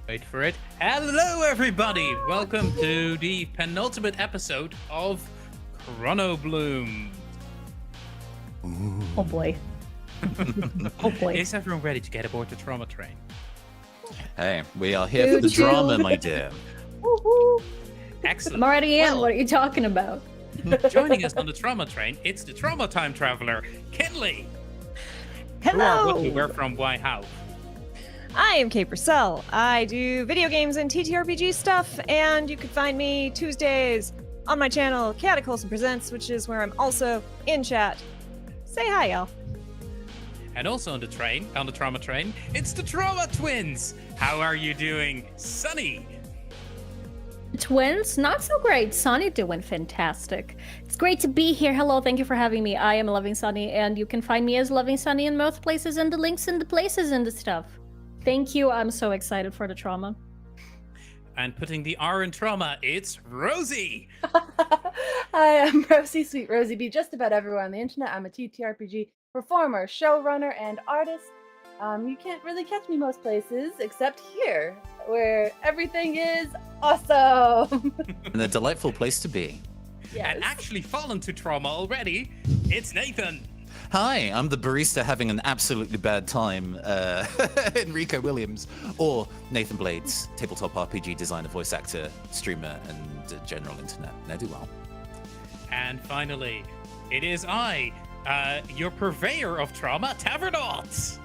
Wait for it. Hello, everybody! Welcome to the penultimate episode of ChronoBloom. Oh boy. Oh boy. Is everyone ready to get aboard the trauma train? Hey, we are here for the drama, my dear. Woohoo. Excellent. I'm already in. Well, What are you talking about? joining us on the trauma train, it's the trauma time traveler, Kinley. Who are Hello. what, where from, why, how? I am Kate Purcell. I do video games and TTRPG stuff, and you can find me Tuesdays on my channel, Chaotic Wholesome Presents, which is where I'm also in chat. Say hi, y'all. And also on the train, on the trauma train, it's the trauma twins. How are you doing, Sunny? Twins, not so great. Sunny doing fantastic. It's great to be here. Hello, thank you for having me. I am Loving Sunny, and you can find me as Loving Sunny in most places, and the links in the places and the stuff. Thank you. I'm so excited for the trauma. And putting the R in trauma, it's Rosie. Hi, I'm Rosie, Sweet Rosie B. Just about everywhere on the internet. I'm a TTRPG performer, showrunner, and artist. You can't really catch me most places except here, where everything is awesome. And a delightful place to be. Yes. And actually fallen to trauma already, it's Nathan. Hi, I'm the barista having an absolutely bad time, Enrico Williams, or Nathan Blades, tabletop RPG designer, voice actor, streamer, and general internet ne'er-do-well. And finally, it is I, your purveyor of trauma, Tavernaut.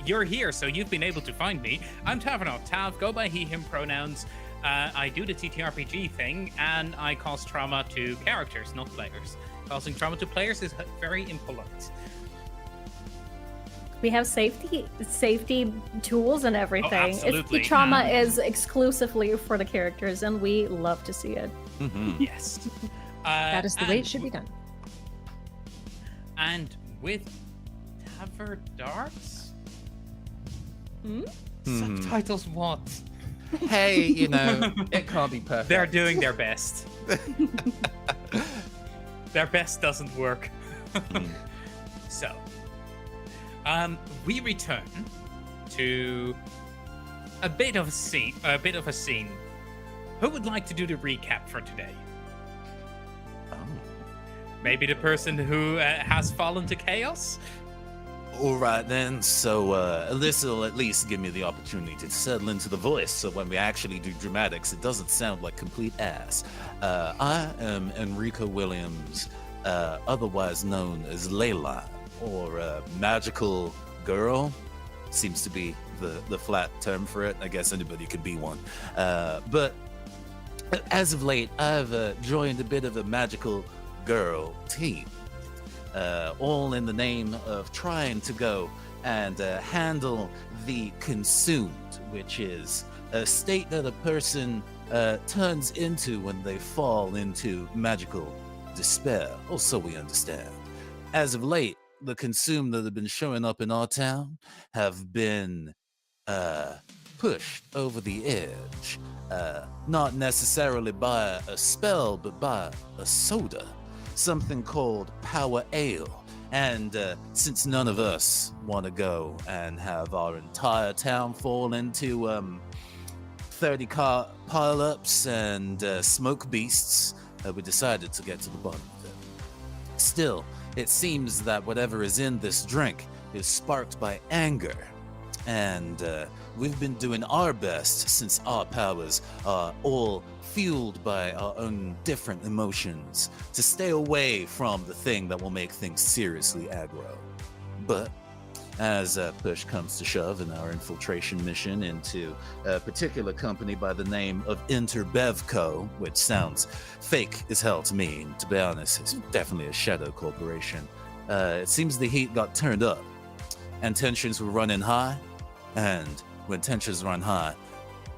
You're here, so you've been able to find me. I'm Tavernaut, Tav, go by he, him pronouns. I do the TTRPG thing, and I cause trauma to characters, not players. Causing trauma to players is very impolite. We have safety tools and everything. absolutely. The trauma is exclusively for the characters, and we love to see it. Mm-hmm. Yes. That is the way it should be done. And with Taver Darts? Mhm. Subtitles what? Hey, you know, it can't be perfect. They're doing their best. Their best doesn't work. So, we return to a bit of a scene. Who would like to do the recap for today? Oh. Maybe the person who has fallen to chaos? All right then, so this will at least give me the opportunity to settle into the voice, so when we actually do dramatics, it doesn't sound like complete ass. I am Enrico Williams, otherwise known as Layla, or Magical Girl, seems to be the flat term for it. I guess anybody could be one. But as of late, I've joined a bit of a magical girl team. All in the name of trying to go and handle the consumed, which is a state that a person turns into when they fall into magical despair, or so we understand. As of late, the consumed that have been showing up in our town have been pushed over the edge, not necessarily by a spell, but by a soda. Something called Power Ale. And since none of us want to go and have our entire town fall into 30 car pileups and smoke beasts, we decided to get to the bottom of it. Still, it seems that whatever is in this drink is sparked by anger. And we've been doing our best, since our powers are all fueled by our own different emotions, to stay away from the thing that will make things seriously aggro. But as push comes to shove in our infiltration mission into a particular company by the name of Interbevco, which sounds fake as hell to me, and to be honest, it's definitely a shadow corporation, it seems the heat got turned up and tensions were running high. And when tensions run high,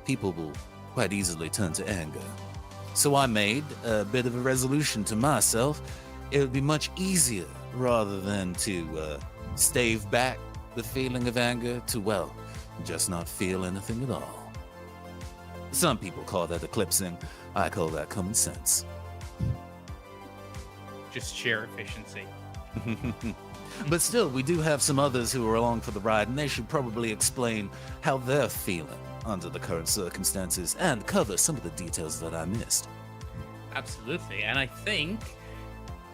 people will quite easily turn to anger. So I made a bit of a resolution to myself. It would be much easier, rather than to stave back the feeling of anger, to, well, just not feel anything at all. Some people call that eclipsing. I call that common sense. Just sheer efficiency. But still, we do have some others who are along for the ride, and they should probably explain how they're feeling under the current circumstances and cover some of the details that I missed. Absolutely, and I think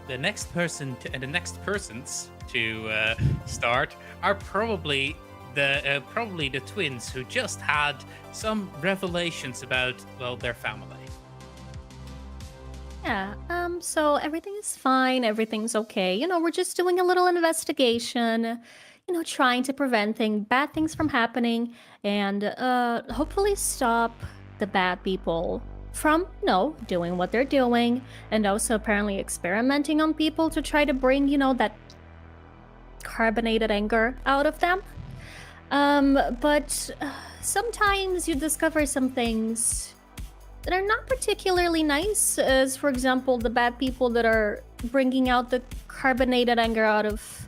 the next persons to start are probably the twins who just had some revelations about, well, their family. Yeah, so everything is fine, everything's okay. We're just doing a little investigation, trying to prevent bad things from happening and hopefully stop the bad people from, doing what they're doing and also apparently experimenting on people to try to bring, that carbonated anger out of them. But sometimes you discover some things that are not particularly nice, as for example, the bad people that are bringing out the carbonated anger out of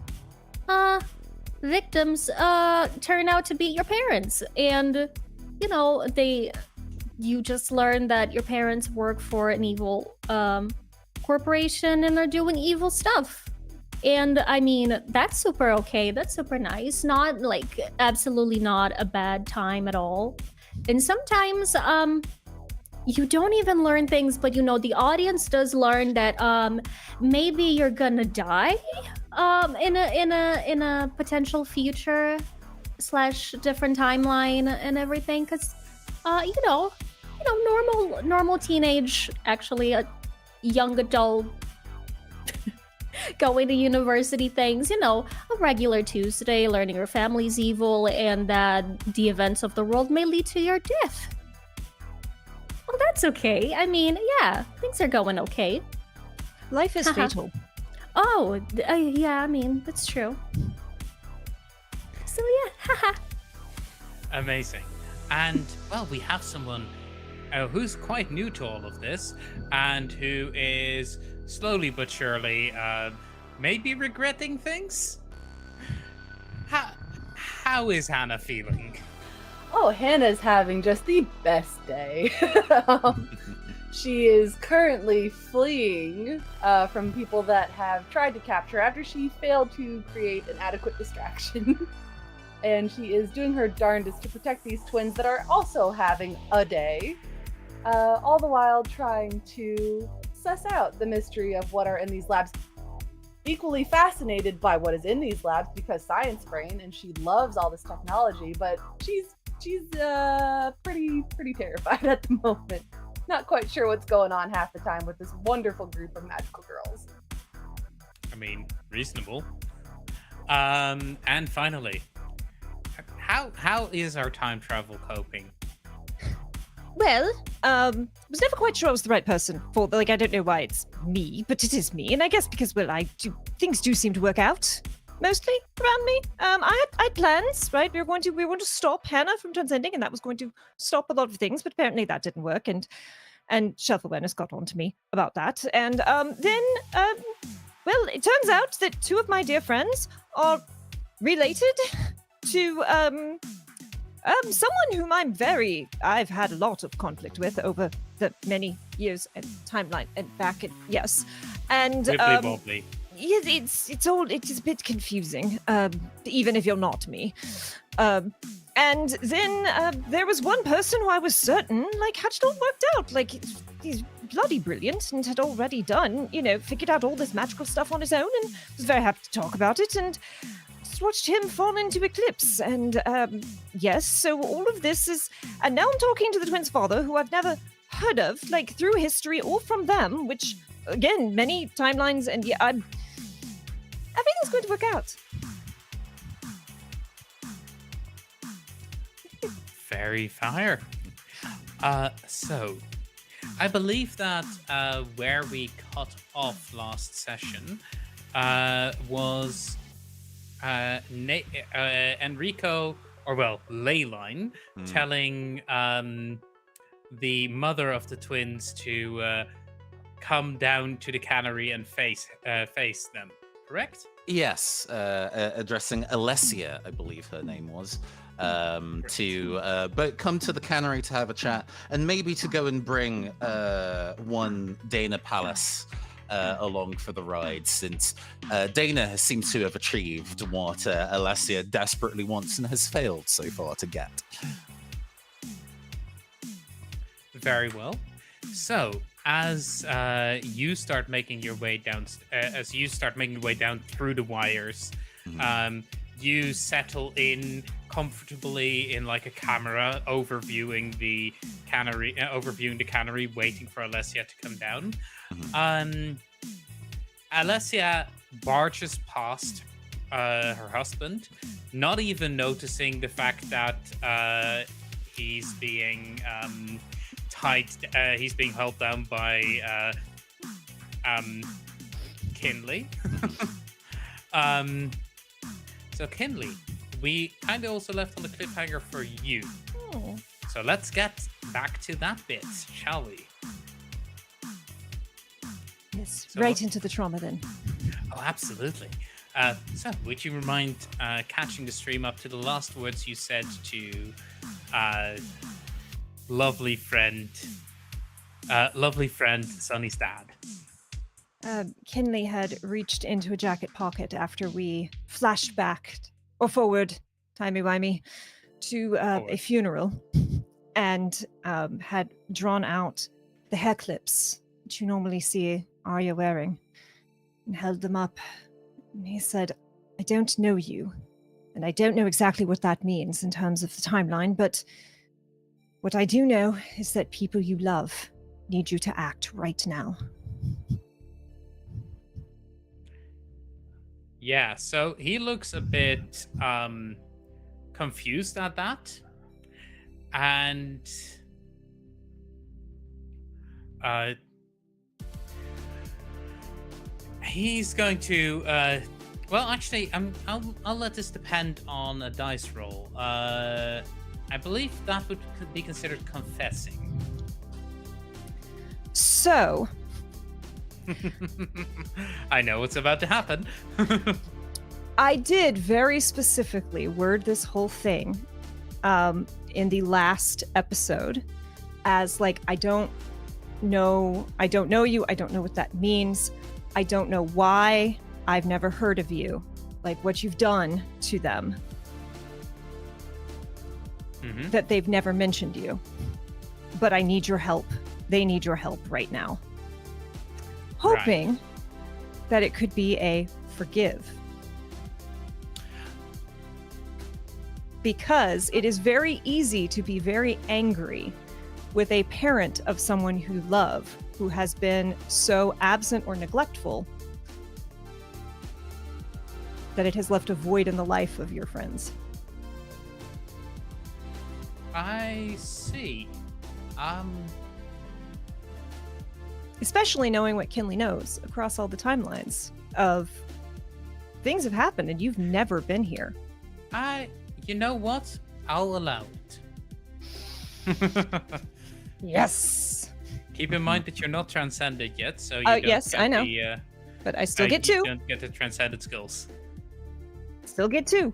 victims turn out to be your parents. And, you just learn that your parents work for an evil corporation and they're doing evil stuff. And I mean, that's super okay. That's super nice. Not like absolutely not a bad time at all. And sometimes, you don't even learn things, but the audience does learn that maybe you're gonna die in a potential future / different timeline and everything, because normal teenage, actually a young adult going to university things, a regular Tuesday, learning your family's evil and that the events of the world may lead to your death. Well, that's okay. I mean, yeah, things are going okay. Life is fatal. Oh, yeah, I mean, that's true. So, yeah, haha. Amazing. And, well, we have someone who's quite new to all of this and who is slowly but surely maybe regretting things. How is Hannah feeling? Oh, Hannah's having just the best day. She is currently fleeing from people that have tried to capture her after she failed to create an adequate distraction. And she is doing her darndest to protect these twins that are also having a day. All the while trying to suss out the mystery of what are in these labs. Equally fascinated by what is in these labs because science brain, and she loves all this technology, but she's pretty terrified at the moment. Not quite sure what's going on half the time with this wonderful group of magical girls. I mean, reasonable. And finally, how is our time travel coping? Well, was never quite sure I was the right person for, I don't know why it's me, but it is me, and I guess because, things do seem to work out, mostly, around me. I had plans, right? We were going to stop Hannah from transcending, and that was going to stop a lot of things, but apparently that didn't work, and self-awareness got on to me about that, and then, it turns out that two of my dear friends are related to, someone whom I've had a lot of conflict with over the many years and timeline and back and yes. And Wibbly-wobbly. Yeah, it's a bit confusing, even if you're not me. And then there was one person who I was certain had it all worked out. He's bloody brilliant and had already done, figured out all this magical stuff on his own and was very happy to talk about it and watched him fall into eclipse, and yes, so all of this is, and now I'm talking to the twins' father, who I've never heard of, through history or from them, which again, many timelines, and yeah, everything's going to work out. Very fire. So I believe that where we cut off last session was Enrico, Leyline, telling the mother of the twins to come down to the cannery and face them. Correct? Yes, addressing Alessia, I believe her name was, but come to the cannery to have a chat, and maybe to go and bring one Dana Palace along for the ride, since Dana seems to have achieved what Alessia desperately wants and has failed so far to get. Very well. So, as you start making your way down, through the wires, you settle in comfortably in like a camera, overviewing the cannery, waiting for Alessia to come down. Alessia barges past her husband, not even noticing the fact that he's being he's being held down by Kinley. So Kinley, we kind of also left on the cliffhanger for you. Oh. So let's get back to that bit, shall we? Yes, So right what- into the trauma then. Oh, absolutely. So would you mind catching the stream up to the last words you said to lovely friend Sonny's dad? Kinley had reached into a jacket pocket after we flashed back or forward, timey-wimey, to a Forward. funeral and had drawn out the hair clips that you normally see Arya wearing and held them up. And he said, I don't know you, and I don't know exactly what that means in terms of the timeline, but what I do know is that people you love need you to act right now. Yeah, so he looks a bit confused at that. And he's going to well, actually, I'll let this depend on a dice roll. I believe that would be considered confessing. So, I know what's about to happen. I did very specifically word this whole thing in the last episode as like, I don't know you, I don't know what that means, I don't know why, I've never heard of you, like what you've done to them, that they've never mentioned you, but I need your help. They need your help right now. Hoping that it could be a forgive. Because it is very easy to be very angry with a parent of someone you love who has been so absent or neglectful that it has left a void in the life of your friends. I see. Especially knowing what Kinley knows across all the timelines of things have happened and you've never been here. You know what? I'll allow it. Yes. Keep in mind that you're not transcended yet, so you don't yes, get I know. the, But I still get you two. don't get the transcended skills. Still get two.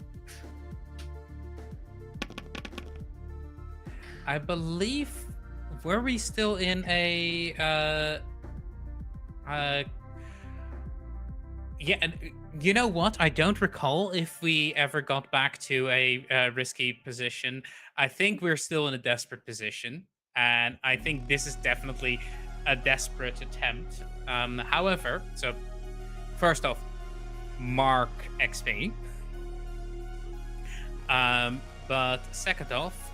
I believe, were we still in a yeah, and you know what? I don't recall if we ever got back to a risky position. I think we're still in a desperate position, and I think this is definitely a desperate attempt. However, so first off, mark XP. But second off,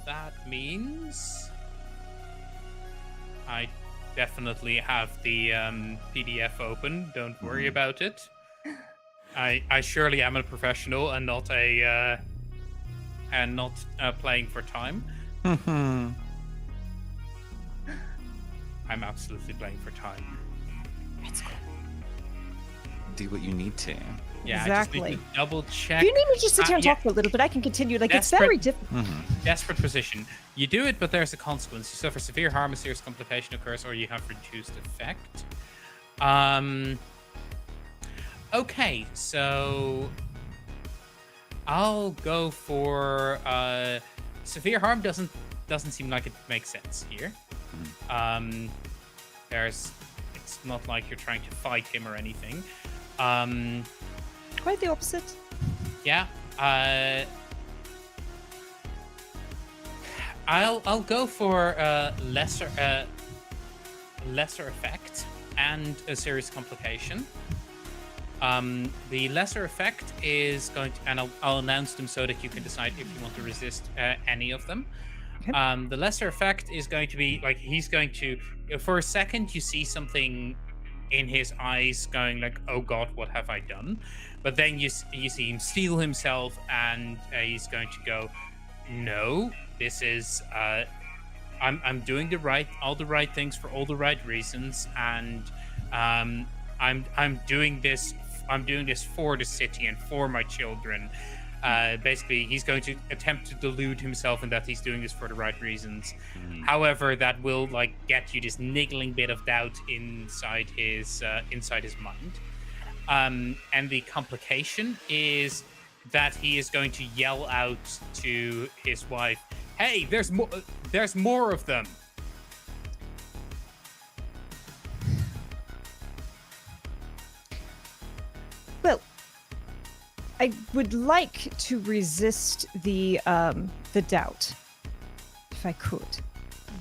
that means I definitely have the PDF open. Don't worry about it. I surely am a professional and not playing for time. I'm absolutely playing for time. Let's go. Do what you need to. Yeah, Exactly. I just need to double check. If you need me to just sit here and yeah. talk for a little bit, I can continue. Like, it's Desperate- very difficult. Desperate position. You do it, but there's a consequence. You suffer severe harm, a serious complication occurs, or you have reduced effect. Okay, so I'll go for severe harm. Doesn't seem like it makes sense here. It's not like you're trying to fight him or anything. Quite the opposite. Yeah. I'll go for lesser effect and a serious complication. The lesser effect is going to, and I'll announce them so that you can decide if you want to resist any of them. Okay. The lesser effect is going to be like he's going to, for a second, you see something in his eyes going like, "Oh God, what have I done?" But then you see him steel himself, and he's going to go, "No, this is I'm doing all the right things for all the right reasons, and I'm doing this for the city and for my children." Basically, he's going to attempt to delude himself in that he's doing this for the right reasons. However, that will like get you this niggling bit of doubt inside his mind. And the complication is that he is going to yell out to his wife, "Hey, there's more of them." Well, I would like to resist the doubt, if I could.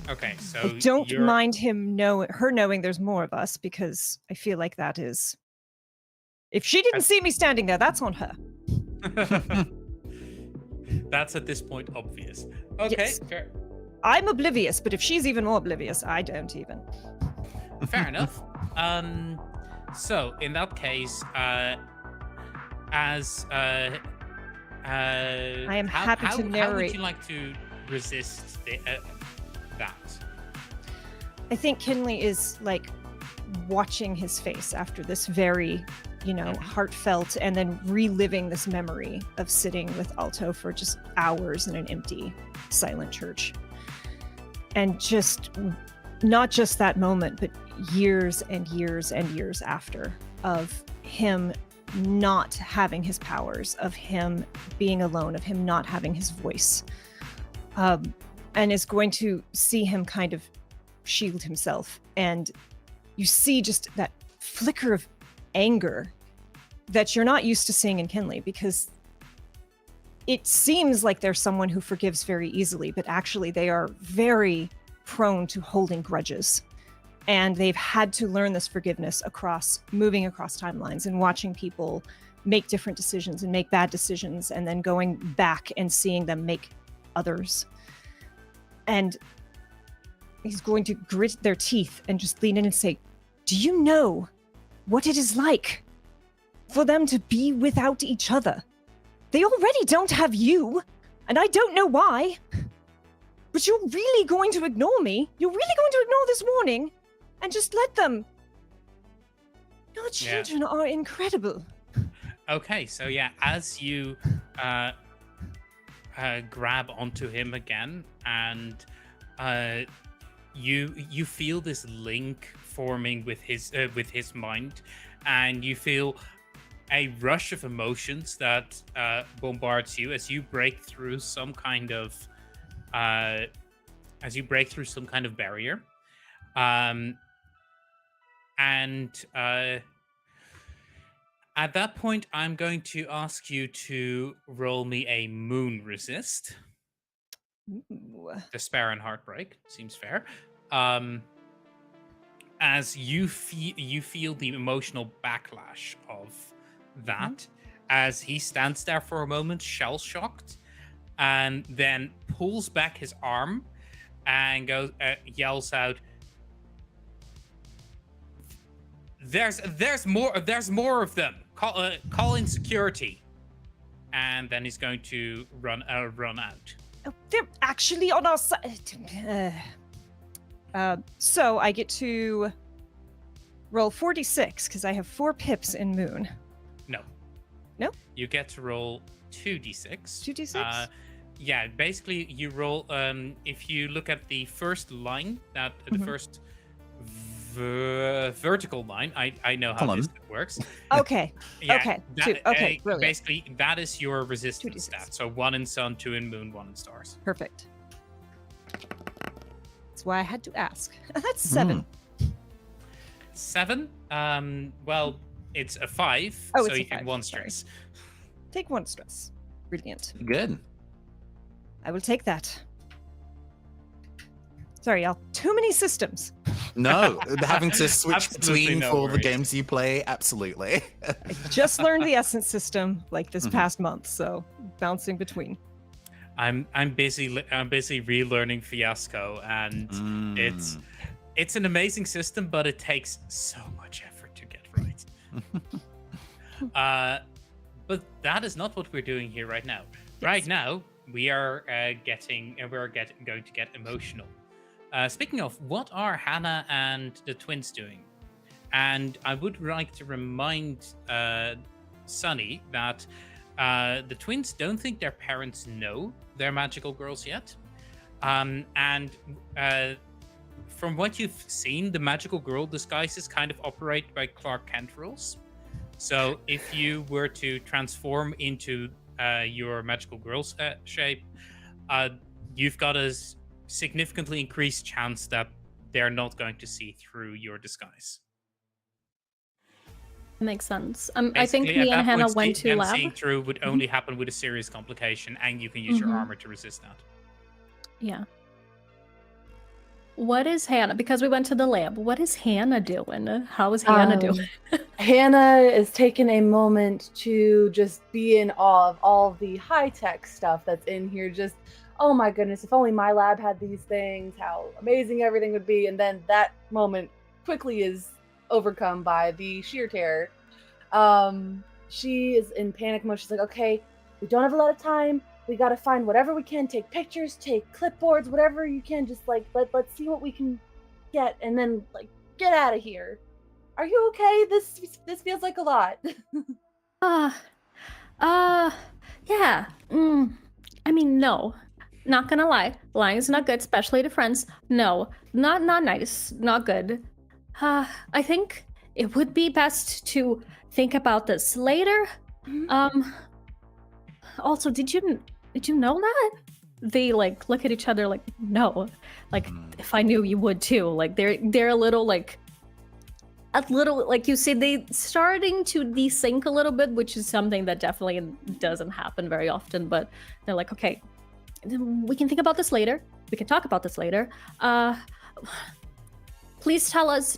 Okay, so I don't mind her knowing there's more of us, because I feel like that is. If she didn't see me standing there, that's on her. That's at this point obvious. Okay, Yes. fair. I'm oblivious, but if she's even more oblivious, I don't even. Fair enough. So in that case, I am happy to How would narrate. you like to resist that? I think Kinley is like watching his face after this very, heartfelt, and then reliving this memory of sitting with Alto for just hours in an empty, silent church. And just not just that moment, but years and years and years after, of him not having his powers, of him being alone, of him not having his voice, and is going to see him kind of shield himself. And you see just that flicker of anger that you're not used to seeing in Kinley, because it seems like they're someone who forgives very easily, but actually they are very prone to holding grudges. And they've had to learn this forgiveness moving across timelines and watching people make different decisions and make bad decisions, and then going back and seeing them make others. And he's going to grit their teeth and just lean in and say, "Do you know what it is like for them to be without each other? They already don't have you, and I don't know why. But you're really going to ignore me? You're really going to ignore this warning and just let them? Your children are incredible." Okay, so yeah, as you grab onto him again, and you feel this link forming with his mind, and you feel a rush of emotions that bombards you as you break through some kind of barrier, and at that point, I'm going to ask you to roll me a moon resist. Ooh. Despair and heartbreak seems fair. As you feel the emotional backlash of that, as he stands there for a moment, shell shocked, and then pulls back his arm and yells out, "There's more of them. Call in security." And then he's going to run out. Oh, they're actually on our side. So I get to roll 46 because I have 4 pips in Moon. No. No? You get to roll 2d6. 2d6? Yeah, basically you roll, if you look at the first line, the first vertical line, I know how this works. Okay. Yeah, okay. Okay. Brilliant. Basically, that is your resistance 2d6. stat. So 1 in sun, 2 in moon, 1 in stars. Perfect. That's why I had to ask. That's 7. 7. Well, it's a 5, Oh, so it's a you take 5, 1 sorry. stress. Take 1 stress. Brilliant. Good. I will take that. Sorry, y'all. Too many systems. No, having to switch Absolutely between no for all the worries. games you play, absolutely. I just learned the Essence system like this Mhm. past month, so bouncing between. I'm busy relearning Fiasco, and Mm. it's an amazing system, but it takes so much effort to get right. But that is not what we're doing here right now. Right now, we are going to get emotional. Speaking of, what are Hannah and the twins doing? And I would like to remind Sunny that the twins don't think their parents know they're magical girls yet. And from what you've seen, the magical girl disguises kind of operate by Clark Kent rules. So if you were to transform into your magical girl shape, you've got a significantly increased chance that they're not going to see through your disguise. Makes sense. I think Basically, me at and that Hannah point, went to lab. seeing through would only happen with a serious complication, and you can use your armor to resist that. Yeah. What is Hannah? Because we went to the lab. What is Hannah doing? How is Hannah doing? Hannah is taking a moment to just be in awe of all the high-tech stuff that's in here. Just, oh my goodness, if only my lab had these things, how amazing everything would be. And then that moment quickly is overcome by the sheer terror. She is in panic mode. She's like, okay, we don't have a lot of time. We gotta find whatever we can, take pictures, take clipboards, whatever you can, just like let's see what we can get, and then like get out of here. Are you okay? This feels like a lot. Yeah. I mean, no. Not gonna lie. Lying's not good, especially to friends. No. Not nice. Not good. I think it would be best to think about this later. Also, did you know that? They like look at each other like, no. Like, if I knew, you would too. Like they're a little like you see, they starting to desync a little bit, which is something that definitely doesn't happen very often. But they're like, okay, we can think about this later. We can talk about this later. Please tell us.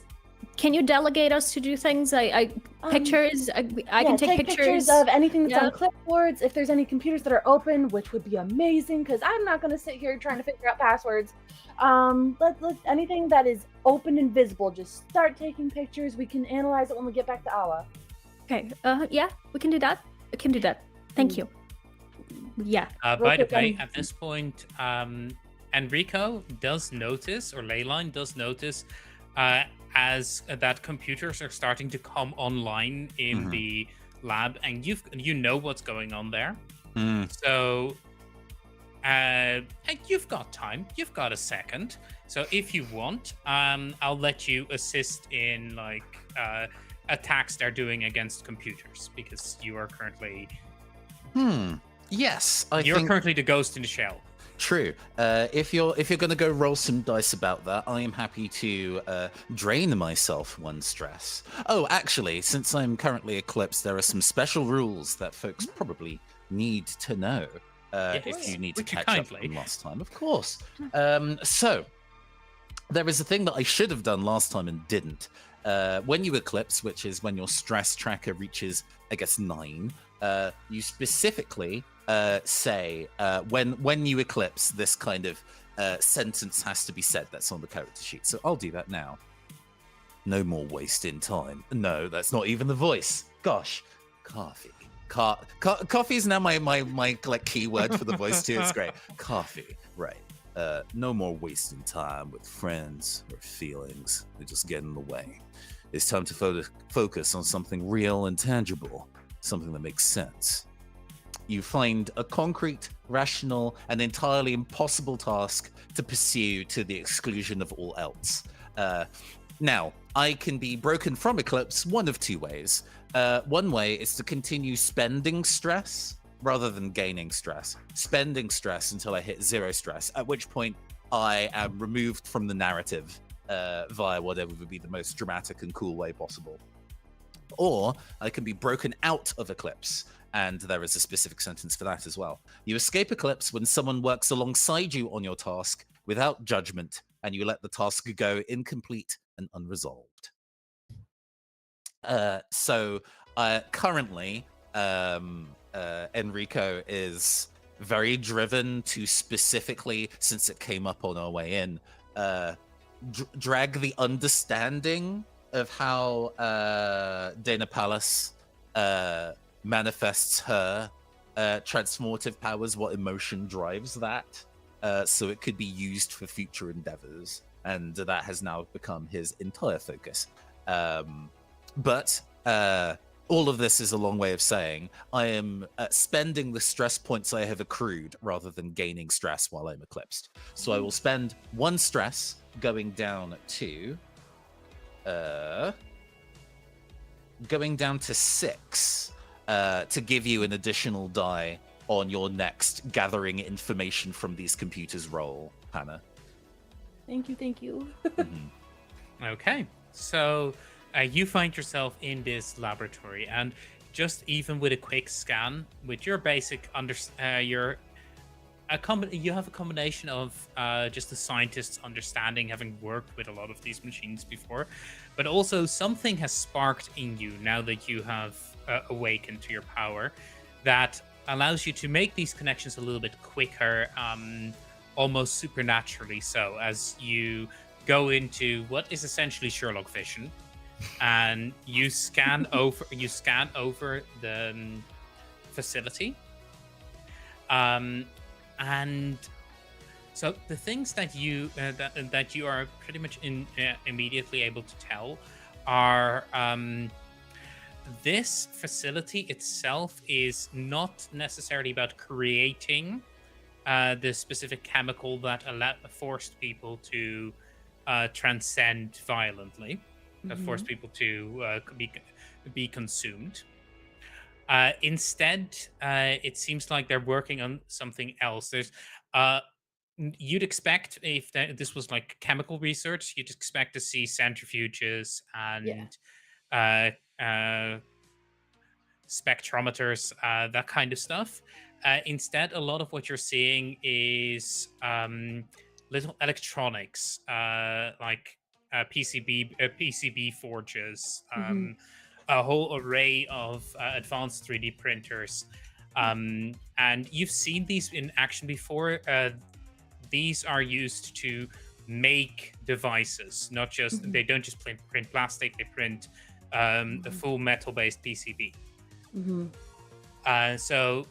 Can you delegate us to do things? Pictures. I can take pictures of anything that's on clipboards. If there's any computers that are open, which would be amazing, because I'm not going to sit here trying to figure out passwords. Let's anything that is open and visible. Just start taking pictures. We can analyze it when we get back to Awa. Okay. Yeah, we can do that. I can do that. Thank you. Yeah. By the way, at this point, Enrico does notice, or Leyline does notice, as that computers are starting to come online in the lab, and you know what's going on there. So and you've got time, you've got a second, so if you want, I'll let you assist in like attacks they're doing against computers, because you are currently Yes, you're currently the ghost in the shell. True. If you're gonna go roll some dice about that, I am happy to drain myself 1 stress. Oh, actually, since I'm currently eclipsed, there are some special rules that folks probably need to know if you need to catch up from last time. Of course. So there is a thing that I should have done last time and didn't. When you eclipse, which is when your stress tracker reaches, I guess, 9, you specifically say when you eclipse, this kind of sentence has to be said that's on the character sheet. So I'll do that now. No more wasting time. No, that's not even the voice. Gosh, coffee. Coffee is now my like keyword for the voice too. It's great. Coffee, right? No more wasting time with friends or feelings. They just get in the way. It's time to focus on something real and tangible, something that makes sense. You find a concrete, rational, and entirely impossible task to pursue to the exclusion of all else. Now, I can be broken from Eclipse one of 2 ways. One way is to continue spending stress rather than gaining stress. Spending stress until I hit 0 stress, at which point I am removed from the narrative via whatever would be the most dramatic and cool way possible. Or I can be broken out of Eclipse, and there is a specific sentence for that as well. You escape Eclipse when someone works alongside you on your task without judgment, and you let the task go incomplete and unresolved. So currently, Enrico is very driven to specifically, since it came up on our way in, drag the understanding of how Dana Palace manifests her transformative powers, what emotion drives that, so it could be used for future endeavors, and that has now become his entire focus. But all of this is a long way of saying I am spending the stress points I have accrued rather than gaining stress while I'm eclipsed. So I will spend 1 stress going down to 6 to give you an additional die on your next gathering information from these computers roll, Hannah. Thank you, thank you. Okay, so you find yourself in this laboratory, and just even with a quick scan, with your basic you have a combination of just the scientist's understanding, having worked with a lot of these machines before, but also something has sparked in you now that you have awakened to your power that allows you to make these connections a little bit quicker, almost supernaturally so, as you go into what is essentially Sherlock vision, and you scan over the facility, and so the things that you that you are pretty much immediately able to tell are this facility itself is not necessarily about creating the specific chemical that forced people to transcend violently, that forced people to be consumed. Instead, it seems like they're working on something else. There's you'd expect, if this was like chemical research, you'd expect to see centrifuges and spectrometers, that kind of stuff. Instead, a lot of what you're seeing is little electronics, like PCB forges, a whole array of advanced 3D printers. And you've seen these in action before. These are used to make devices, not just, they don't just print plastic, they print a full metal-based PCB. So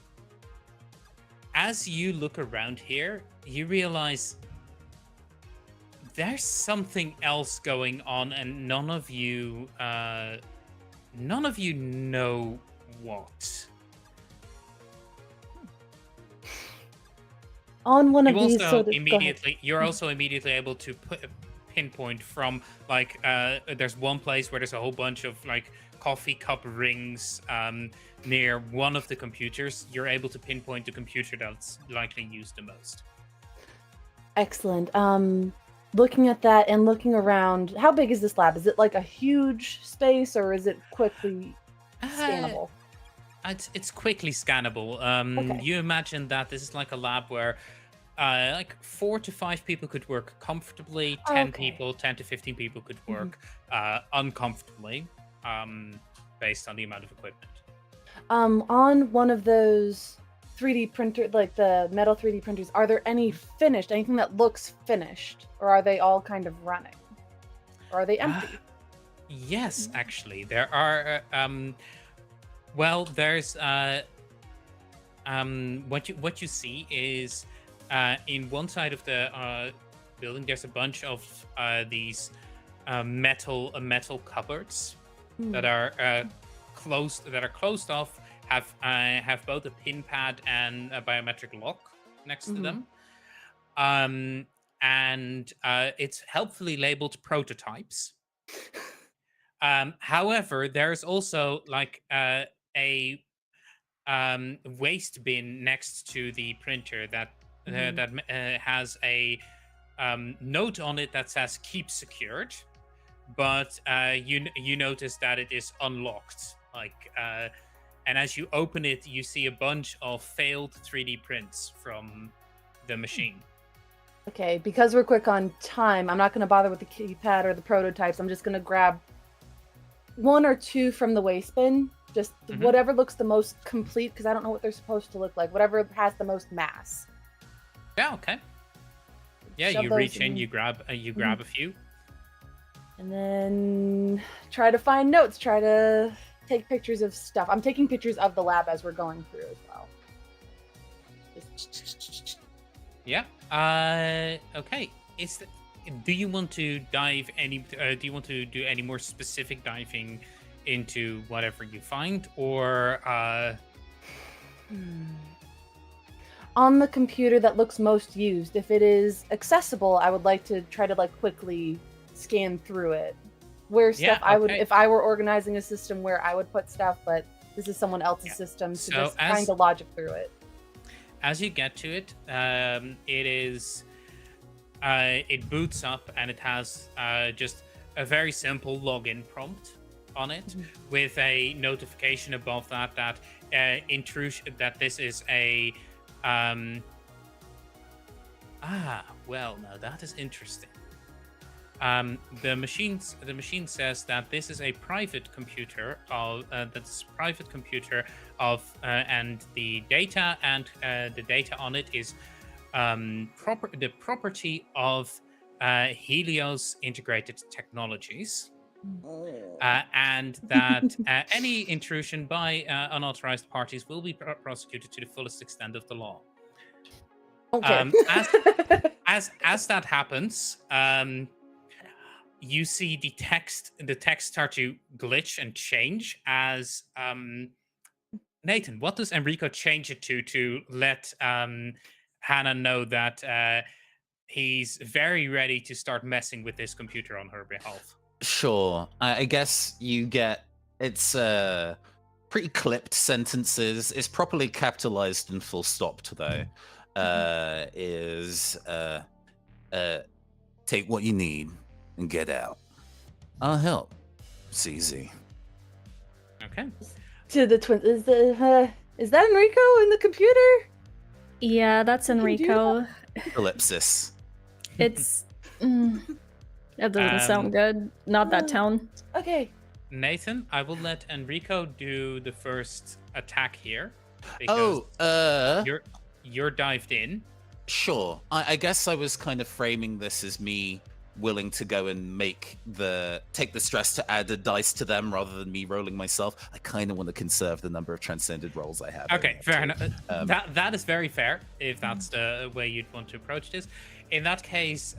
as you look around here, you realize there's something else going on, and none of you know what. On one of these sort of... You're also immediately able to pinpoint from, like, there's one place where there's a whole bunch of like coffee cup rings near one of the computers. You're able to pinpoint the computer that's likely used the most. Excellent. Looking at that and looking around, how big is this lab? Is it like a huge space, or is it quickly scannable? It's quickly scannable. Okay. You imagine that this is like a lab where like 4 to 5 people could work comfortably, 10 to 15 people could work uncomfortably, based on the amount of equipment. On one of those 3D printer, like the metal 3D printers, are there anything that looks finished, or are they all kind of running, or are they empty? Yes, actually, there are. Well, there's what you see is in one side of the building, there's a bunch of these metal cupboards that are closed off. Have both a pin pad and a biometric lock next to them, and it's helpfully labeled prototypes. However, there's also like a waste bin next to the printer that has a note on it that says "Keep Secured," but you notice that it is unlocked. And as you open it, you see a bunch of failed 3D prints from the machine. Okay, because we're quick on time, I'm not going to bother with the keypad or the prototypes. I'm just going to grab 1 or 2 from the waste bin. Just whatever looks the most complete, because I don't know what they're supposed to look like. Whatever has the most mass. Yeah, okay. Yeah, Shove you those reach in, in. you grab a few. And then try to find notes, try to take pictures of stuff. I'm taking pictures of the lab as we're going through as well. Yeah. Okay. Do you want to dive any? Do you want to do any more specific diving into whatever you find, or? On the computer that looks most used, if it is accessible, I would like to try to quickly scan through it. Where stuff I would, if I were organizing a system where I would put stuff, but this is someone else's system, so just kind of logic through it. As you get to it, it boots up and it has just a very simple login prompt on it with a notification above that intrusion, that this is a well, now that is interesting. The machine says that this is a private computer of and the data on it is the property of Helios Integrated Technologies, and that any intrusion by unauthorized parties will be prosecuted to the fullest extent of the law. Okay. As that happens, you see the text start to glitch and change as Nathan, what does Enrico change it to let Hannah know that he's very ready to start messing with this computer on her behalf? Sure. I guess you get it's pretty clipped sentences. It's properly capitalized and full stopped though. Take what you need and get out. I'll help. It's easy. Okay. To the twins, is that Enrico in the computer? Yeah, that's Enrico. Ellipsis. It's that doesn't sound good. Not that tone. Okay. Nathan, I will let Enrico do the first attack here. You're dived in. Sure. I guess I was kind of framing this as me willing to go and take the stress to add a dice to them rather than me rolling myself. I kind of want to conserve the number of transcended rolls I have. Okay, fair enough. That is very fair if that's the way you'd want to approach this. In that case,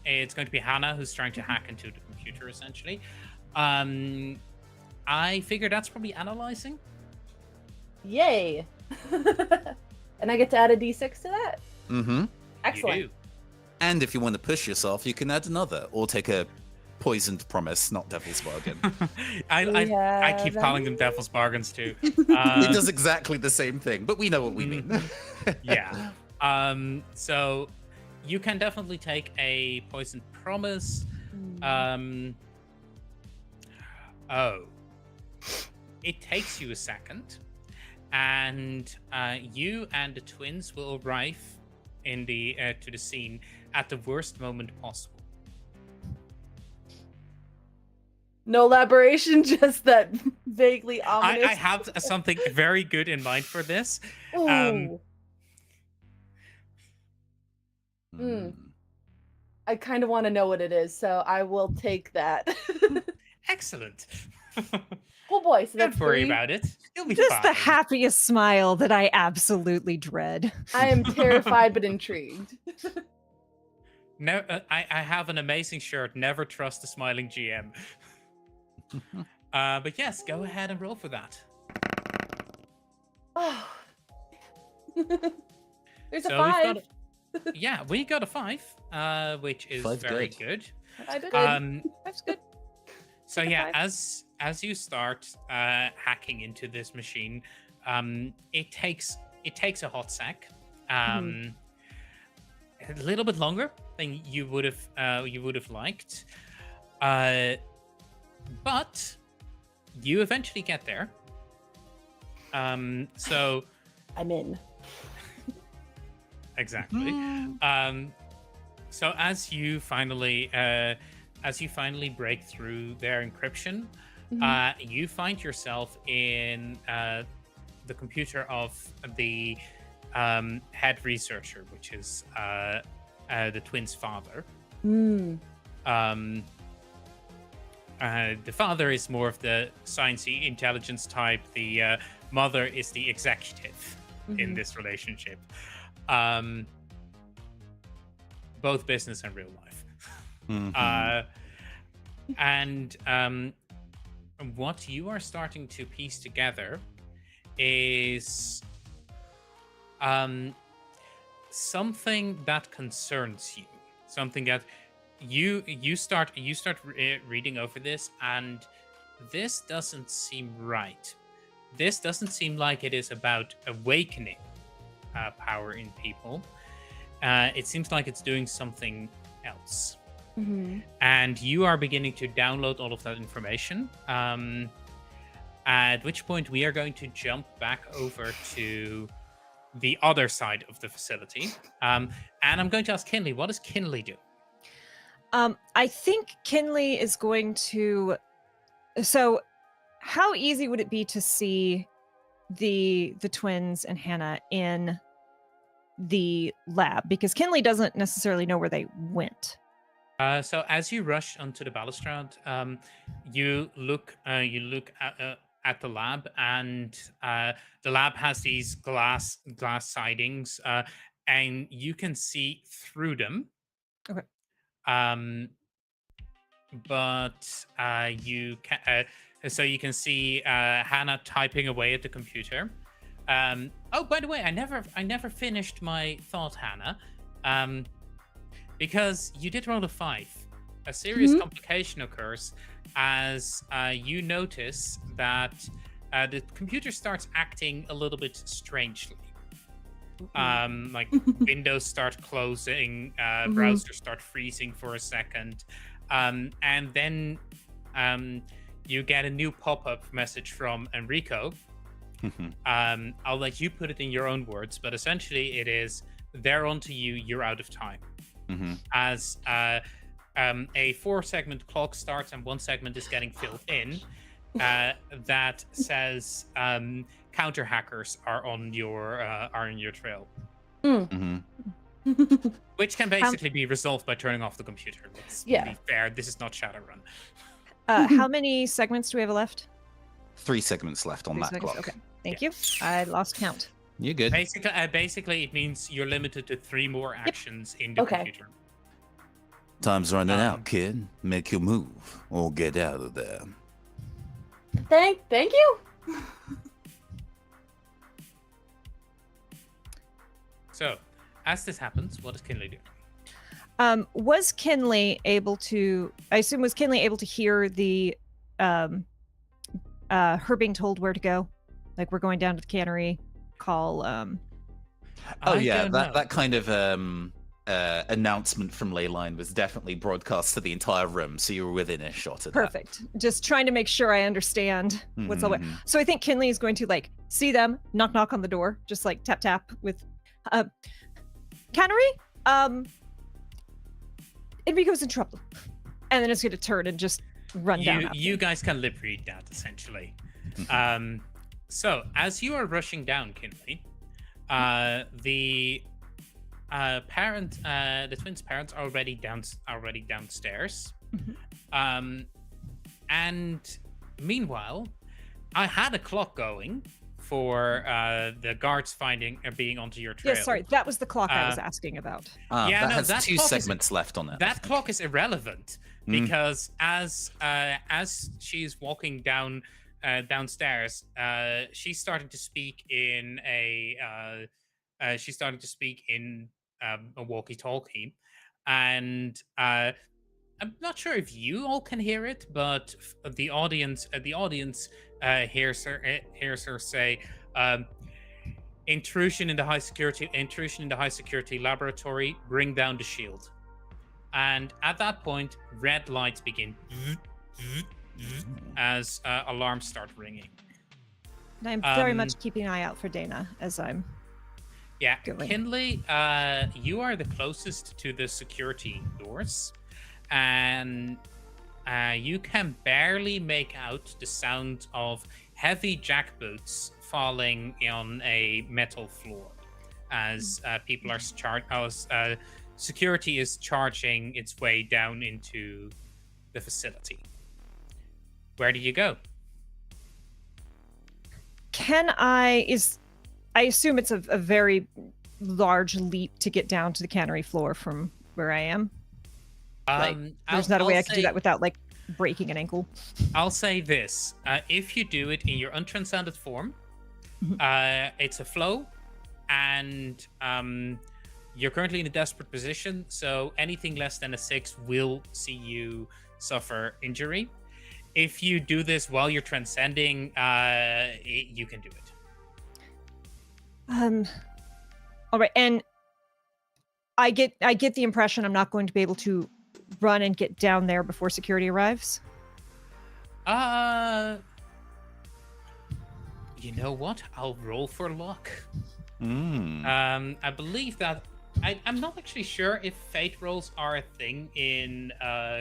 it's going to be Hannah who's trying to hack into the computer, essentially. I figure that's probably analyzing. Yay! And I get to add a d6 to that? Mm-hmm. Excellent. You do. And if you want to push yourself, you can add another, or take a poisoned promise, not devil's bargain. I keep calling them devil's bargains too. It does exactly the same thing, but we know what we mean. Yeah. So you can definitely take a poisoned promise. It takes you a second, and you and the twins will arrive in to the scene at the worst moment possible. No elaboration, just that vaguely ominous. I have something very good in mind for this. Ooh. I kind of want to know what it is, so I will take that. Excellent. Oh boy, so that's Don't worry 3. about it. You'll be Just fine. the happiest smile that I absolutely dread. I am terrified but intrigued. No, I have an amazing shirt. Never trust a smiling GM. But yes, go ahead and roll for that. Oh. There's So a 5. We got a 5, which is 5's very good. good. I did That's good. So Take a yeah, 5. as you start hacking into this machine, it takes a hot sec. a little bit longer than you would have liked, but you eventually get there. So I'm in. exactly. So as you finally break through their encryption, you find yourself in the computer of the head researcher, which is the twins' father. The father is more of the sciencey intelligence type. The mother is the executive in this relationship. Both business and real life. And what you are starting to piece together is something that concerns you, something that you start reading over this, and this doesn't seem right. This doesn't seem like it is about awakening power in people. It seems like it's doing something else. And you are beginning to download all of that information. At which point we are going to jump back over to the other side of the facility. And I'm going to ask Kinley, what does Kinley do? I think Kinley is going to... So how easy would it be to see the twins and Hannah in the lab? Because Kinley doesn't necessarily know where they went. So as you rush onto the balustrade, you look at the lab, and the lab has these glass sidings, and you can see through them. Okay. But you can so you can see Hannah typing away at the computer. Oh, by the way, I never finished my thought, Hannah. Because you did roll a 5. A serious complication occurs as you notice that the computer starts acting a little bit strangely. Like windows start closing, browsers start freezing for a second, and then you get a new pop-up message from Enrico. I'll let you put it in your own words, but essentially it is, they're onto you, you're out of time. As a 4-segment clock starts and 1 segment is getting filled in, that says counter hackers are on your trail. Which can basically be resolved by turning off the computer. Let's be fair, this is not Shadowrun. How many segments do we have left? 3 segments left on that clock. Okay, thank you. I lost count. You're good. Basically, it means you're limited to 3 more actions in the computer. Time's running out, kid. Make your move or get out of there. Thank you. So, as this happens, what does Kinley do? Was Kinley able to hear the her being told where to go? Like, we're going down to the cannery, call that kind of announcement from Leyline was definitely broadcast to the entire room, so you were within a shot of that. Perfect. Just trying to make sure I understand what's all. So I think Kinley is going to like see them, knock on the door, just like tap with cannery. Enrico's in trouble, and then it's going to turn and just run down. You guys can lip read that essentially. So as you are rushing down, Kinley, the twins' parents are already downstairs. And meanwhile, I had a clock going for the guards being onto your trail. Yeah, sorry, that was the clock I was asking about. That 2 segments left on it. That clock is irrelevant because as she's walking downstairs, she's starting to speak in a walkie-talkie, and I'm not sure if you all can hear it, but the audience hears her say, intrusion in the high security laboratory, bring down the shield. And at that point, red lights begin as alarms start ringing. And I'm very much keeping an eye out for Dana as I'm going. Kinley, you are the closest to the security doors, and you can barely make out the sound of heavy jackboots falling on a metal floor as people are security is charging its way down into the facility. Where do you go? I assume it's a very large leap to get down to the cannery floor from where I am. There's not a way I could do that without breaking an ankle. I'll say this: if you do it in your untranscended form, it's a flow, and you're currently in a desperate position. So anything less than a 6 will see you suffer injury. If you do this while you're transcending, you can do it. All right, and I get the impression I'm not going to be able to run and get down there before security arrives. You know what? I'll roll for luck. I believe that I'm not actually sure if fate rolls are a thing in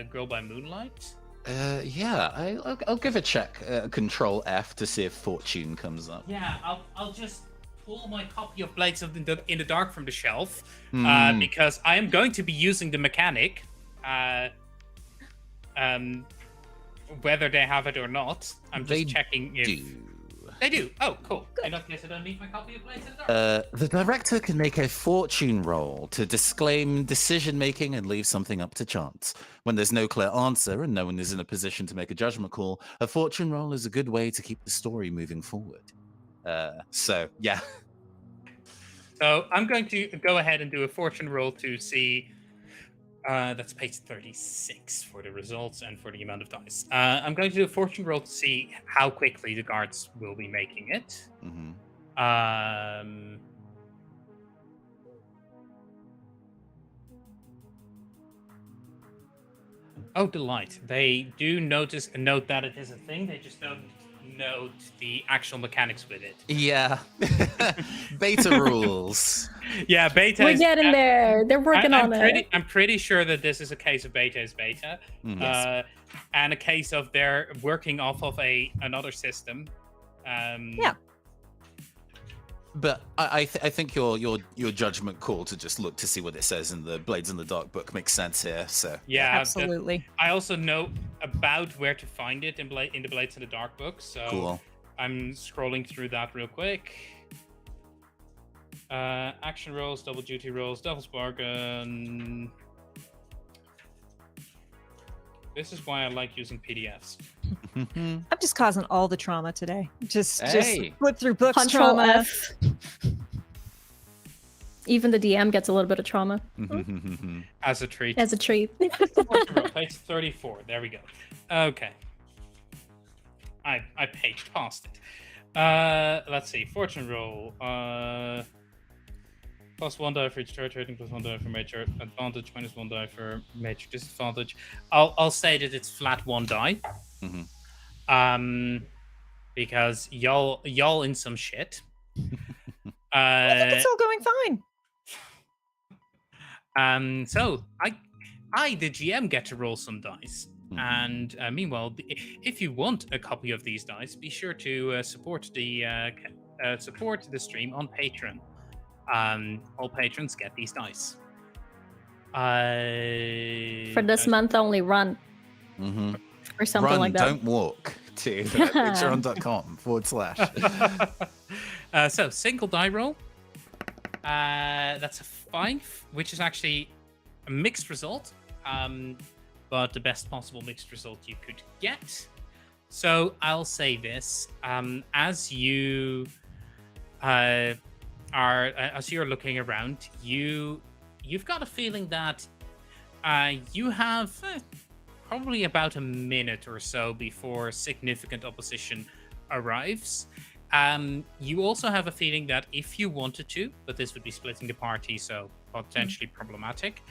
Girl by Moonlight. Yeah, I'll give a check. Control F to see if fortune comes up. Yeah, I'll just pull my copy of Blades in the Dark from the shelf because I am going to be using the mechanic, whether they have it or not. I'm just checking if they do. Oh, cool. Good. In that case, I don't need my copy of Blades in the Dark. The director can make a fortune roll to disclaim decision making and leave something up to chance. When there's no clear answer and no one is in a position to make a judgment call, a fortune roll is a good way to keep the story moving forward. So yeah. So I'm going to go ahead and do a fortune roll to see. That's page 36 for the results and for the amount of dice. I'm going to do a fortune roll to see how quickly the guards will be making it. Oh, delight. They do note that it is a thing. They just don't note the actual mechanics with it. Yeah. Beta rules. Yeah, beta. We're getting there. They're working on it. I'm pretty sure that this is a case of beta is beta, and a case of they're working off of another system. Yeah. But I think your judgment call to just look to see what it says in the Blades in the Dark book makes sense here. So yeah, absolutely. I also know about where to find it in the Blades in the Dark book. So cool. I'm scrolling through that real quick. Action rolls, double duty rolls, Devil's Bargain. This is why I like using PDFs. I'm just causing all the trauma today. Just flip through books. Control trauma. F. Even the DM gets a little bit of trauma. As a treat. As a treat. Page 34. There we go. Okay. I paged past it. Let's see. Fortune roll. Plus 1 die for each turret rating, plus 1 die for major advantage, minus 1 die for major disadvantage. I'll say that it's flat 1 die. Because y'all in some shit. I think it's all going fine. So I the GM get to roll some dice. And meanwhile, if you want a copy of these dice, be sure to support the stream on Patreon. All patrons get these dice. For this month only, run. Or something like that. Don't walk to patreon.com/. So single die roll. That's a 5, which is actually a mixed result. But the best possible mixed result you could get. So I'll say this: as you're looking around, you've got a feeling that you have probably about a minute or so before significant opposition arrives, You also have a feeling that if you wanted to, but this would be splitting the party, so potentially problematic,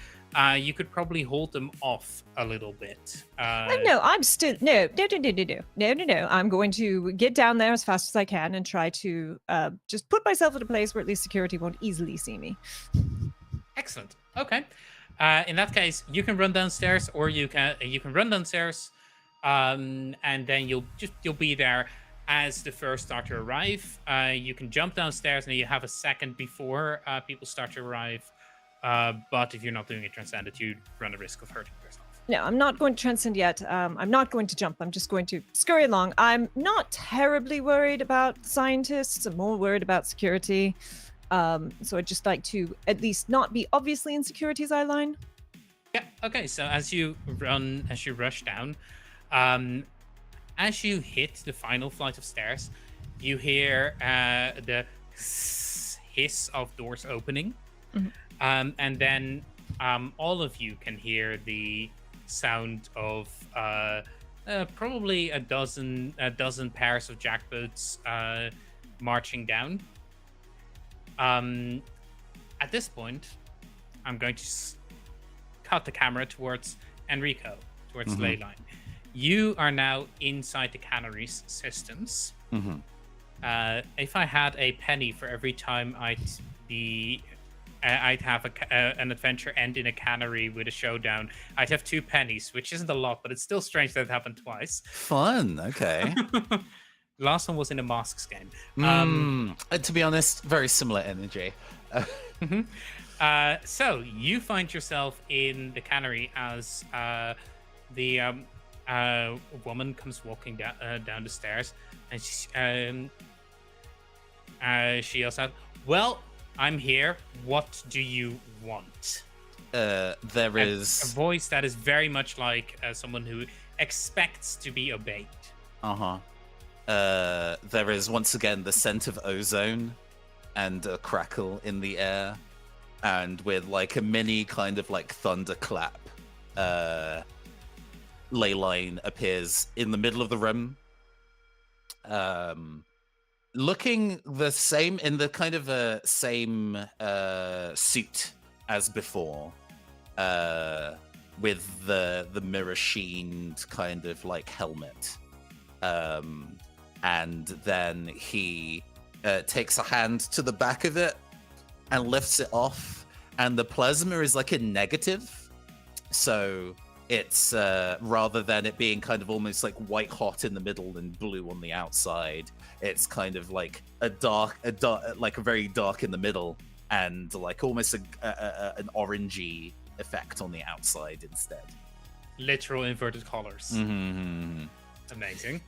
you could probably hold them off a little bit. No, I'm still no. I'm going to get down there as fast as I can and try to just put myself in a place where at least security won't easily see me. Excellent. Okay. In that case, you can run downstairs, or you can run downstairs, and then you'll be there as the first start to arrive. You can jump downstairs, and you have a second before people start to arrive. But if you're not doing it transcended, you run a risk of hurting yourself. No, I'm not going to transcend yet. I'm not going to jump. I'm just going to scurry along. I'm not terribly worried about scientists. I'm more worried about security. So I'd just like to at least not be obviously in security's eye line. Yeah. Okay. So as you rush down, as you hit the final flight of stairs, you hear the hiss of doors opening, and then all of you can hear the sound of probably a dozen pairs of jackboots marching down. At this point, I'm going to cut the camera towards Enrico, towards Leyline. You are now inside the cannery's systems. If I had a penny for every time I'd have an adventure end in a cannery with a showdown, I'd have 2 pennies, which isn't a lot, but it's still strange that it happened twice. Fun. Okay. Last one was in a masks game. To be honest, very similar energy. So you find yourself in the cannery as the woman comes walking down the stairs, and she yells out, "Well, I'm here. What do you want?" There is a voice that is very much like someone who expects to be obeyed. There is once again the scent of ozone and a crackle in the air, and with like a mini kind of like thunderclap, Leyline appears in the middle of the room, looking the same, in the kind of same suit as before, with the mirror sheened kind of like helmet. And then he takes a hand to the back of it and lifts it off, and the plasma is like a negative. So it's rather than it being kind of almost like white hot in the middle and blue on the outside, it's kind of like a dark, like a very dark in the middle, and like almost an orangey effect on the outside instead. Literal inverted colors. Amazing.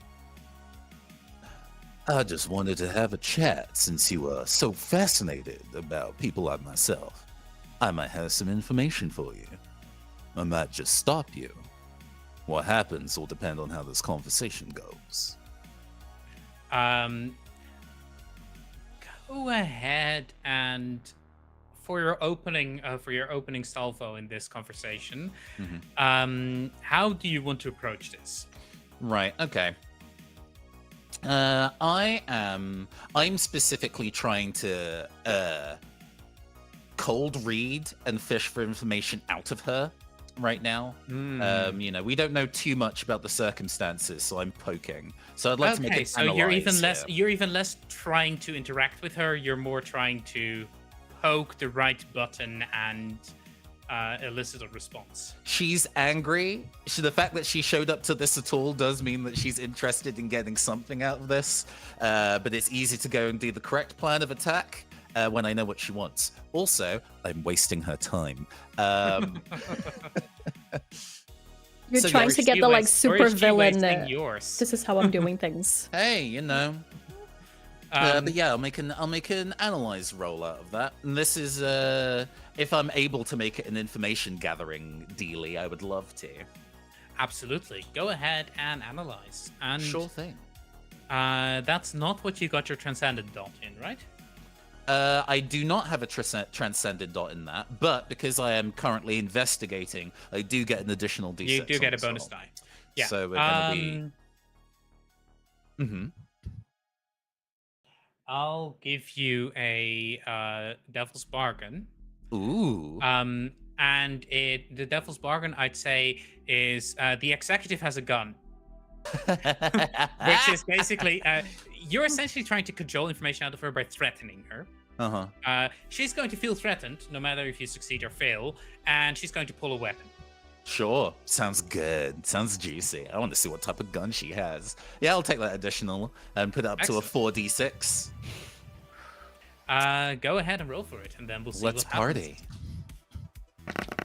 I just wanted to have a chat since you are so fascinated about people like myself. I might have some information for you. I might just stop you. What happens will depend on how this conversation goes. Go ahead and for your opening salvo in this conversation, how do you want to approach this? Right. Okay. I'm specifically trying to cold read and fish for information out of her right now. You know, we don't know too much about the circumstances, so I'm poking. So I'd like to make it so you're even less trying to interact with her. You're more trying to poke the right button and elicit a response. She's angry. The fact that she showed up to this at all does mean that she's interested in getting something out of this. But it's easy to go and do the correct plan of attack when I know what she wants. Also, I'm wasting her time. You're So trying yeah, to get the like super villain. Yours. This is how I'm doing things. Hey, you know. But yeah, I'll make an analyze roll out of that. And this is if I'm able to make it an information gathering dealy, I would love to. Absolutely. Go ahead and analyze. And Sure thing. that's not what you got your transcendent dot in, right? I do not have a transcended dot in that, but because I am currently investigating, I do get an additional D6. You do get a on bonus roll. die. Yeah. So we're gonna be. I'll give you a devil's bargain. Ooh. And the devil's bargain, I'd say, is the executive has a gun, which is basically you're essentially trying to cajole information out of her by threatening her. She's going to feel threatened no matter if you succeed or fail, and she's going to pull a weapon. Sure. Sounds good. Sounds juicy. I want to see what type of gun she has. Yeah, I'll take that additional and put it up to a 4d6. Go ahead and roll for it, and then we'll see Let's what happens. party.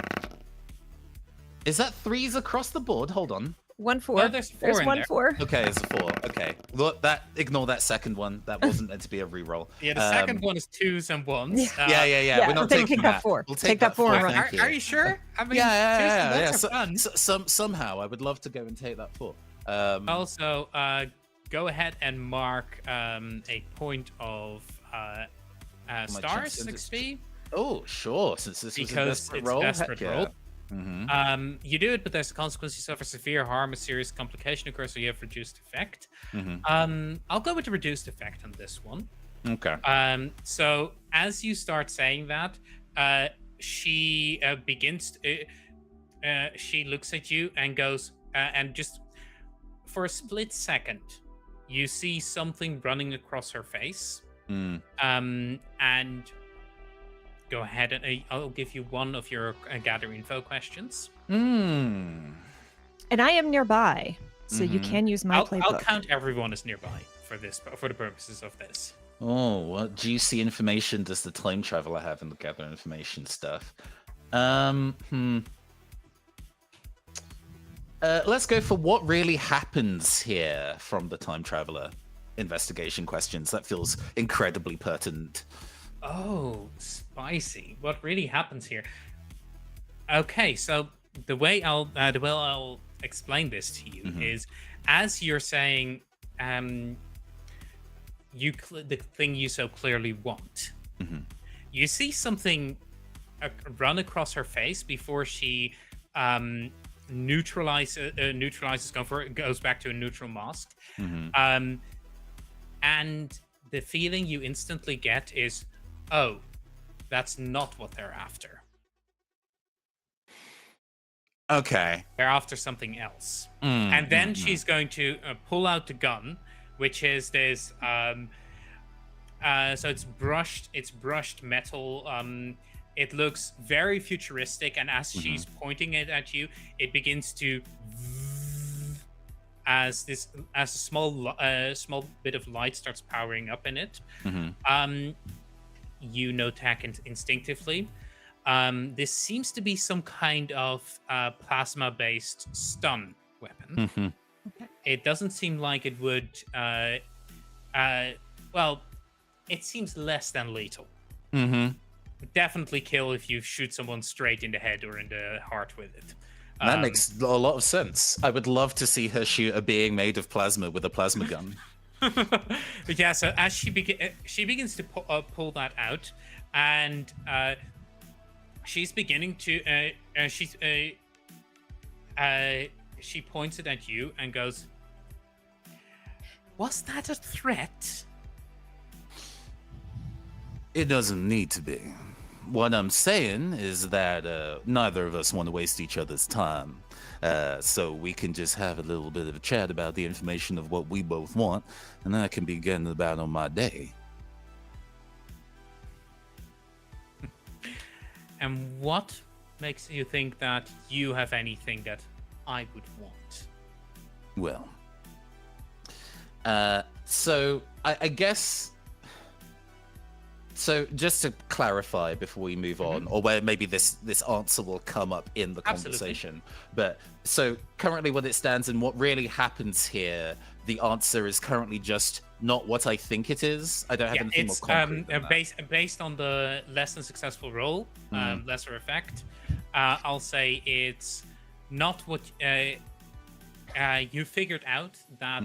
Is that 3s across the board? Hold on. 1 4. No, there's 4 in 1 there. 4. Okay, it's a 4. Okay. Look, ignore that second one. That wasn't meant to be a reroll. Yeah, the second one is 2s and 1s. Yeah. We're not take taking that that. 4. We'll Take that 4 and run. thank you. Are you sure? I mean, Yeah. seriously, that's fun. Somehow, I would love to go and take that 4. Also, go ahead and mark a point of stars XP Oh, sure. Since this was a because desperate it's roll. a desperate heck yeah. roll. Mhm. You do it, but there's a consequence. You suffer severe harm, a serious complication occurs, so you have reduced effect. I'll go with the reduced effect on this one. Okay. So as you start saying that, she begins. She looks at you and goes, and just for a split second, you see something running across her face. And go ahead and I'll give you one of your gather info questions. Mm. And I am nearby, so you can use my playbook. I'll count everyone as nearby for the purposes of this. Oh, what juicy information does the time traveler have in the gather information stuff? Let's go for what really happens here from the time traveler investigation questions. That feels incredibly pertinent. Oh, spicy! What really happens here? Okay, so the way I'll explain this to you is, as you're saying, the thing you so clearly want. You see something run across her face before she neutralizes, goes back to a neutral mask. And the feeling you instantly get is, oh, that's not what they're after. Okay. They're after something else. And then she's going to pull out the gun, which is this. So it's brushed metal. It looks very futuristic, and as she's pointing it at you, it begins to as a small bit of light starts powering up in it. You know tack instinctively. This seems to be some kind of plasma-based stun weapon. It doesn't seem like it would. Well, it seems less than lethal. Definitely kill if you shoot someone straight in the head or in the heart with it. That makes a lot of sense. I would love to see her shoot a being made of plasma with a plasma gun. Yeah, so as she begins to pull that out, and she's beginning to she points it at you and goes, "Was that a threat?" It doesn't need to be. What I'm saying is that neither of us want to waste each other's time. So we can just have a little bit of a chat about the information of what we both want, and then I can be getting about on my day. And what makes you think that you have anything that I would want? Well, so I guess... So just to clarify before we move on, or where maybe this answer will come up in the conversation. But so currently what it stands and what really happens here, the answer is currently just not what I think it is. I don't have anything more concrete than that. Based on the less than successful roll, lesser effect, I'll say it's not what you figured out that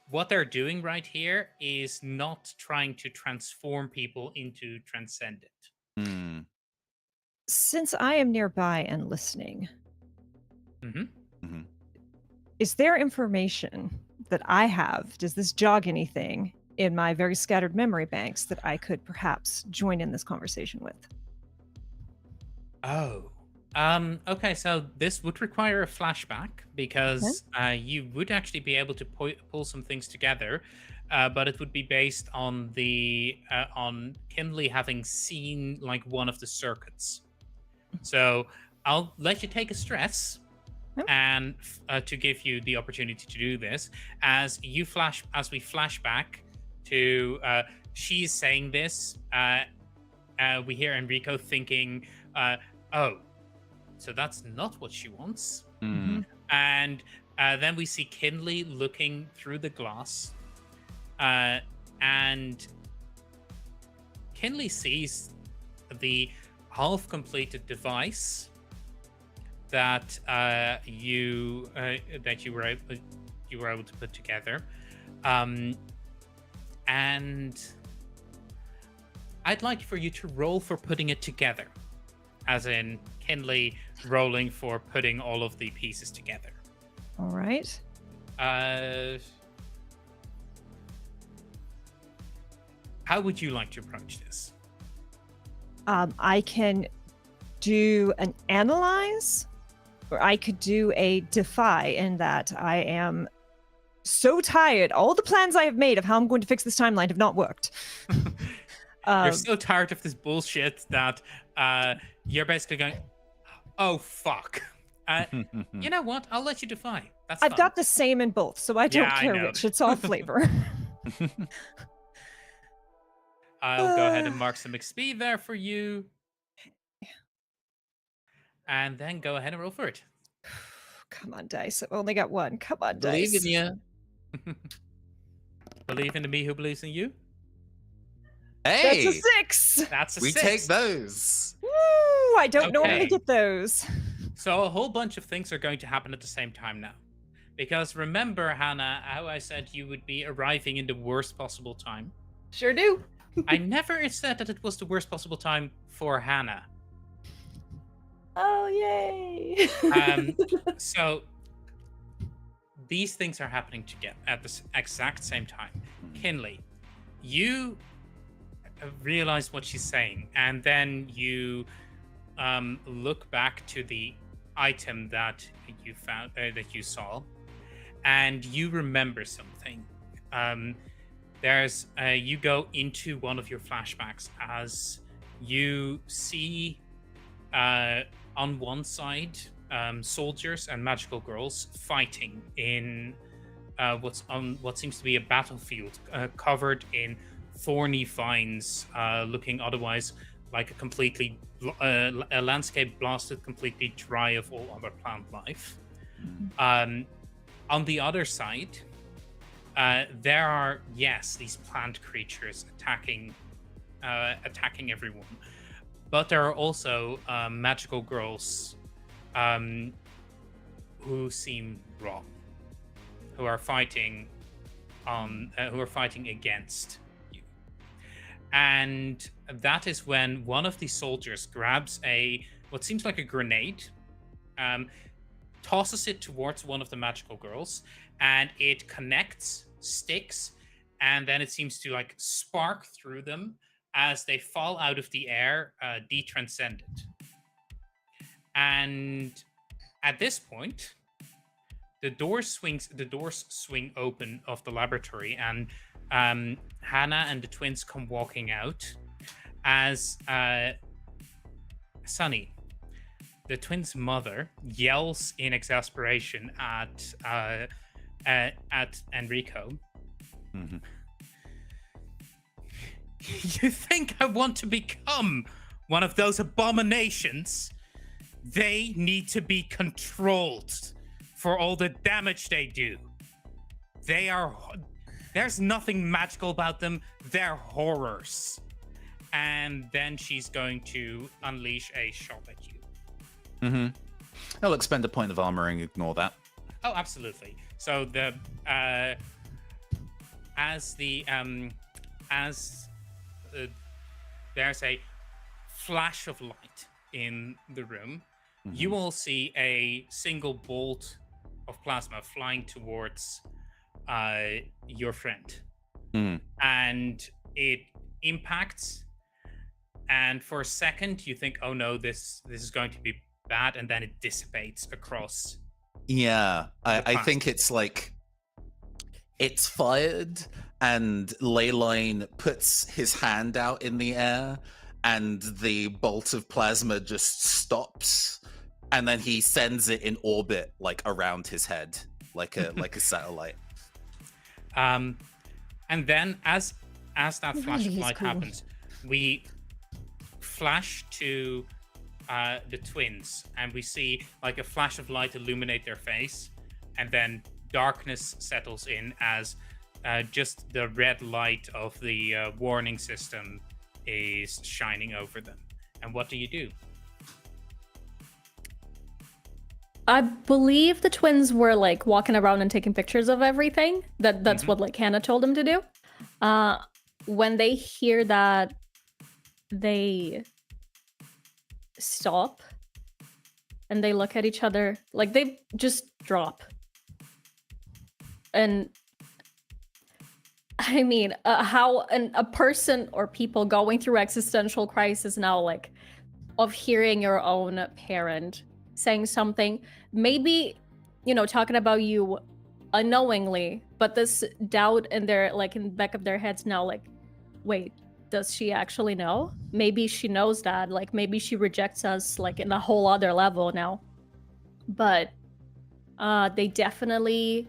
what they're doing right here is not trying to transform people into transcendent. Since I am nearby and listening, is there information that I have? Does this jog anything in my very scattered memory banks that I could perhaps join in this conversation with. Oh. Okay, so this would require a flashback because you would actually be able to pull some things together, but it would be based on the on Kinley having seen like one of the circuits. So I'll let you take a stress, and to give you the opportunity to do this, as we flash back to she's saying this. We hear Enrico thinking, "Oh, so that's not what she wants." And then we see Kinley looking through the glass, and Kinley sees the half-completed device that you were able to put together, and I'd like for you to roll for putting it together, as in Kinley rolling for putting all of the pieces together. All right. How would you like to approach this? I can do an analyze, or I could do a defy, in that I am so tired. All the plans I have made of how I'm going to fix this timeline have not worked. You're so tired of this bullshit that you're basically going, oh, fuck. You know what? I'll let you defy. That's I've fine. got the same in both, so I don't Yeah, I care know. which. It's all flavor. I'll go ahead and mark some XP there for you. And then go ahead and roll for it. Come on, dice. I've only got one. Come on, Believe dice. in you. Believe in me who believes in you. Hey, That's a 6. That's a we 6. take those. Woo! I don't normally Okay. get those. So a whole bunch of things are going to happen at the same time now. Because remember, Hannah, how I said you would be arriving in the worst possible time? Sure do. I never said that it was the worst possible time for Hannah. Oh, yay. So these things are happening together at the exact same time. Kinley, you realize what she's saying, and then you look back to the item that you found, that you saw, and you remember something. You go into one of your flashbacks as you see on one side soldiers and magical girls fighting in what seems to be a battlefield covered in thorny vines, looking otherwise like a landscape blasted completely dry of all other plant life. On the other side, there are, yes, these plant creatures attacking everyone, but there are also magical girls who seem wrong, who are fighting against you. And that is when one of the soldiers grabs what seems like a grenade, tosses it towards one of the magical girls, and it connects, sticks, and then it seems to like spark through them as they fall out of the air, de-transcended. And at this point, the doors swing open of the laboratory, and Hannah and the twins come walking out as Sunny, the twins' mother, yells in exasperation at Enrico. Mm-hmm. You think I want to become one of those abominations? They need to be controlled for all the damage they do. There's nothing magical about them. They're horrors. And then she's going to unleash a shot at you. Mm-hmm. I'll expend a point of armor and ignore that. Oh, absolutely. So there's a flash of light in the room. Mm-hmm. You will see a single bolt of plasma flying towards your friend. and it impacts. And for a second, you think, "Oh no, this is going to be bad," and then it dissipates across. Yeah, I plasma. think it's like it's fired, and Leyline puts his hand out in the air, and the bolt of plasma just stops, and then he sends it in orbit, like around his head, like a satellite. And then as that flash of Really is light cool. happens, we flash to the twins, and we see like a flash of light illuminate their face, and then darkness settles in as just the red light of the warning system is shining over them. And what do you do? I believe the twins were like walking around and taking pictures of everything. That's what like Hannah told them to do. When they hear that, they stop and they look at each other, like they just drop. And I mean, how a person or people going through existential crisis now, like of hearing your own parent saying something, maybe, you know, talking about you unknowingly, but this doubt in their, like in the back of their heads now, like, wait, does she actually know? Maybe she knows that, like maybe she rejects us like in a whole other level now. But they definitely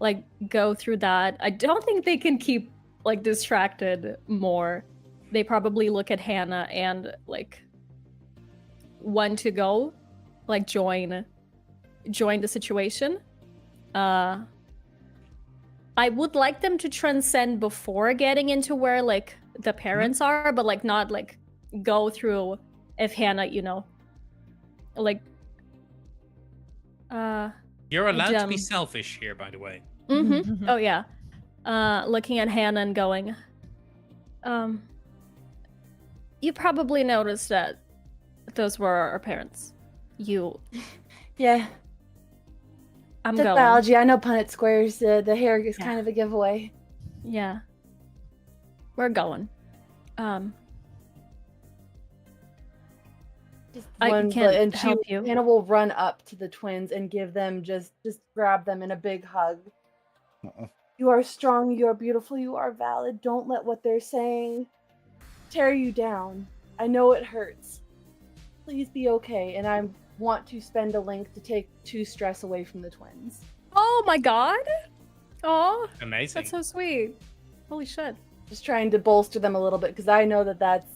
like go through that. I don't think they can keep like distracted more. They probably look at Hannah and like want to go like join the situation. I would like them to transcend before getting into where like the parents are, but like not like go through if Hannah, you know, like You're allowed to be selfish here, by the way. Oh yeah. Looking at Hannah and going, you probably noticed that those were our parents. Yeah. I'm Just going. biology. I know Punnett squares. The hair is kind of a giveaway. Yeah. We're going. Just I one, can't and help you. Hannah will run up to the twins and give them just grab them in a big hug. You are strong. You are beautiful. You are valid. Don't let what they're saying tear you down. I know it hurts. Please be okay. And I want to spend a link to take 2 stress away from the twins. Oh my god. Oh, Amazing. that's so sweet. Holy shit. Just trying to bolster them a little bit because I know that that's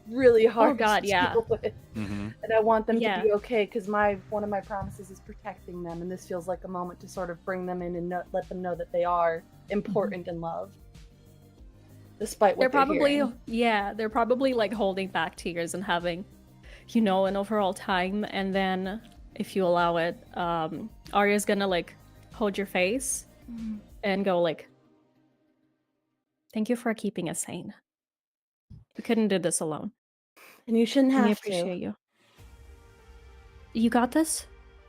really hard God, to yeah. deal with. And I want them Yeah. to be okay because one of my promises is protecting them, and this feels like a moment to sort of bring them in and let them know that they are important and loved, despite what They're probably hearing. they're probably like holding back tears and having, you know, an overall time. And then if you allow it, Aria's gonna like hold your face and go like, thank you for keeping us sane. We couldn't do this alone. And you shouldn't And we have appreciate to. you. You got this?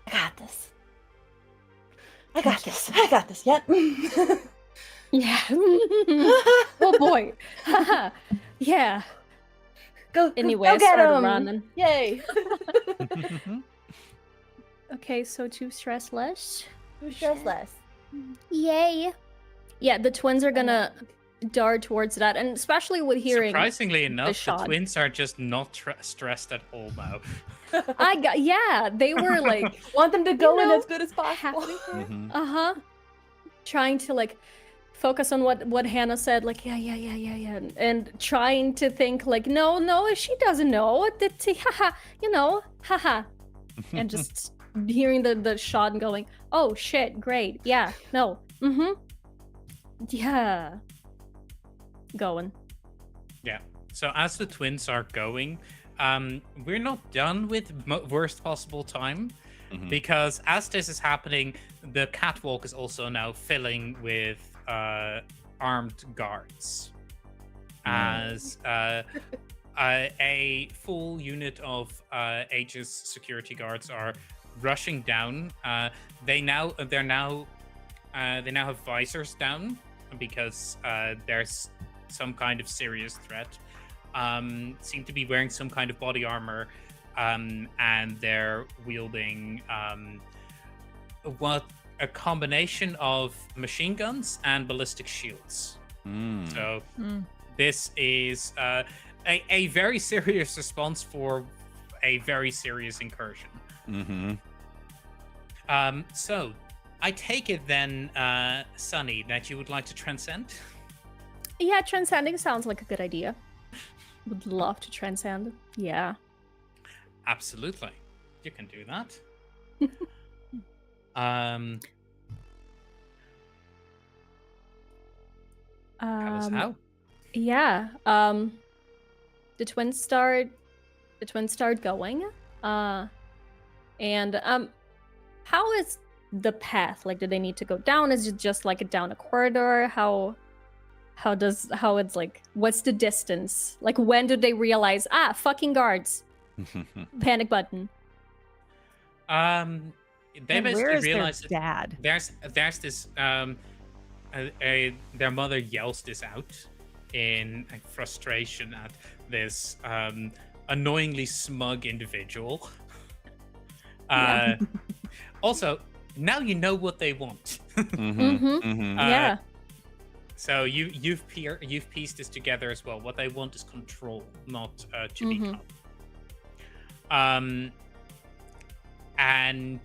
I got this. I got this. I got this. Yep. Yeah. Oh boy. Yeah. Go. Anyway, go I get started 'em. running. Yay. Okay, so 2 stress less. 2 stress less. Yay. Yeah, the twins are gonna dart towards that, and especially with hearing Surprisingly enough, the shot. twins are just not stressed at all now. they were like Want them to go in know, as good as possible. happy. Trying to like focus on what Hannah said, like yeah, and trying to think like no, she doesn't know, haha, you know, haha, and just hearing the shot and going, oh shit, great, yeah, no, yeah, going. Yeah. So as the twins are going, we're not done with worst possible time, because as this is happening, the catwalk is also now filling with armed guards. As a full unit of Aegis security guards are rushing down. They now have visors down, because there's some kind of serious threat. Seem to be wearing some kind of body armor, and they're wielding a combination of machine guns and ballistic shields. So this is a very serious response for a very serious incursion. So I take it then, Sunny, that you would like to transcend? Yeah, transcending sounds like a good idea. Would love to transcend. Yeah. Absolutely. You can do that. Tell us how. Yeah. The twins start going. And how is the path? Like, do they need to go down? Is it just like down a corridor? How it's like, what's the distance? Like, when do they realize, fucking guards? Panic button. They And basically where is realize their that dad? there's this their mother yells this out in frustration at this annoyingly smug individual. Yeah. Also, now you know what they want. Yeah. So you've pieced this together as well. What they want is control, not to become. And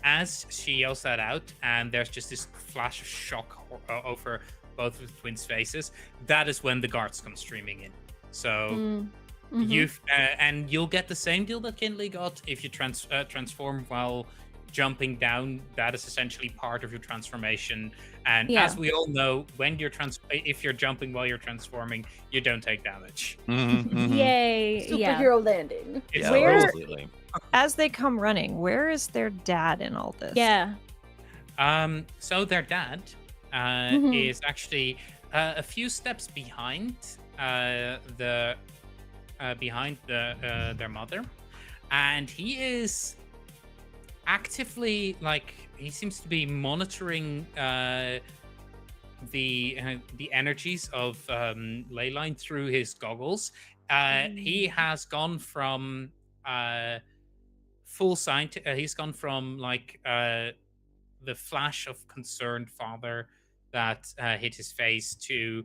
as she yells that out, and there's just this flash of shock over both of the twins' faces, that is when the guards come streaming in. So you'll get the same deal that Kinley got if you transform while jumping down. That is essentially part of your transformation. And as we all know, when if you're jumping while you're transforming, you don't take damage. Yay! Superhero landing. It's Absolutely. As they come running, where is their dad in all this? Yeah. So their dad is actually a few steps behind their mother, and he is actively, like, he seems to be monitoring the energies of Leyline through his goggles. He has gone from full scientist. He's gone from like the flash of concerned father that hit his face to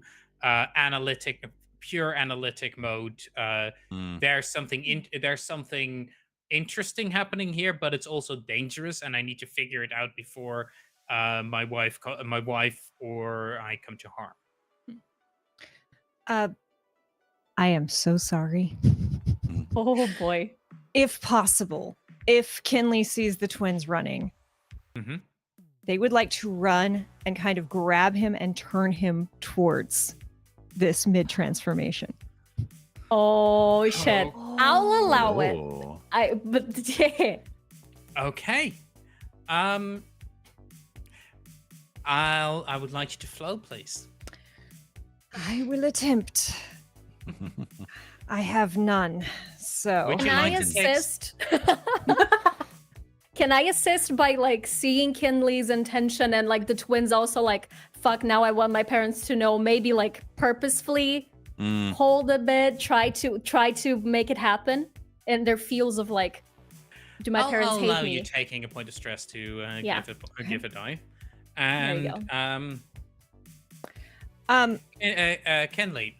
pure analytic mode. There's something interesting happening here, but it's also dangerous, and I need to figure it out before my wife or I come to harm. I am so sorry. Oh boy. If possible, if Kinley sees the twins running, they would like to run and kind of grab him and turn him towards this mid-transformation. Oh shit. I'll allow it. Okay. I would like you to flow, please. I will attempt. I have none. So Would you Can I like to take- assist? Can I assist by like seeing Kinley's intention and like the twins also like, fuck, now I want my parents to know, maybe like purposefully hold a bit, try to make it happen, and their feels of like, do my parents I'll hate allow me? you taking a point of stress to Yeah. give a die. There you And go. Kenley.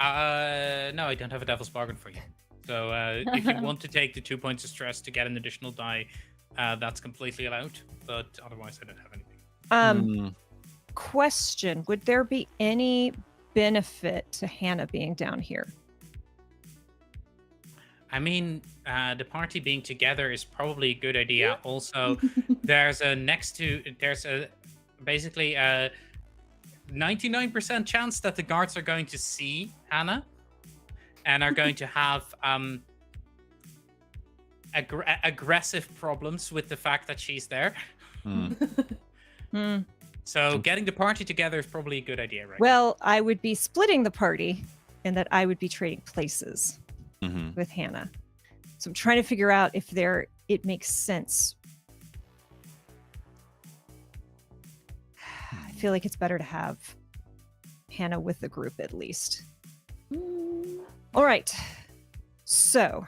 No, I don't have a devil's bargain for you. So if you want to take the 2 points of stress to get an additional die, that's completely allowed. But otherwise, I don't have anything. Question: would there be any benefit to Hannah being down here? I mean, the party being together is probably a good idea. Also, there's a basically a 99% chance that the guards are going to see Hannah and are going to have aggressive problems with the fact that she's there. So getting the party together is probably a good idea, right? Well, I would be splitting the party, and that I would be trading places with Hannah. So I'm trying to figure out if it makes sense. feel like it's better to have Hannah with the group at least. All right. So,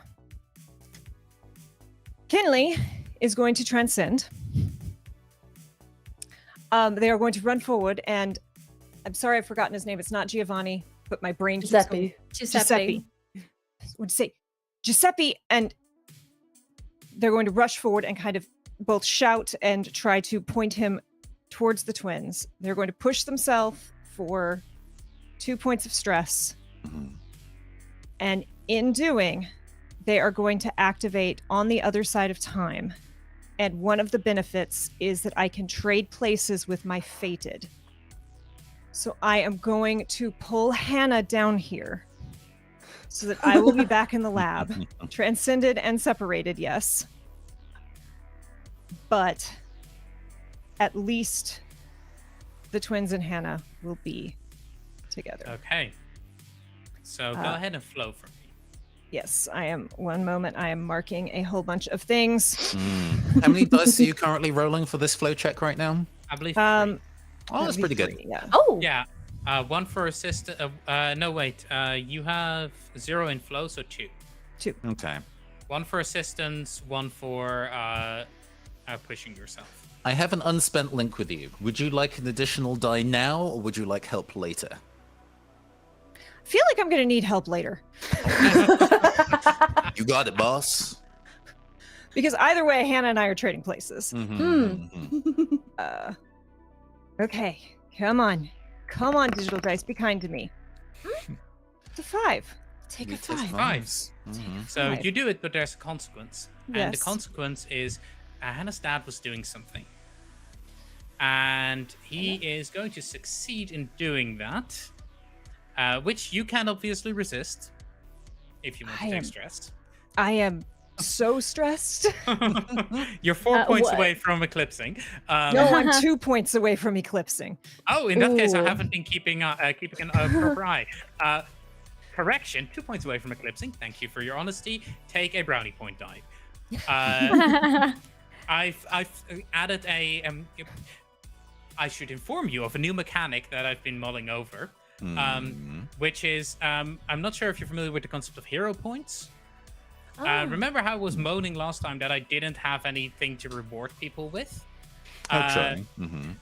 Kinley is going to transcend. They are going to run forward, and I'm sorry I've forgotten his name. It's not Giovanni, but my brain keeps going. Giuseppe. Would say Giuseppe, and they're going to rush forward and kind of both shout and try to point him towards the twins. They're going to push themselves for 2 points of stress. And in doing, they are going to activate on the other side of time. And one of the benefits is that I can trade places with my fated. So I am going to pull Hannah down here so that I will be back in the lab. Transcended and separated, yes. But at least the twins and Hannah will be together. Okay. So go ahead and flow for me. Yes, I am. One moment. I am marking a whole bunch of things. How many dice are you currently rolling for this flow check right now? I believe Um, Oh, that's pretty good. Yeah. Oh, yeah. One for assist. No, wait. You have 0 in flow, so 2. Okay. One for assistance, one for pushing yourself. I have an unspent link with you. Would you like an additional die now, or would you like help later? I feel like I'm going to need help later. You got it, boss. Because either way, Hannah and I are trading places. Okay, come on. Come on, digital dice, be kind to me. It's a 5. Take a 5. Fives. So Five. you do it, but there's a consequence. And the Yes. consequence is Hannah's dad was doing something. And he is going to succeed in doing that, which you can obviously resist if you want to I take am- stress. I am so stressed. You're 4 points what? away from eclipsing. No, I'm 2 points away from eclipsing. Oh, in that case, I Ooh. haven't been keeping an proper eye. Correction, 2 points away from eclipsing. Thank you for your honesty. Take a brownie point die. I've added a. I should inform you of a new mechanic that I've been mulling over, which is I'm not sure if you're familiar with the concept of hero points. Remember how I was moaning last time that I didn't have anything to reward people with? Okay.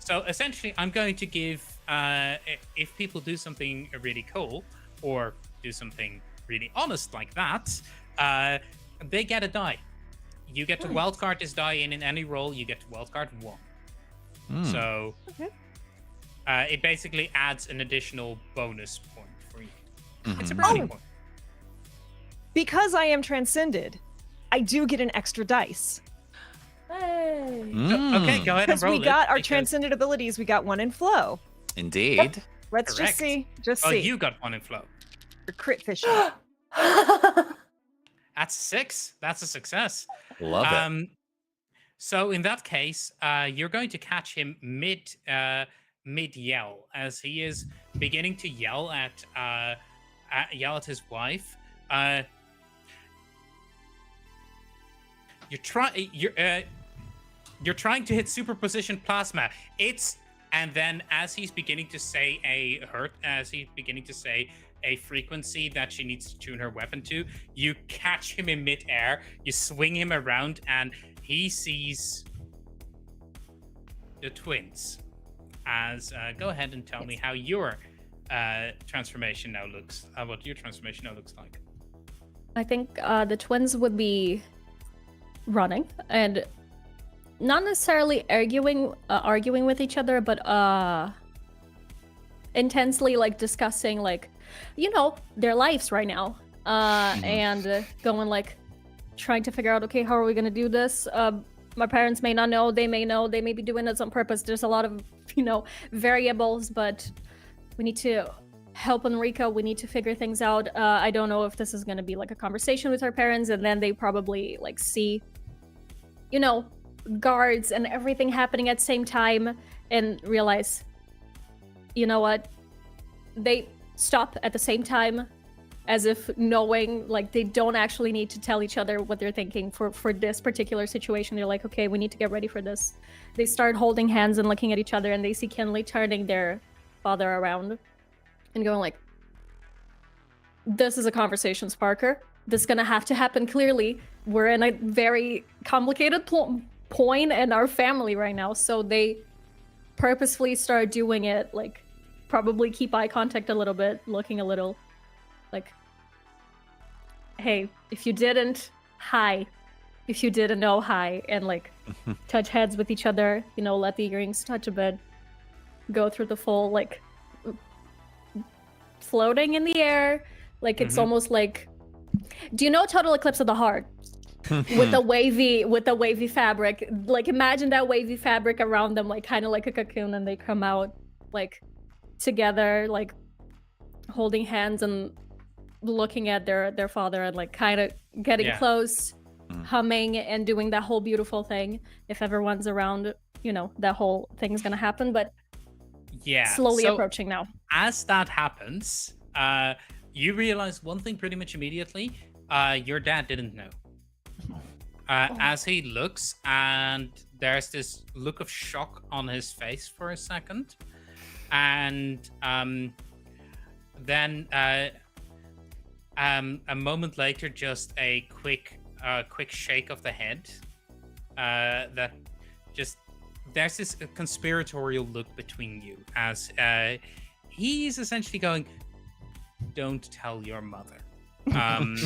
So essentially, I'm going to give, if people do something really cool or do something really honest like that, they get a die. You get to wildcard this die in any roll. You get to wildcard 1. So it basically adds an additional bonus point for you. It's a brownie point. Because I am transcended, I do get an extra dice. Hey. Okay, go ahead and Because roll we it, got our because- transcended abilities. We got 1 in flow. Indeed. Let's Correct. just see. Just Oh, see. you got 1 in flow. For crit fishing. That's 6. That's a success. Love it. So in that case, you're going to catch him mid yell as he is beginning to yell at his wife. You're trying to hit superposition plasma. And then as he's beginning to say a frequency that she needs to tune her weapon to, you catch him in midair, you swing him around, and he sees the twins. Go ahead and tell me how your transformation now looks. What your transformation now looks like. I think the twins would be running and not necessarily arguing with each other, but intensely like discussing like, their lives right now, and going like trying to figure out, okay, how are we gonna do this? My parents may not know, they may be doing this on purpose. There's a lot of variables, but we need to help Enrico. We need to figure things out. I don't know if this is gonna be like a conversation with our parents, and then they probably like see guards and everything happening at the same time and realize, you know what, they stop at the same time as if knowing, like, they don't actually need to tell each other what they're thinking for this particular situation. They're like, okay, we need to get ready for this. They start holding hands and looking at each other, and they see Kinley turning their father around and going like, this is a conversation, Sparker. This is gonna have to happen clearly. We're in a very complicated point in our family right now, so they purposefully start doing it, like, probably keep eye contact a little bit, looking a little like, hey, if you didn't, hi. If you didn't know, hi. And, like, touch heads with each other, you know, let the earrings touch a bit, go through the full, like, floating in the air. Like, it's almost like, do you know Total Eclipse of the Heart? with the wavy fabric. Like, imagine that wavy fabric around them, like, kind of like a cocoon, and they come out, like, together, like, holding hands and looking at their father and, like, kind of getting close, humming and doing that whole beautiful thing. If everyone's around, you know, that whole thing's gonna happen, but slowly approaching now. As that happens, you realize one thing pretty much immediately. Your dad didn't know. As he looks, and there's this look of shock on his face for a second, and then a moment later, just a quick shake of the head. That just, there's this conspiratorial look between you, as he's essentially going, "Don't tell your mother." And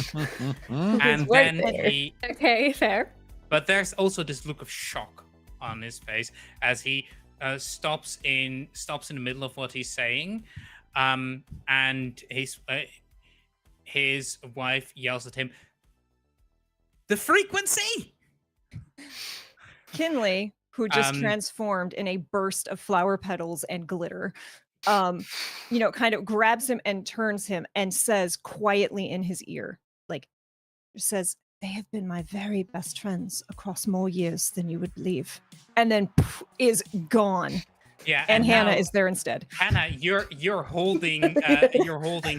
then he... Okay, fair. But there's also this look of shock on his face as he stops in the middle of what he's saying, and his wife yells at him, "The frequency!" Kinley, who just transformed in a burst of flower petals and glitter, you know, kind of grabs him and turns him and says quietly in his ear, like, says, "They have been my very best friends across more years than you would believe," and then is gone. Yeah, and Hannah is there instead. Hannah, you're holding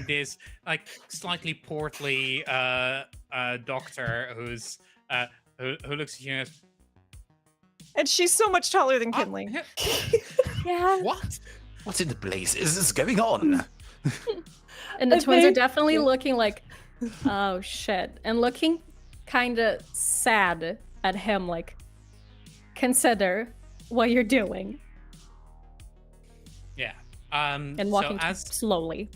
this, like, slightly portly doctor who's who looks at you. And she's so much taller than Kinley. Yeah. What? What in the blazes is going on? And the twins are definitely looking like, oh shit, and looking kind of sad at him, like, consider what you're doing. Yeah. And walking slowly.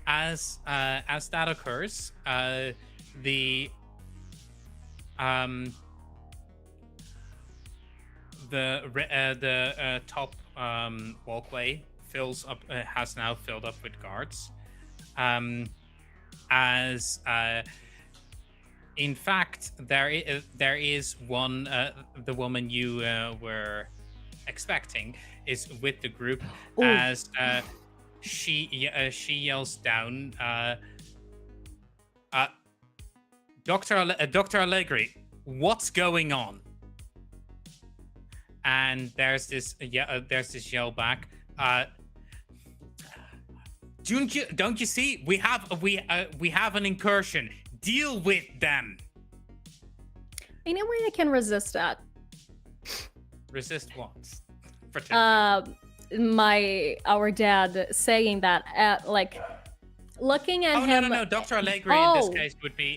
As that occurs, the top walkway fills up, has now filled up with guards. As in fact, there is one, the woman you were expecting is with the group. Ooh. As she yells down, Dr. Allegri, what's going on? And there's this yell back. Don't you see? We have an incursion. Deal with them. Any way I can resist that? Resist what? Our dad saying that, like, looking at him. No. Dr. Allegri in this case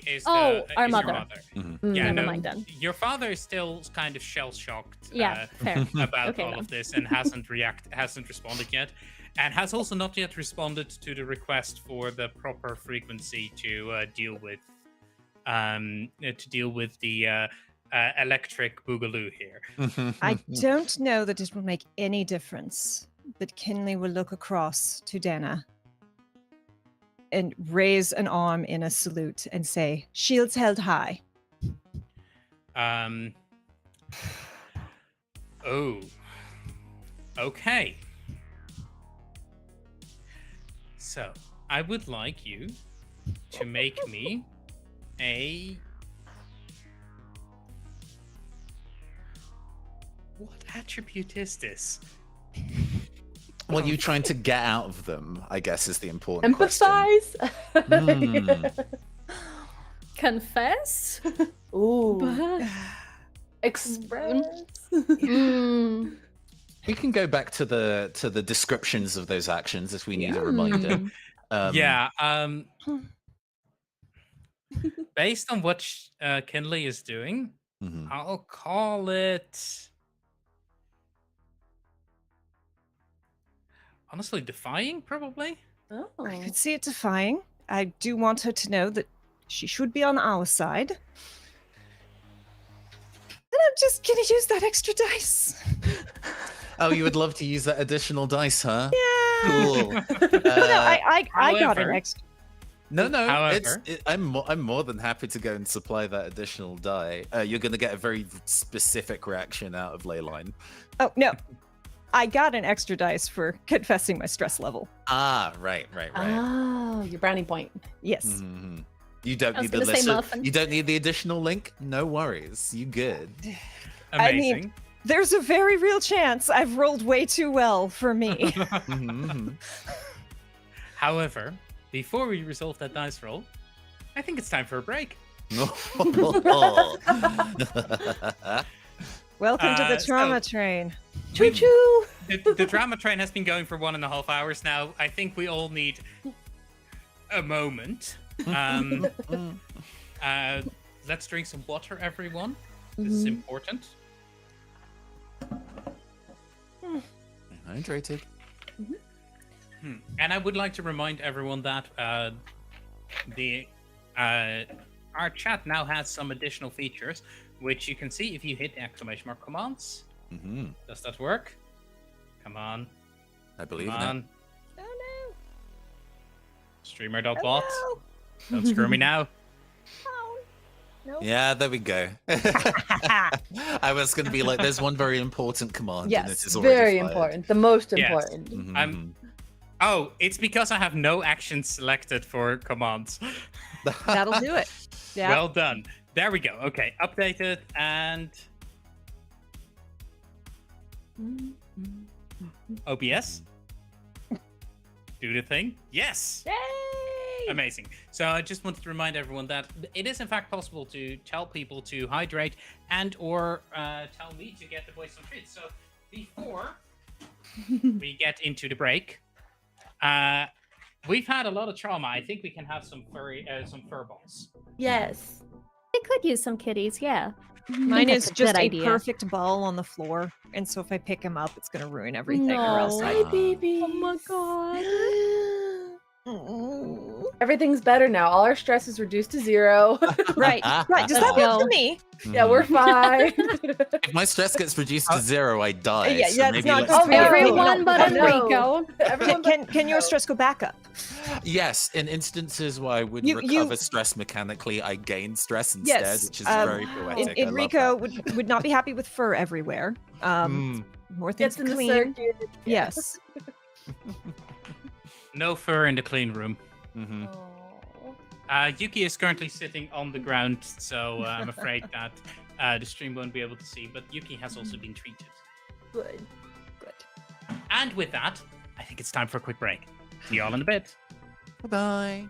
is our your mother. mother. Mm-hmm. Yeah, never mind then. Your father is still kind of shell-shocked. Fair. About all of this, and hasn't responded yet, and has also not yet responded to the request for the proper frequency to deal with the electric boogaloo here. I don't know that it will make any difference, but Kinley will look across to Dana and raise an arm in a salute and say, "Shields held high." Oh. Okay. So, I would like you to make me a... What attribute is this? What are you trying to get out of them, I guess, is the important question. Empathize. Mm. Confess? Ooh. Express. Mm. We can go back to the descriptions of those actions if we need a reminder. Yeah. Based on what Kinley is doing, Mhm. I'll call it. Honestly, defying, probably. Oh. I could see it defying. I do want her to know that she should be on our side. And I'm just gonna use that extra dice. Oh, you would love to use that additional dice, huh? Yeah. Cool. I got an however- extra. No, However- I'm more than happy to go and supply that additional die. You're going to get a very specific reaction out of Leyline. Oh no, I got an extra dice for confessing my stress level. Ah, right. Oh, your brownie point. Yes. Mhm. You don't I was need the gonna say lesser, muffin. you don't need the additional link. No worries, you good. I mean- Amazing. There's a very real chance I've rolled way too well for me. Mhm. However, before we resolve that dice roll, I think it's time for a break. Welcome to the So- trauma train. Choo choo. The drama train has been going for 1.5 hours now. I think we all need a moment. Let's drink some water, everyone. This is important. Hydrated. And I would like to remind everyone that our chat now has some additional features, which you can see if you hit the exclamation mark commands. Hmm. Does that work? Come on, I believe come in it. on. Oh Streamer.bot. no. Don't screw me now. Oh no. Yeah, there we go. I was going to be like, there's one very important command. and it Yes, is already very fired. important. The most Yes. important. Mhm. Oh, it's because I have no actions selected for commands. That'll do it. Yeah. Well done. There we go. Okay, updated and OBS. Do the thing. Yes. Yay! Amazing. So I just wanted to remind everyone that it is in fact possible to tell people to hydrate and or tell me to get the boys some treats. So before we get into the break, we've had a lot of trauma. I think we can have some fur balls. Yes. I could use some kitties, yeah. Mine That's is a just good a idea. perfect ball on the floor, and so if I pick him up, it's gonna ruin everything. Or else No. I. Hi, baby. Oh my god. Everything's better now. All our stress is reduced to 0. Right. Does Let's that work go. for me? Yeah, we're fine. If my stress gets reduced to 0, I die. Yeah, so that's maybe not let's just do it. Everyone No, but no. Enrico. Everyone Can your stress go back up? Yes, in instances where I would You- recover stress mechanically, I gain stress instead, Yes, which is very poetic. I love Enrico that. would not be happy with fur everywhere. More things gets in the clean. circuit. Yes. No fur in the clean room. Mhm. Yuki is currently sitting on the ground, so I'm afraid that the stream won't be able to see. But Yuki has also been treated. Good. And with that, I think it's time for a quick break. See you all in a bit. Bye-bye.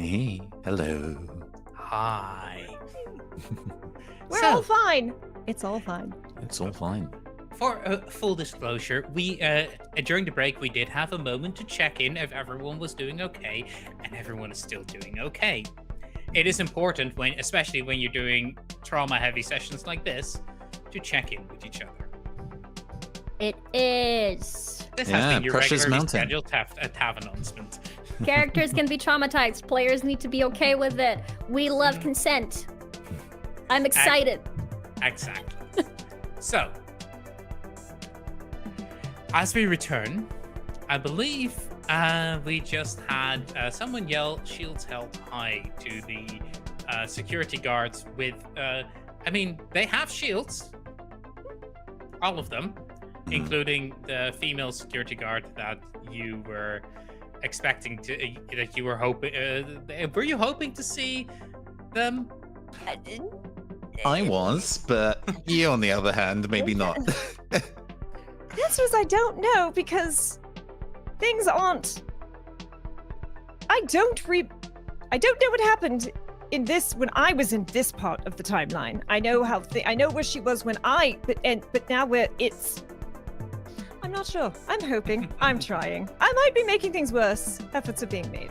Hey, hello. Hi. We're So- all fine. It's all fine. It's all fine. For full disclosure, we during the break we did have a moment to check in if everyone was doing okay, and everyone is still doing okay. It is important when, especially when you're doing trauma-heavy sessions like this, to check in with each other. It is. This Yeah, has been your Precious regularly Mountain. scheduled TAV announcement. Characters can be traumatized. Players need to be okay with it. We love consent. I'm excited. Exactly. So, as we return, I believe we just had someone yell "Shields held high" to the security guards. With, I mean, they have shields, all of them, including the female security guard that you were expecting to, that you were hoping. Were you hoping to see them? I was, but you, on the other hand, maybe not. The answer is I don't know because things aren't. I don't know what happened in this when I was in this part of the timeline. I know how. I know where she was when but now it's. I'm not sure. I'm hoping. I'm trying. I might be making things worse. Efforts are being made.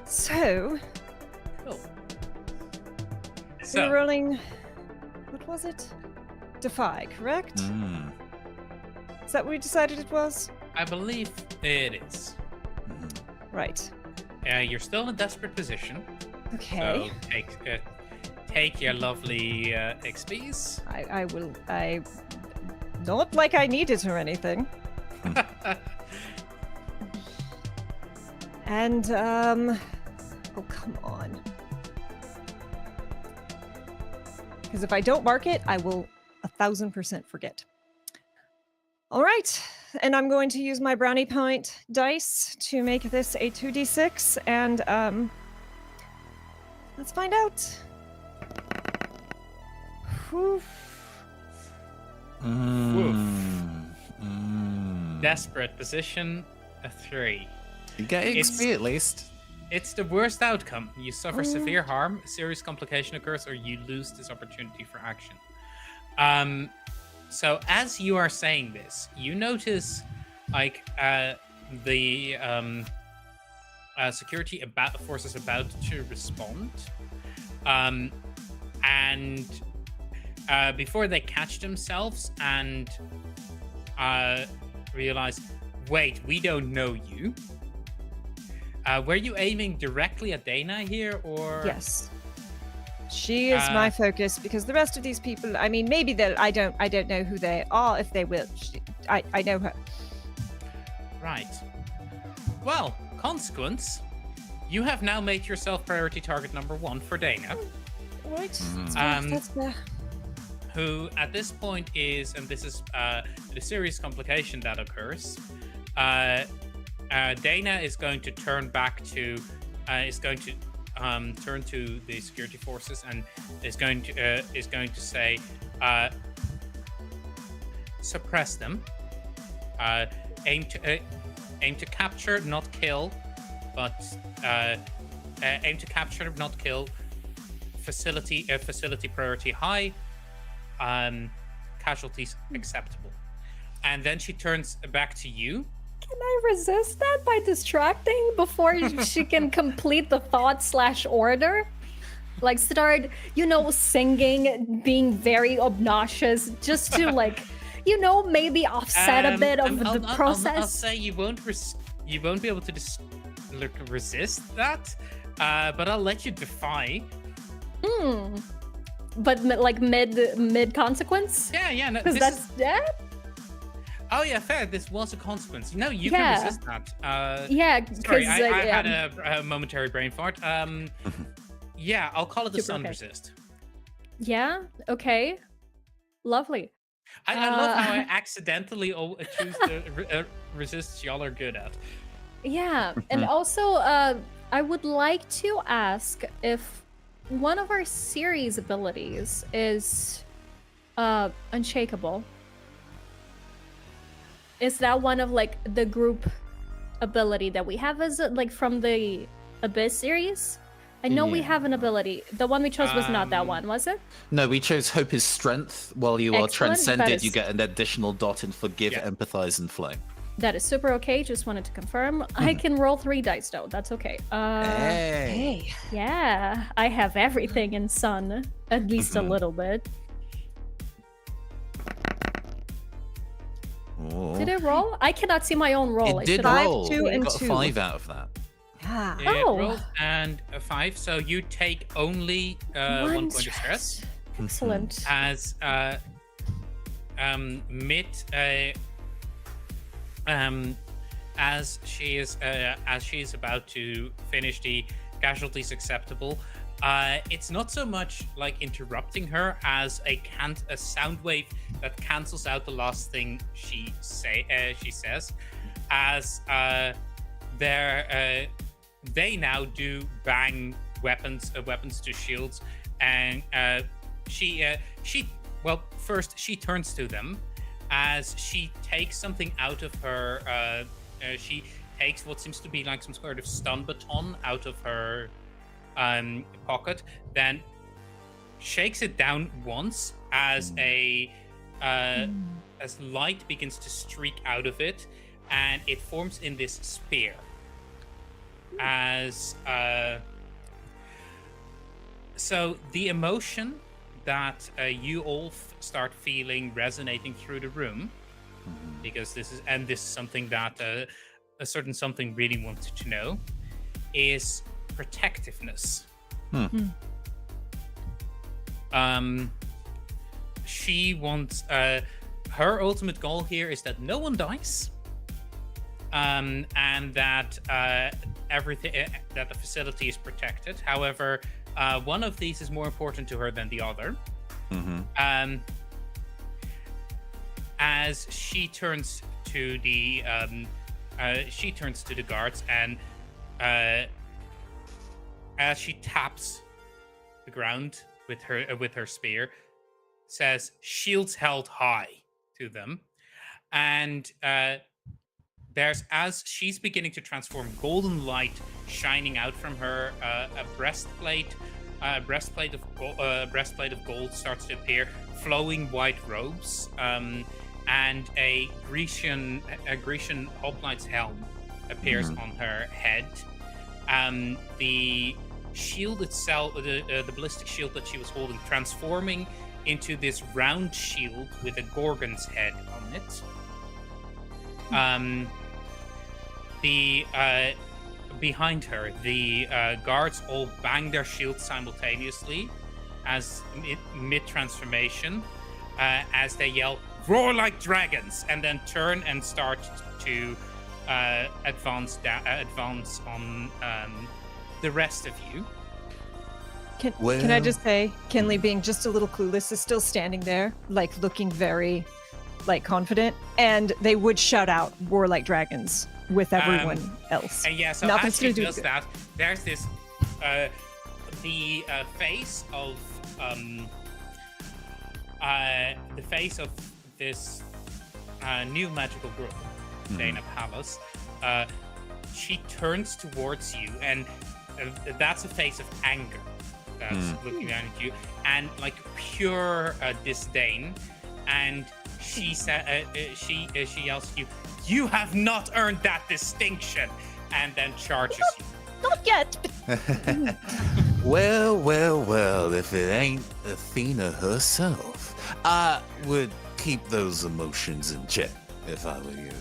So, Cool. we're So, rolling. What was it? Defy, correct? Mm. Is that what we decided it was? I believe it is. Right. You're still in a desperate position. Okay. So take your lovely XPs. I will. Not like I need it or anything. And, oh, come on. Because if I don't mark it, I will 1000% forget. All right. And I'm going to use my brownie point dice to make this a 2d6. And, let's find out. Whew. Desperate position, a 3. You get It's- XP at least. It's the worst outcome. You suffer severe harm, a serious complication occurs, or you lose this opportunity for action. So as you are saying this, you notice like the security forces about to respond, and before they catch themselves and realize, wait, we don't know you. Were you aiming directly at Dana here, or? Yes. She is my focus because the rest of these people, I mean, maybe they'll, I don't know who they are, if they will. I know her. Right. Well, consequence, you have now made yourself priority target number 1 for Dana, Right. That's who at this point is, and this is the serious complication that occurs. Dana is going to turn back to, turn to the security forces and is going to say, suppress them. Aim to capture, not kill, but aim to capture, not kill. Facility priority high. Casualties acceptable. And then she turns back to you. Can I resist that by distracting before she can complete the thought/order? Like start, singing, being very obnoxious, just to maybe offset a bit of the process. I'll say you won't be able to resist that, but I'll let you defy. But mid consequence? Yeah, no, Because that's Oh yeah, fair. This was a consequence. No, you Yeah. can resist that. yeah. Because Sorry, I had a momentary brain fart. Yeah, I'll call it a Super sun okay. resist. Yeah. Okay. Lovely. I love how I accidentally choose the resists y'all are good at. Yeah, and also, I would like to ask if one of our series abilities is unshakable. Is that one of the group ability that we have as like from the Abyss series. I know we Yeah. have an ability. The one we chose was not that Um, one, was it? No, we chose Hope is Strength. While you are Excellent, that transcended, you is- get an additional dot in Forgive, Yeah. Empathize, and Flame. That is super okay. Just wanted to confirm. I can roll 3 dice though. That's okay. Hey. Hey. Yeah, I have everything in Sun, at least a little bit. Oh. Did it roll? I cannot see my own roll. I It did should- Five, roll. 2, You and got a 2. 5 out of that. Yeah. It Oh. rolled and a 5, so you take only 1 point of stress. Excellent. As as she is about to finish the casualties acceptable, it's not so much like interrupting her as a sound wave that cancels out the last thing she says, as they now do bang weapons to shields, and first she turns to them as she takes something out of her she takes what seems to be like some sort of stun baton out of her pocket, then shakes it down once as as light begins to streak out of it, and it forms in this spear. As so the emotion that you all start feeling resonating through the room, because this is something that a certain something really wanted to know, is protectiveness. She wants her ultimate goal here is that no one dies, and that everything that the facility is protected. However, one of these is more important to her than the other. As she turns to the guards, and as she taps the ground with her spear, says "shields held high" to them, and as she's beginning to transform, golden light shining out from her, a breastplate of gold starts to appear, flowing white robes, and a Grecian hoplite's helm appears on her head. The shield itself, the ballistic shield that she was holding, transforming into this round shield with a Gorgon's head on it. Behind her, the guards all bang their shields simultaneously as mid-transformation, as they yell, "Roar like dragons!" and then turn and start to advance on the rest of you. Can I just say, Kinley, being just a little clueless, is still standing there, like looking very, like, confident, and they would shout out "Roar like dragons" with everyone else. And yeah, so Nothing as she to do does with that, there's this the face of this new magical girl, Dana Palace. She turns towards you, and that's a face of anger that's looking down at you, and like pure disdain. And she she yells at you, "You have not earned that distinction," and then charges you. Not yet. Well, if it ain't Athena herself, I would keep those emotions in check if I were you.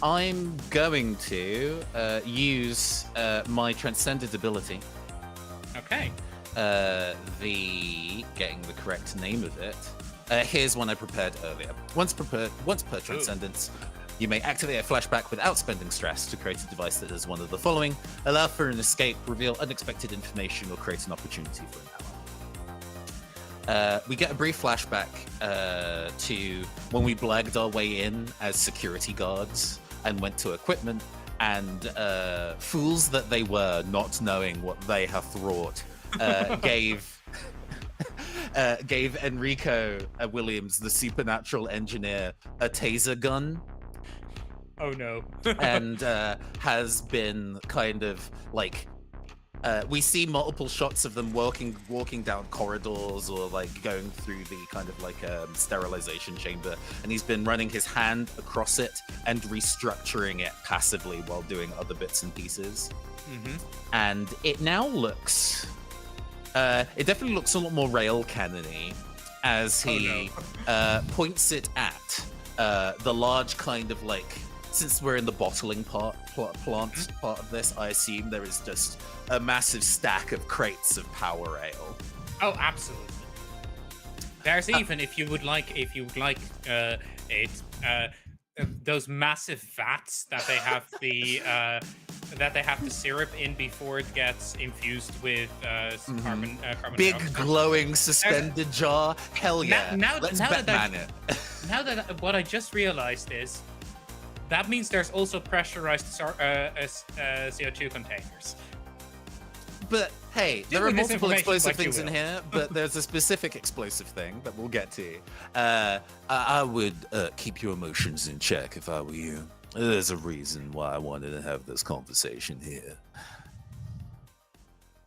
I'm going to use my transcendent ability. Okay. Getting the correct name of it. Here's one I prepared earlier. Once per transcendence, you may activate a flashback without spending stress to create a device that does one of the following: allow for an escape, reveal unexpected information, or create an opportunity for empower. We get a brief flashback to when we blagged our way in as security guards and went to equipment, and fools that they were, not knowing what they have wrought, gave Enrico Williams, the supernatural engineer, a taser gun. Oh no. and has been kind of like we see multiple shots of them walking down corridors or like going through the kind of like sterilization chamber, and he's been running his hand across it and restructuring it passively while doing other bits and pieces. And it now looks it definitely looks a lot more rail cannon-y as he points it at the large kind of like, since we're in the bottling plant part of this, I assume there is just a massive stack of crates of power ale. Oh, absolutely. There's even, if you would like it, those massive vats that they have the syrup in before it gets infused with carbon Big dioxide. glowing suspended jar. Hell yeah! Let's Batman it. Now that what I just realized is, that means there's also pressurized CO2 containers. But hey, Do there are with this multiple information explosive what you things in will. here, but there's a specific explosive thing that we'll get to. I would keep your emotions in check if I were you. There's a reason why I wanted to have this conversation here.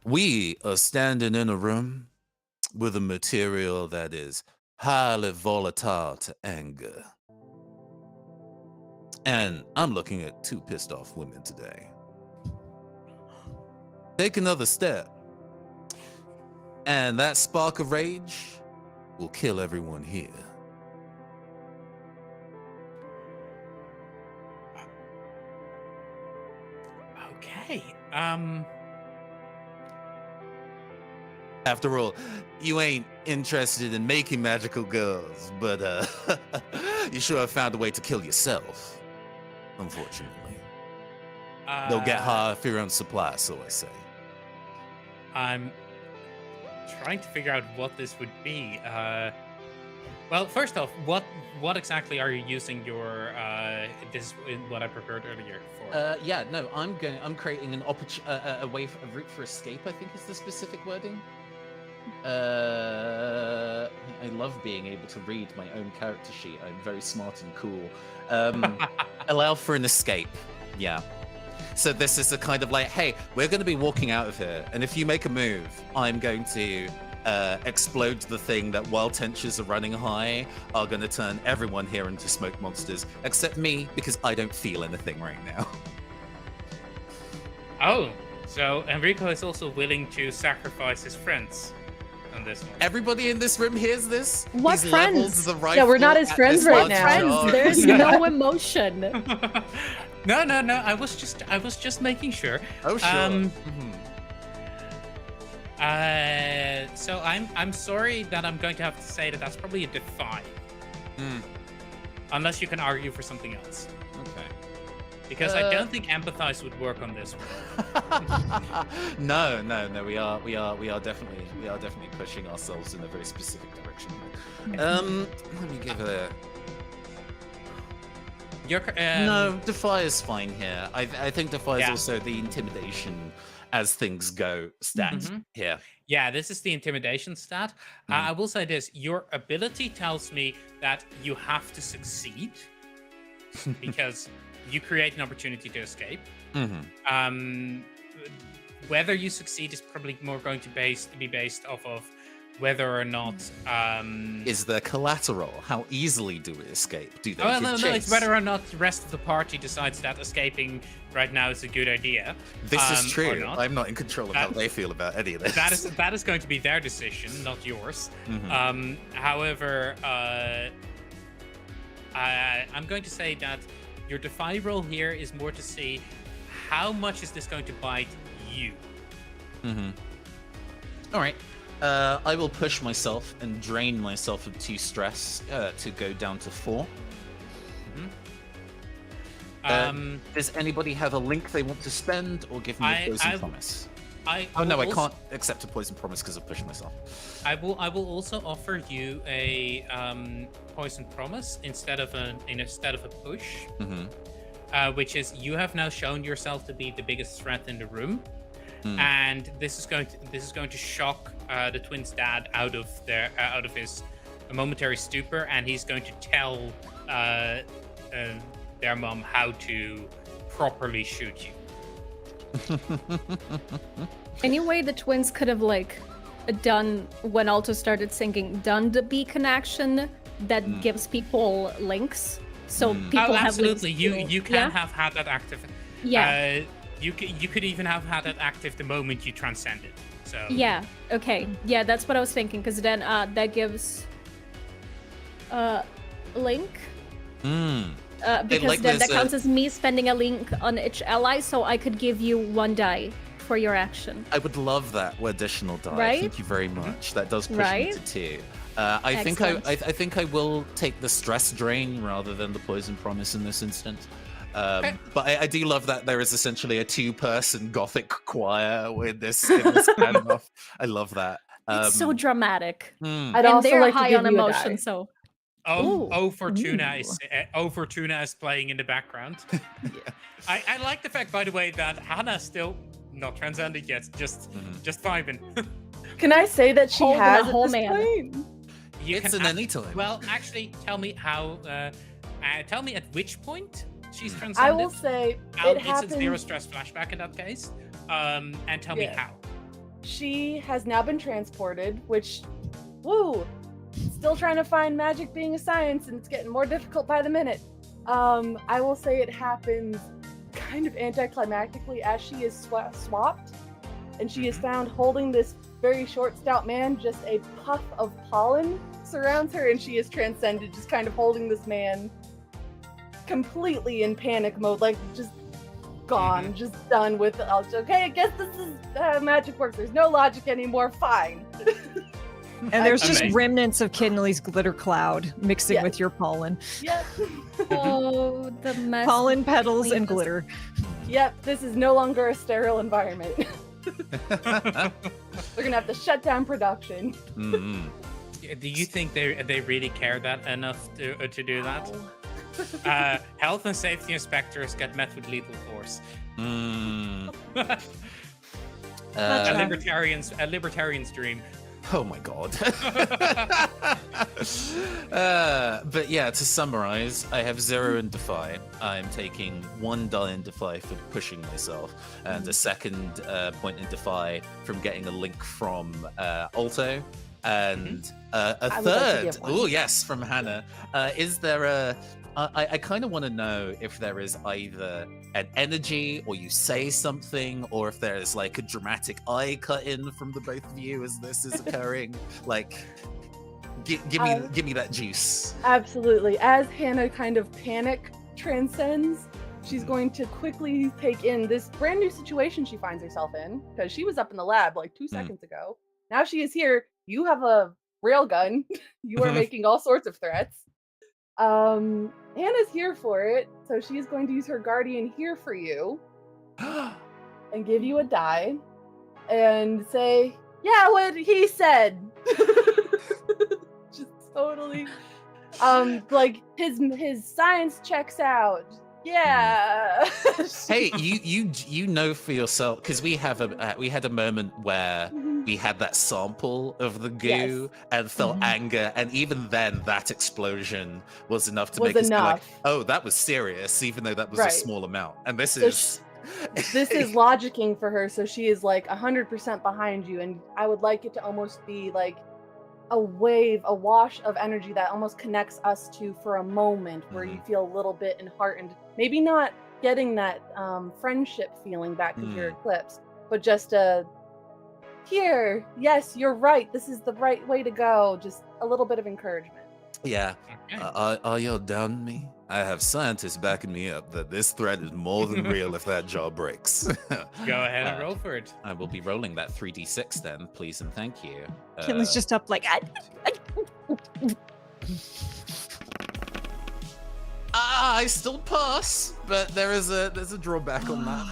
We are standing in a room with a material that is highly volatile to anger. And I'm looking at two pissed off women today. Take another step, and that spark of rage will kill everyone here. Okay. After all, you ain't interested in making magical girls, but you sure have found a way to kill yourself, unfortunately. They'll get high for your own supply, so I say. I'm trying to figure out what this would be. Well, first off, what exactly are you using your this is what I prepared earlier for? Yeah, no, I'm creating an a route for escape, I think is the specific wording. I love being able to read my own character sheet. I'm very smart and cool. Allow for an escape. Yeah. So this is a kind of like, hey, we're going to be walking out of here, and if you make a move, I'm going to explode the thing that, while tensions are running high, are going to turn everyone here into smoke monsters, except me, because I don't feel anything right now. Oh, so Enrico is also willing to sacrifice his friends on this one. Everybody in this room hears this? What He's leveled friends? the Yeah, we're not rifle his at friends this right large now. jar. There's no emotion. No. I was just making sure. Oh, sure. So I'm sorry that I'm going to have to say that that's probably a defy. Unless you can argue for something else. Okay. Because I don't think empathize would work on this one. No. We are definitely pushing ourselves in a very specific direction. Let me give a. No, Defy is fine here. I think Defy is also the intimidation as things go stat here. Yeah, this is the intimidation stat. I will say this: your ability tells me that you have to succeed because you create an opportunity to escape. Whether you succeed is probably more going to be based off of whether or not is there collateral? How easily do we escape? Do they give no, chase? it's whether or not the rest of the party decides that escaping right now is a good idea. This is or true. not. I'm not in control of how they feel about any of this. That is going to be their decision, not yours. However, I'm going to say that your defy roll here is more to see how much is this going to bite you. All right. I will push myself and drain myself of 2 stress to go down to 4. Does anybody have a link they want to spend, or give me a poison promise? I can't accept a poison promise because I've pushed myself. I will also offer you a poison promise instead of a push, which is you have now shown yourself to be the biggest threat in the room. And this is going to shock the twins' dad out of his momentary stupor, and he's going to tell their mom how to properly shoot you. Anyway, the twins could have like done when Alto started singing, done the beacon action that gives people links, so people have absolutely. links You can have had that active. Yeah. You could even have had that active the moment you transcended. So Yeah. Okay. Yeah, that's what I was thinking. Because then that gives link. Because like then this, that counts as me spending a link on each ally, so I could give you 1 die for your action. I would love that additional die. Right? Thank you very much. That does push me Right? to 2. I think I will take the stress drain rather than the poison promise in this instance. But I do love that there is essentially a 2-person gothic choir with this standoff. I love that. It's so dramatic. I'd And also they're like to high give on you a die. emotion, so Fortuna is playing in the background. I like the fact, by the way, that Hannah still not transcended yet, just vibing. Can I say that she Holding has a at whole this man. point? It's an anytime. Well, actually, tell me how. Tell me at which point she's transcended. I will say it It's a happened. zero stress flashback in that case. And tell me how. She has now been transported, which, woo, still trying to find magic being a science, and it's getting more difficult by the minute. I will say it happens kind of anticlimactically as she is swapped, and she is found holding this very short, stout man. Just a puff of pollen surrounds her, and she is transcended, just kind of holding this man completely in panic mode, like just gone, just done with it. Okay, I guess this is how magic works. There's no logic anymore. Fine. And there's just Amazing. remnants of Kinley's glitter cloud mixing Yes. with your pollen. Yep. oh, the mess. Pollen petals and glitter. Yep, this is no longer a sterile environment. We're gonna have to shut down production. Do you think they really care that enough to do that? Health and safety inspectors get met with lethal force. A libertarian's dream. Oh my god. But yeah, to summarize, I have 0 in Defy. I'm taking 1 die in Defy for pushing myself, and a second point in Defy from getting a link from Alto, and a I would like to third, give one. oh yes, from Hannah. Is there a... I kind of want to know if there is either an energy, or you say something, or if there is like a dramatic eye cut in from the both of you as this is occurring. Like, give me that juice. Absolutely. As Hannah kind of panic transcends, she's going to quickly take in this brand new situation she finds herself in, because she was up in the lab like 2 seconds ago. Now she is here. You have a railgun. You are making all sorts of threats. Hannah's here for it, so she's going to use her guardian here for you and give you a die and say, yeah, what he said. Just totally like his science checks out. Yeah. Hey, you know for yourself, because we had a moment where we had that sample of the goo and felt anger, and even then that explosion was enough to make us be like, oh, that was serious, even though that was a small amount. And this is logicking for her, so she is like 100% behind you, and I would like it to almost be like a wave, a wash of energy that almost connects us two for a moment, where you feel a little bit enheartened, maybe not getting that friendship feeling back to your eclipse, but just here, yes, you're right, this is the right way to go, just a little bit of encouragement. Yeah. Okay. Are y'all down with me? I have scientists backing me up that this threat is more than real if that jaw breaks. Go ahead and roll for it. I will be rolling that 3d6 then, please and thank you. Kinley's just up like, I still pass, but there's a drawback on that.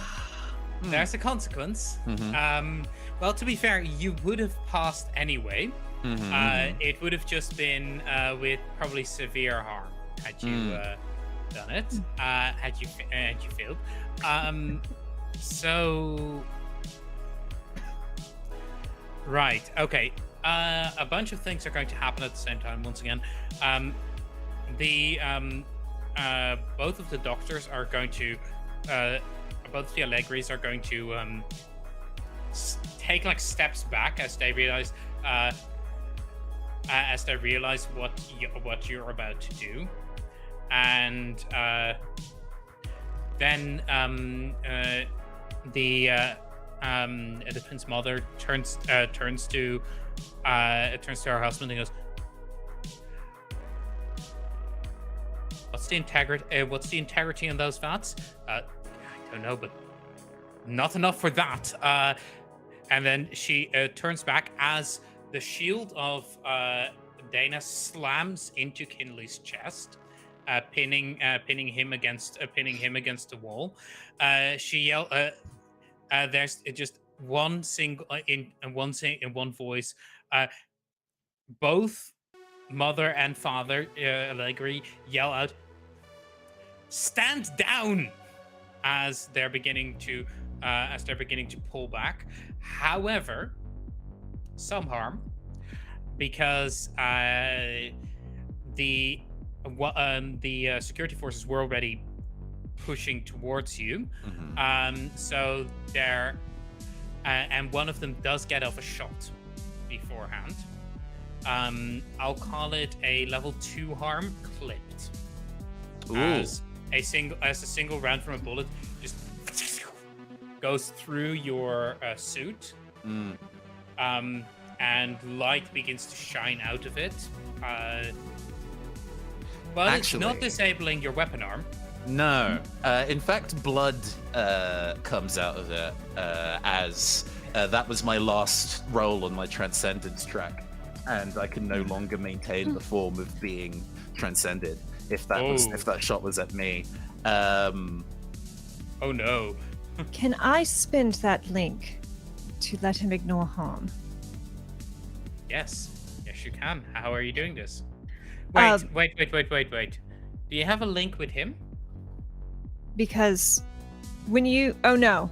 There's a consequence. Mhm. Well, to be fair, you would have passed anyway. It would have just been with probably severe harm had you done it. Had you failed. So right, okay. A bunch of things are going to happen at the same time once again. doctors are going to, both of the Allegris are going to take like steps back as they realize what you're about to do, and then the twins' mother turns to her husband and goes, What's the integrity in those vats? I don't know, but not enough for that. And then she turns back as the shield of Dana slams into Kinley's chest, pinning him against the wall. She yells. There's just one single in one voice. Both mother and father Allegri yell out, "Stand down!" as they're beginning to pull back. However, some harm, because the security forces were already pushing towards you. So they're and one of them does get off a shot beforehand. I'll call it a level 2 harm clipped. Ooh. As a single round from a bullet just goes through your suit. And light begins to shine out of it. But Actually, it's not disabling your weapon arm. No. In fact, blood comes out of it as that was my last roll on my transcendence track, and I can no longer maintain the form of being transcended if that shot was at me. Oh no. Can I spend that link to let him ignore harm? Yes, you can. How are you doing this? Wait. Do you have a link with him? Because when you... Oh, no.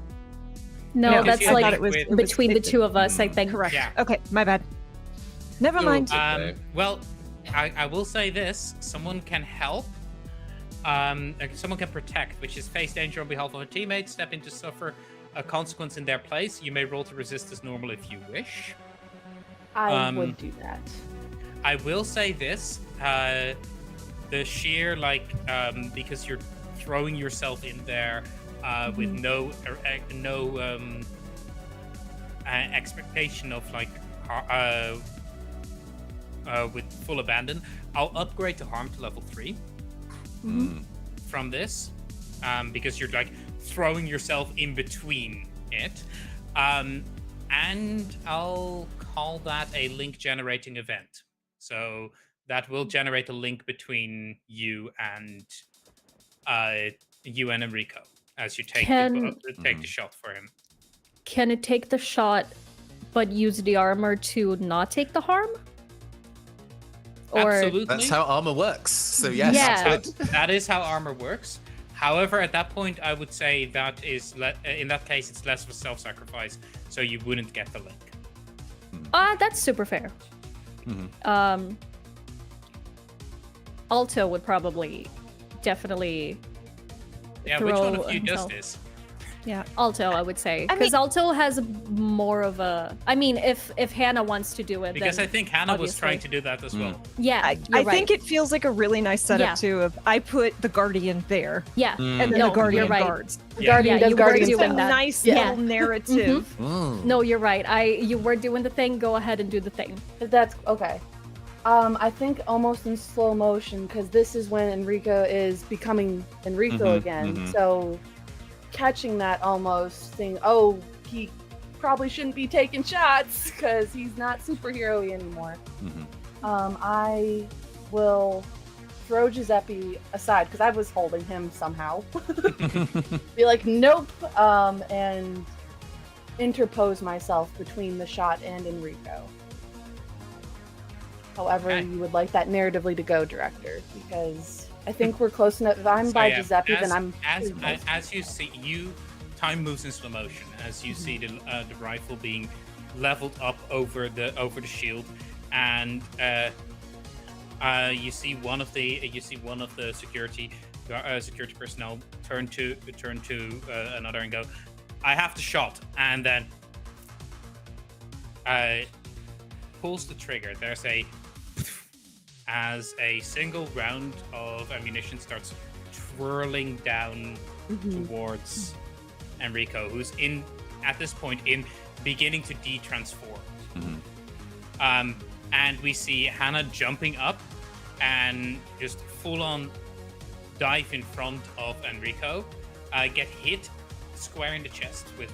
No, that's I thought like it was between the two of us, I think. Correct. Yeah. Okay, my bad. Never mind. Well, I will say this. Someone can help. Someone can protect, which is face danger on behalf of a teammate, step in to suffer a consequence in their place. You may roll to resist as normal if you wish. I would do that. I will say this. The sheer, because you're throwing yourself in there with no expectation of with full abandon, I'll upgrade the harm to level 3 from this, because you're like throwing yourself in between it, and I'll call that a link generating event. So that will generate a link between you and Enrico as you take the shot for him. Can it take the shot, but use the armor to not take the harm? Or... Absolutely. That's how armor works. So yes, Yeah. That is how armor works. However, at that point, I would say that is in that case, it's less of a self-sacrifice, so you wouldn't get the link. That's super fair. Alto would probably definitely Yeah, throw which one of you himself. does this? Yeah. Alto, I would say, I because mean- Alto has more of a. I mean, if Hannah wants to do it, Because then I think Hannah was obviously. trying to do that as well. Yeah, I you're think right. it feels like a really nice setup, Yeah. too, of I put the Guardian there, Yeah, and then No, the Guardian you're right. guards. The Yeah. Guardian Yeah, does you were Guardian doing It's a stuff. that. nice Yeah. little narrative. No, you're right. You were doing the thing. Go ahead and do the thing. That's okay. I think almost in slow motion, because this is when Enrico is becoming Enrico again. So catching that almost thing, oh, he probably shouldn't be taking shots because he's not superhero-y anymore. I will throw Giuseppe aside because I was holding him somehow. Be like, nope, and interpose myself between the shot and Enrico. However Okay. you would like that narratively to go, director, because I think we're close enough. If I'm by Giuseppe, then I'm pretty close. as you see, time moves in slow motion as you see the rifle being leveled up over the shield, and you see one of the security security personnel turn to another and go, "I have the shot," and then pulls the trigger. There's as a single round of ammunition starts twirling down towards Enrico, who's at this point beginning to de-transform. And we see Hannah jumping up and just full-on dive in front of Enrico, get hit square in the chest with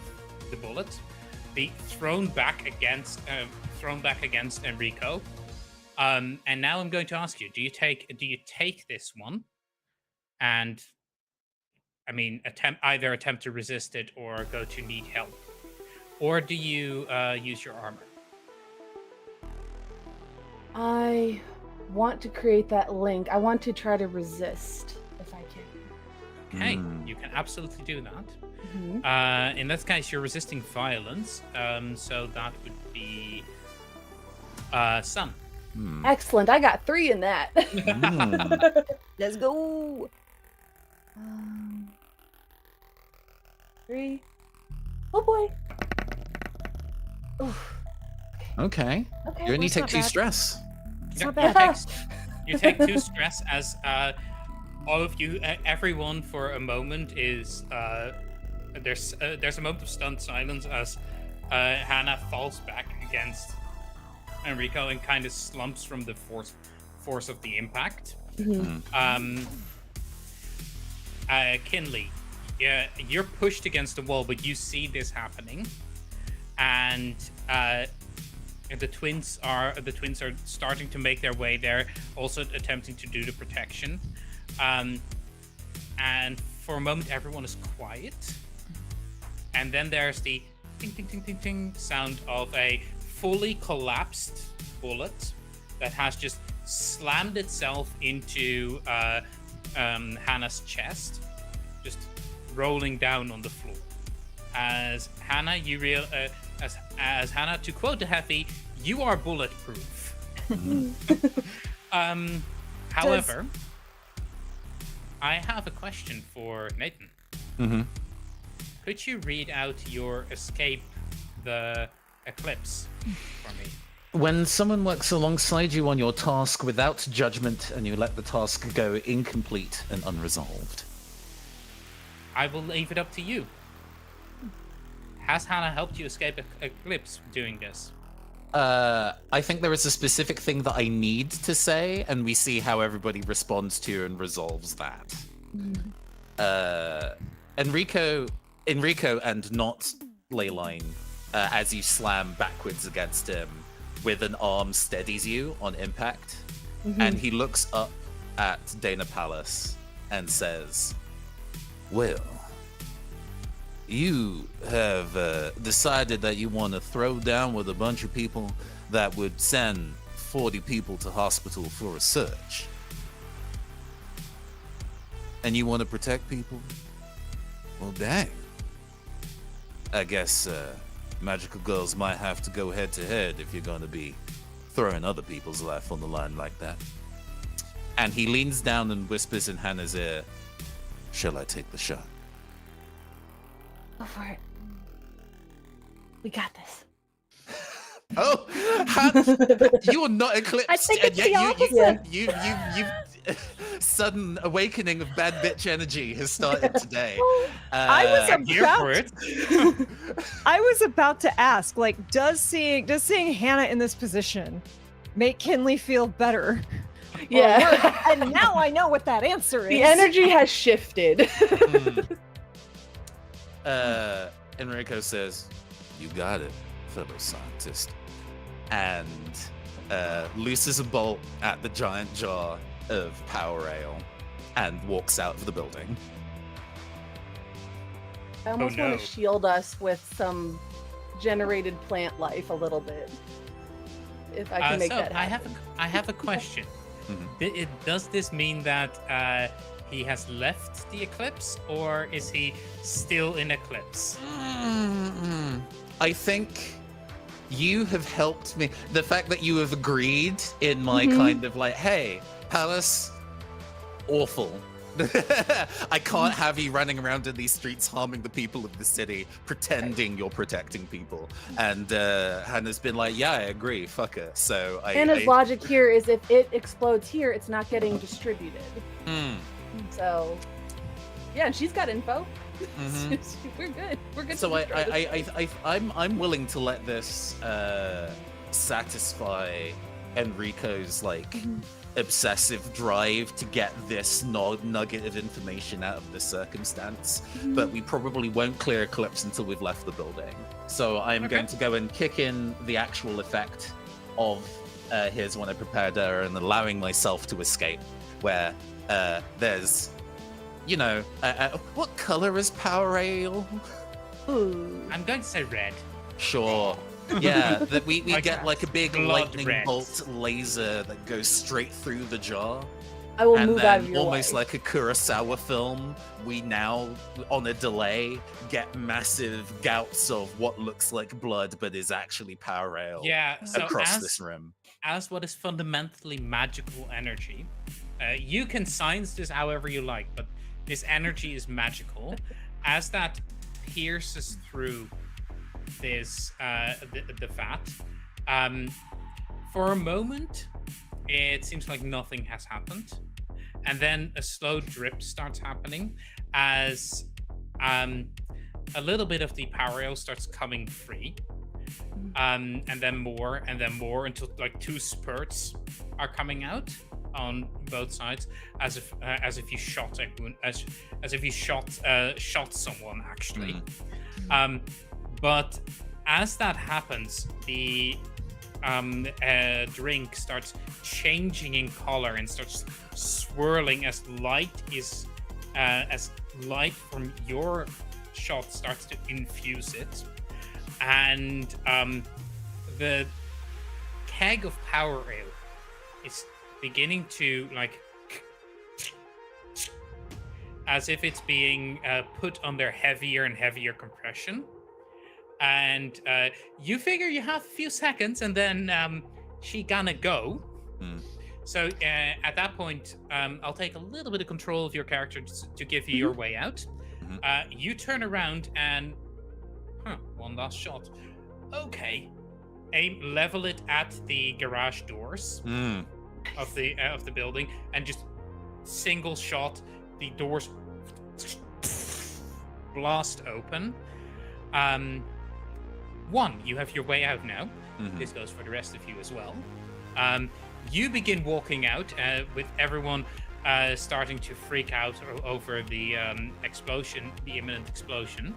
the bullet, be thrown back against Enrico. And now I'm going to ask you: do you take this one, and attempt to resist it or go to need help, or do you use your armor? I want to create that link. I want to try to resist if I can. Okay, you can absolutely do that. In this case, you're resisting violence, so that would be Sun. Excellent. I got 3 in that. Let's go. 3. Oh boy. Oof. Okay. You only it's take not 2 bad. stress. It's not bad. You take 2 stress as all of you, everyone for a moment is there's a moment of stunned silence as Hannah falls back against Enrico and kind of slumps from the force of the impact. Kinley, you're pushed against the wall, but you see this happening, and the twins are starting to make their way there, also attempting to do the protection. And for a moment, everyone is quiet, and then there's the ting ting ting ting ting sound of a fully collapsed bullet that has just slammed itself into Hannah's chest, just rolling down on the floor. As Hannah, as Hannah, to quote the Heavy, "You are bulletproof." However, I have a question for Nathan. Could you read out your escape the eclipse for me? When someone works alongside you on your task without judgment and you let the task go incomplete and unresolved. I will leave it up to you. Has Hannah helped you escape eclipse doing this? I think there is a specific thing that I need to say, and we see how everybody responds to and resolves that. Enrico and not Leyline, as you slam backwards against him, with an arm steadies you on impact, and he looks up at Dana Palace and says, "Well, you have decided that you want to throw down with a bunch of people that would send 40 people to hospital for a search. And you want to protect people? Well, dang. I guess magical girls might have to go head to head if you're going to be throwing other people's life on the line like that." And he leans down and whispers in Hannah's ear, "Shall I take the shot?" Go for it. We got this. Oh, you are not eclipsed. I think and it's the yet opposite. you sudden awakening of bad bitch energy has started today. I was I'm here for it. I was about to ask, like, does seeing Hannah in this position make Kinley feel better? Yeah. And now I know what that answer is. The energy has shifted. Enrico says, "You got it, fellow scientist," and looses a bolt at the giant jar of power ale and walks out of the building. I almost no. want to shield us with some generated plant life a little bit. If I can make that happen. I have a question. Does this mean that he has left the eclipse, or is he still in eclipse? I think you have helped me. The fact that you have agreed in my kind of like, hey, Palace, awful. I can't have you running around in these streets harming the people of the city, pretending you're protecting people. And Hannah's been like, yeah, I agree, fuck her. So Hannah's logic here is if it explodes here, it's not getting distributed. So, yeah, and she's got info. We're good. We're good. So I'm willing to let this satisfy Enrico's obsessive drive to get this nugget of information out of the circumstance, but we probably won't clear Eclipse until we've left the building. So I'm going to go and kick in the actual effect of his when I prepared her and allowing myself to escape, where there's, what color is Power Ale? Ooh. I'm going to say red. Sure. Yeah, that we get like a big blood lightning red. bolt laser that goes straight through the jar. I will And move out of then, your almost way. like a Kurosawa film, we now, on a delay, get massive gouts of what looks like blood but is actually Power Ale Yeah, so across this room. as what is fundamentally magical energy, you can science this however you like, but this energy is magical. As that pierces through this the vat, for a moment it seems like nothing has happened, and then a slow drip starts happening as a little bit of the power ale starts coming free, and then more until like 2 spurts are coming out on both sides, as if you shot as if you shot someone actually. But as that happens, the drink starts changing in color and starts swirling as light from your shot starts to infuse it, and the keg of power ale is beginning to as if it's being put under heavier and heavier compression. And you figure you have a few seconds, and then she gonna go. So at that point, I'll take a little bit of control of your character to give you your way out. You turn around and one last shot. Okay, level it at the garage doors of the building, and just single shot. The doors blast open. One, you have your way out now. This goes for the rest of you as well. You begin walking out with everyone starting to freak out over the explosion, the imminent explosion.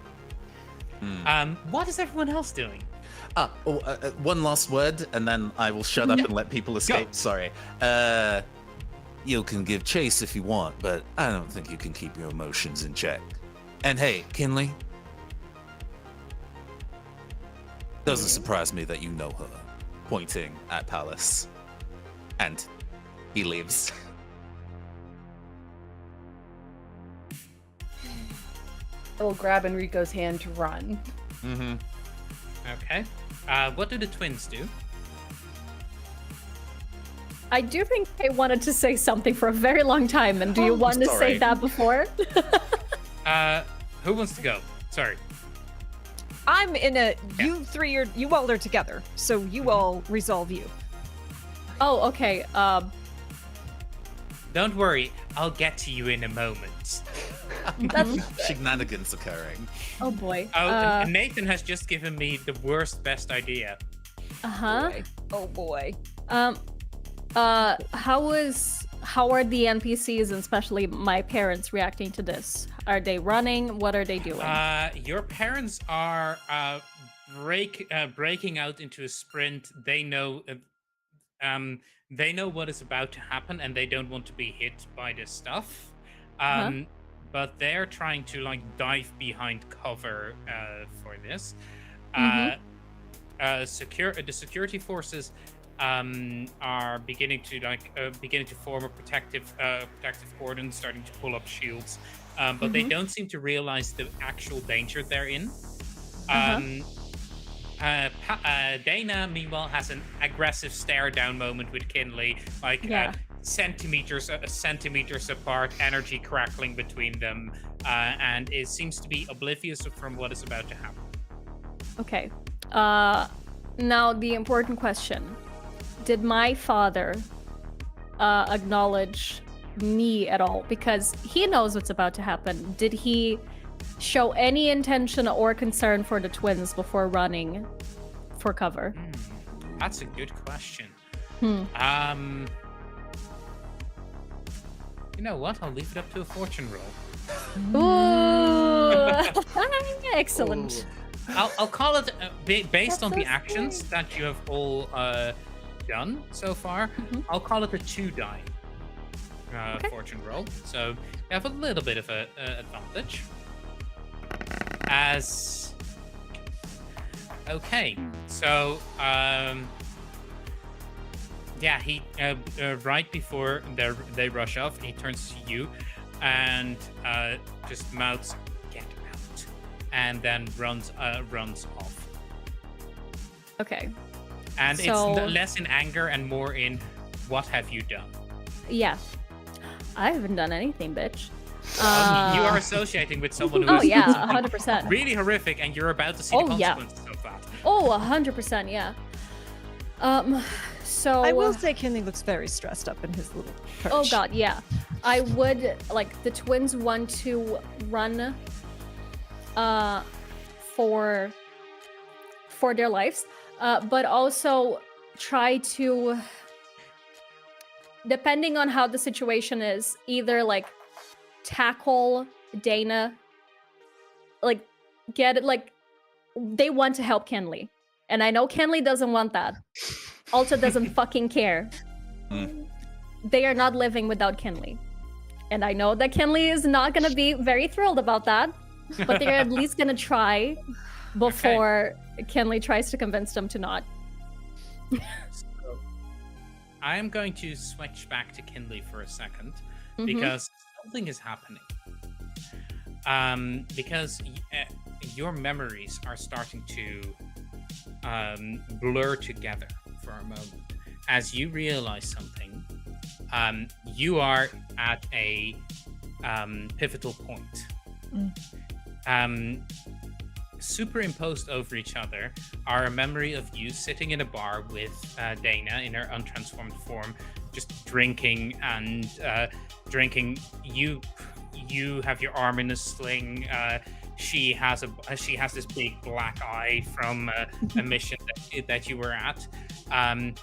What is everyone else doing? One last word, and then I will shut up and let people escape. Go. Sorry. You can give chase if you want, but I don't think you can keep your emotions in check. And hey, Kinley, doesn't surprise me that you know her, pointing at Palace. And he leaves. I will grab Enrico's hand to run. Okay. What do the twins do? I do think I wanted to say something for a very long time, and do you want to say that before? Who wants to go? Sorry. I'm in a. You three you all are together, so you all resolve you. Oh, okay. Don't worry, I'll get to you in a moment. That's Shenanigans occurring. oh boy. Oh, Nathan has just given me the best idea. Oh boy. How are the NPCs and especially my parents reacting to this? Are they running? What are they doing? Your parents are breaking out into a sprint. They know what is about to happen, and they don't want to be hit by this stuff. But they're trying to dive behind cover for this. The security forces are beginning to form a protective cordon, starting to pull up shields, but they don't seem to realize the actual danger they're in. Dana, meanwhile, has an aggressive stare down moment with Kinley, centimeters apart, energy crackling between them, and it seems to be oblivious from what is about to happen. Okay. Now the important question: did my father acknowledge me at all? Because he knows what's about to happen. Did he show any intention or concern for the twins before running for cover? That's a good question. Hmm. You know what? I'll leave it up to a fortune roll. Ooh. Excellent. I'll call it based That's on so the actions that you have all done so far. I'll call it a 2-die Okay. fortune roll. So you have a little bit of a advantage. As okay, so yeah, he right before they rush off, he turns to you and just mouths, "Get out," and then runs off. Okay. And So- it's less in anger and more in, "What have you done?" Yeah. I haven't done anything, bitch. You are associating with someone who Oh is yeah, something 100%. really horrific, and you're about to see Oh, the yeah. consequences of that. Oh, 100%, yeah. So I will say Kinley looks very stressed up in his little perch. oh god, yeah. I would like the twins want to run for their lives, but also try to, depending on how the situation is, either like tackle Dana, like get it, like they want to help Kenley, and I know Kenley doesn't want that. Alta doesn't fucking care. They are not living without Kenley, and I know that Kenley is not gonna be very thrilled about that, but they're at least gonna try before Kenley tries to convince them to not. So, I am going to switch back to Kinley for a second Mhm. because something is happening. Because your memories are starting to blur together for a moment as you realize something. You are at a pivotal point. Superimposed over each other are a memory of you sitting in a bar with Dana in her untransformed form, just drinking and drinking. You have your arm in a sling. She has this big black eye from a mission that you were at, and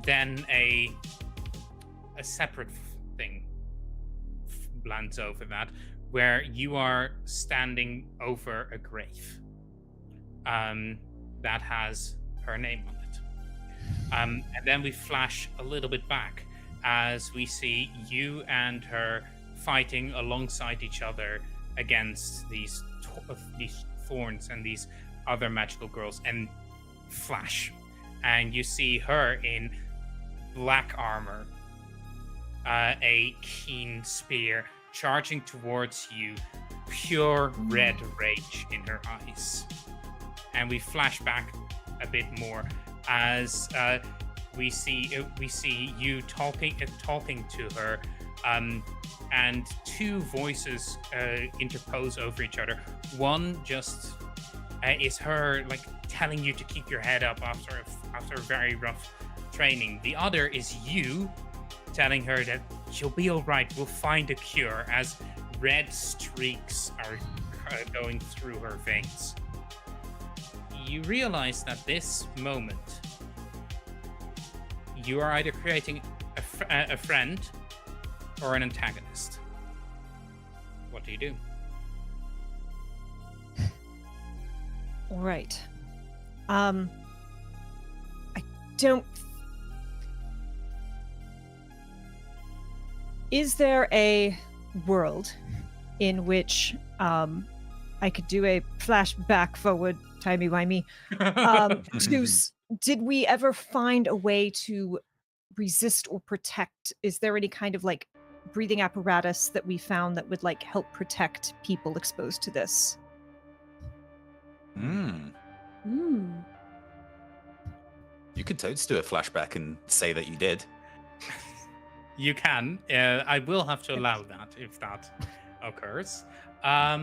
then a separate thing lands over that, where you are standing over a grave that has her name on it. And then we flash a little bit back as we see you and her fighting alongside each other against these thorns and these other magical girls, and flash. And you see her in black armor, a keen spear, charging towards you, pure red rage in her eyes. And we flash back a bit more as we see you talking to her, and two voices interpose over each other. One just is her like telling you to keep your head up after a very rough training. The other is you telling her that she'll be all right. We'll find a cure, as red streaks are going through her veins. You realize that this moment, you are either creating a friend or an antagonist. What do you do? All right. I don't. Is there a world in which I could do a flashback forward, timey-wimey? Did we ever find a way to resist or protect? Is there any kind of like breathing apparatus that we found that would like help protect people exposed to this? You could totes do a flashback and say that you did. You can. I will have to allow that if that occurs. I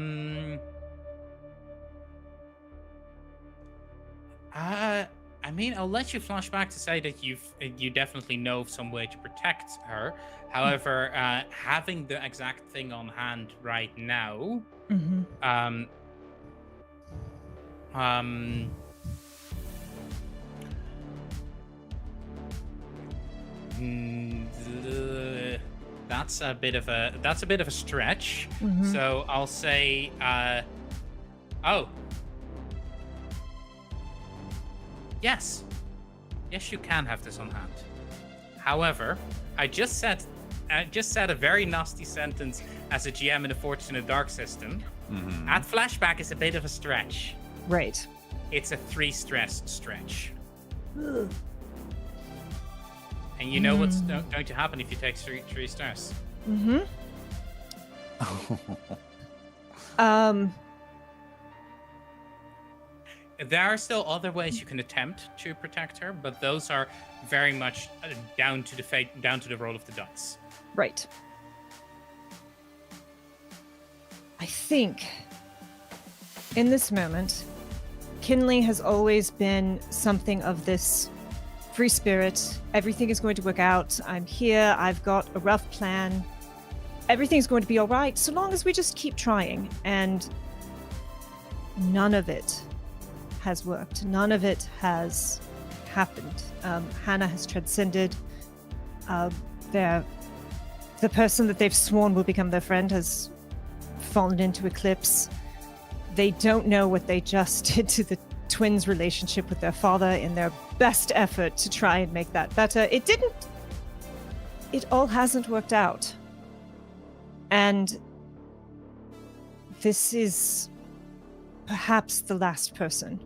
mean, I'll let you flash back to say that you definitely know of some way to protect her. However, having the exact thing on hand right now, that's a bit of a stretch. So I'll say, oh. Yes, you can have this on hand. However, I just said a very nasty sentence as a GM in a Forged in the Dark system. That flashback is a bit of a stretch. Right. It's a 3 stress stretch. Ugh. And you know what's going to happen if you take 3 stress. There are still other ways you can attempt to protect her, but those are very much down to the roll of the dice. Right. I think in this moment, Kinley has always been something of this free spirit. Everything is going to work out. I'm here. I've got a rough plan. Everything's going to be all right so long as we just keep trying. And none of it has worked. None of it has happened. Hannah has transcended. The person that they've sworn will become their friend has fallen into eclipse. They don't know what they just did to the twins' relationship with their father in their best effort to try and make that better. It all hasn't worked out. And this is perhaps the last person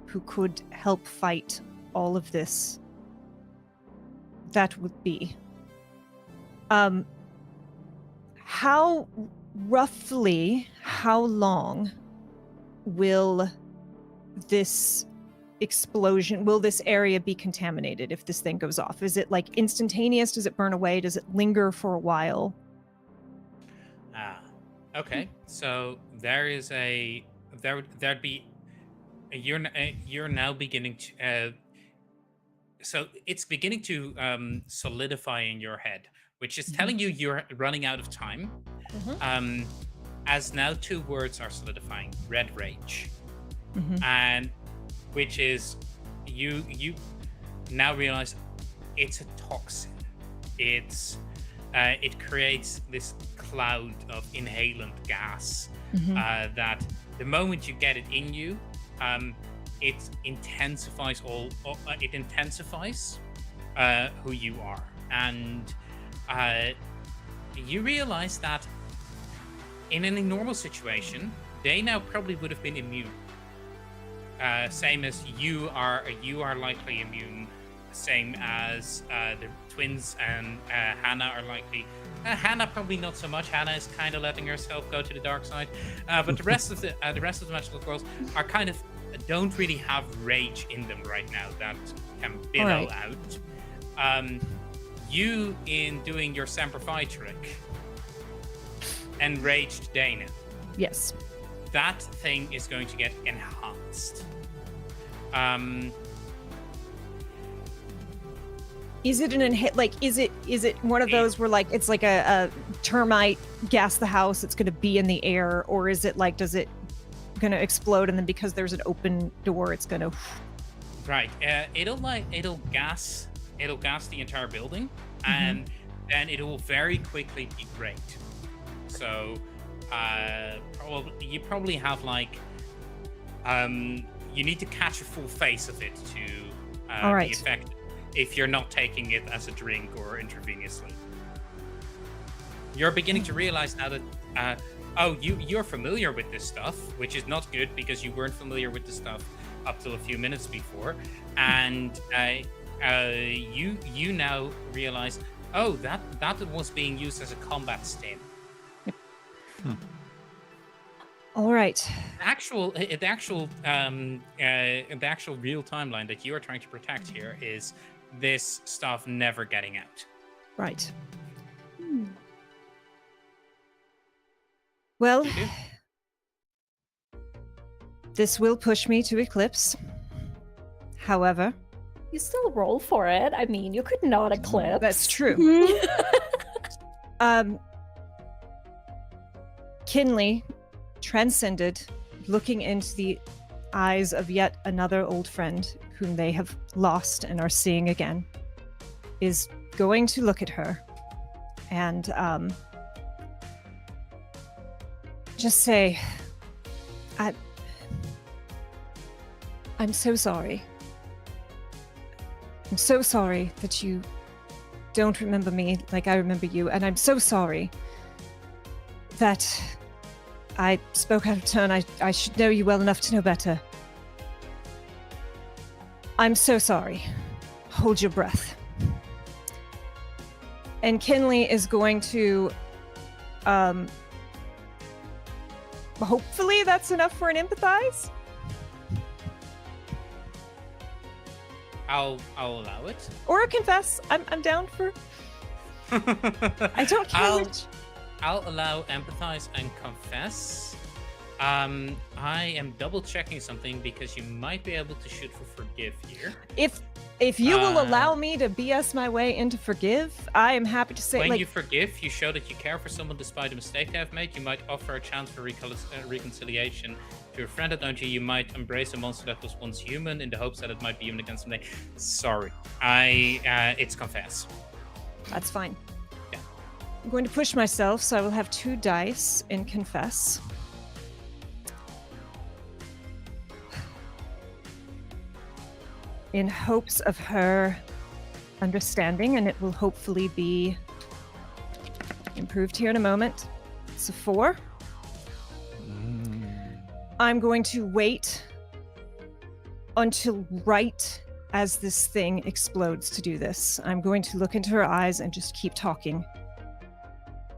who could help fight all of this. That would be. How long will this explosion, will this area be contaminated if this thing goes off? Is it like instantaneous? Does it burn away? Does it linger for a while? Okay. So there'd be you're now beginning to so it's beginning to solidify in your head, which is telling you you're running out of time. As now 2 words are solidifying: red rage, and which is you now realize it's a toxin. It creates this cloud of inhalant gas that the moment you get it in you, it intensifies who you are, and you realize that in any normal situation, they now probably would have been immune. Same as you are likely immune. Same as the twins and Hannah are likely. Hannah probably not so much. Hannah is kind of letting herself go to the dark side, but the rest of the magical girls are kind of don't really have rage in them right now that can billow out. You, in doing your Semper Fi trick, enraged Dana. Yes. That thing is going to get enhanced. Is it is it one of those where like it's like a termite gas the house, it's going to be in the air, or is it like, does it going to explode and then because there's an open door it's going to Right. It'll gas the entire building, and then it will very quickly be great. So you probably have like you need to catch a full face of it to be effective if you're not taking it as a drink or intravenously. You're beginning to realize now that you're familiar with this stuff, which is not good because you weren't familiar with this stuff up till a few minutes before, and you now realize, that was being used as a combat stim. All right. The actual real timeline that you are trying to protect here is this stuff never getting out. Right. Well, You do? this will push me to Eclipse. However, You still roll for it. I mean, you could not eclipse. that's true. Kinley, transcended, looking into the eyes of yet another old friend whom they have lost and are seeing again, is going to look at her and just say, I'm so sorry. I'm so sorry that you don't remember me like I remember you, and I'm so sorry that I spoke out of turn. I should know you well enough to know better. I'm so sorry. Hold your breath. And Kinley is going to hopefully that's enough for an empathize. I'll allow it. Or a confess. I'm down for. I don't care which. I'll allow empathize and confess. I am double checking something because you might be able to shoot for forgive here. If you will allow me to BS my way into forgive, I am happy to say. When you forgive, you show that you care for someone despite a mistake they have made. You might offer a chance for reconciliation to a friend that known you. You might embrace a monster that was once human in the hopes that it might be human again someday. Sorry, it's confess. That's fine. Yeah. I'm going to push myself, so I will have 2 dice in confess. In hopes of her understanding, and it will hopefully be improved here in a moment. It's a 4. I'm going to wait until right as this thing explodes to do this. I'm going to look into her eyes and just keep talking.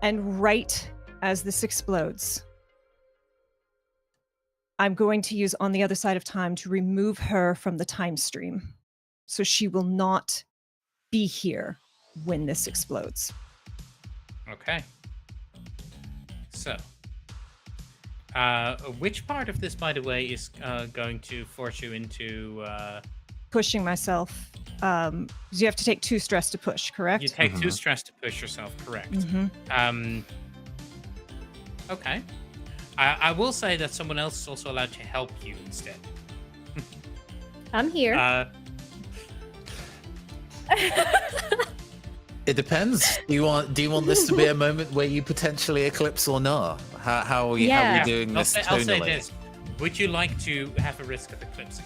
And right as this explodes, I'm going to use On the Other Side of Time to remove her from the time stream. So she will not be here when this explodes. Okay. So, which part of this, by the way, is going to force you into... Pushing myself. You have to take 2 stress to push, correct? You take 2 stress to push yourself, correct. Okay. I will say that someone else is also allowed to help you instead. I'm here. It depends. Do you want this to be a moment where you potentially eclipse or not? How are we doing this tonally? I'll say this. Would you like to have a risk of eclipsing?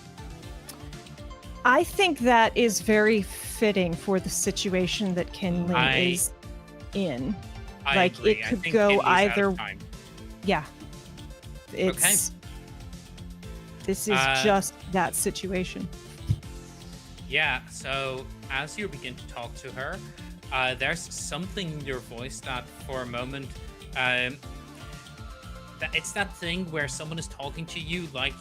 I think that is very fitting for the situation that Kinley is in. I agree. It could go either. Yeah. Okay. This is just that situation. Yeah, so as you begin to talk to her, there's something in your voice that for a moment, it's that thing where someone is talking to you like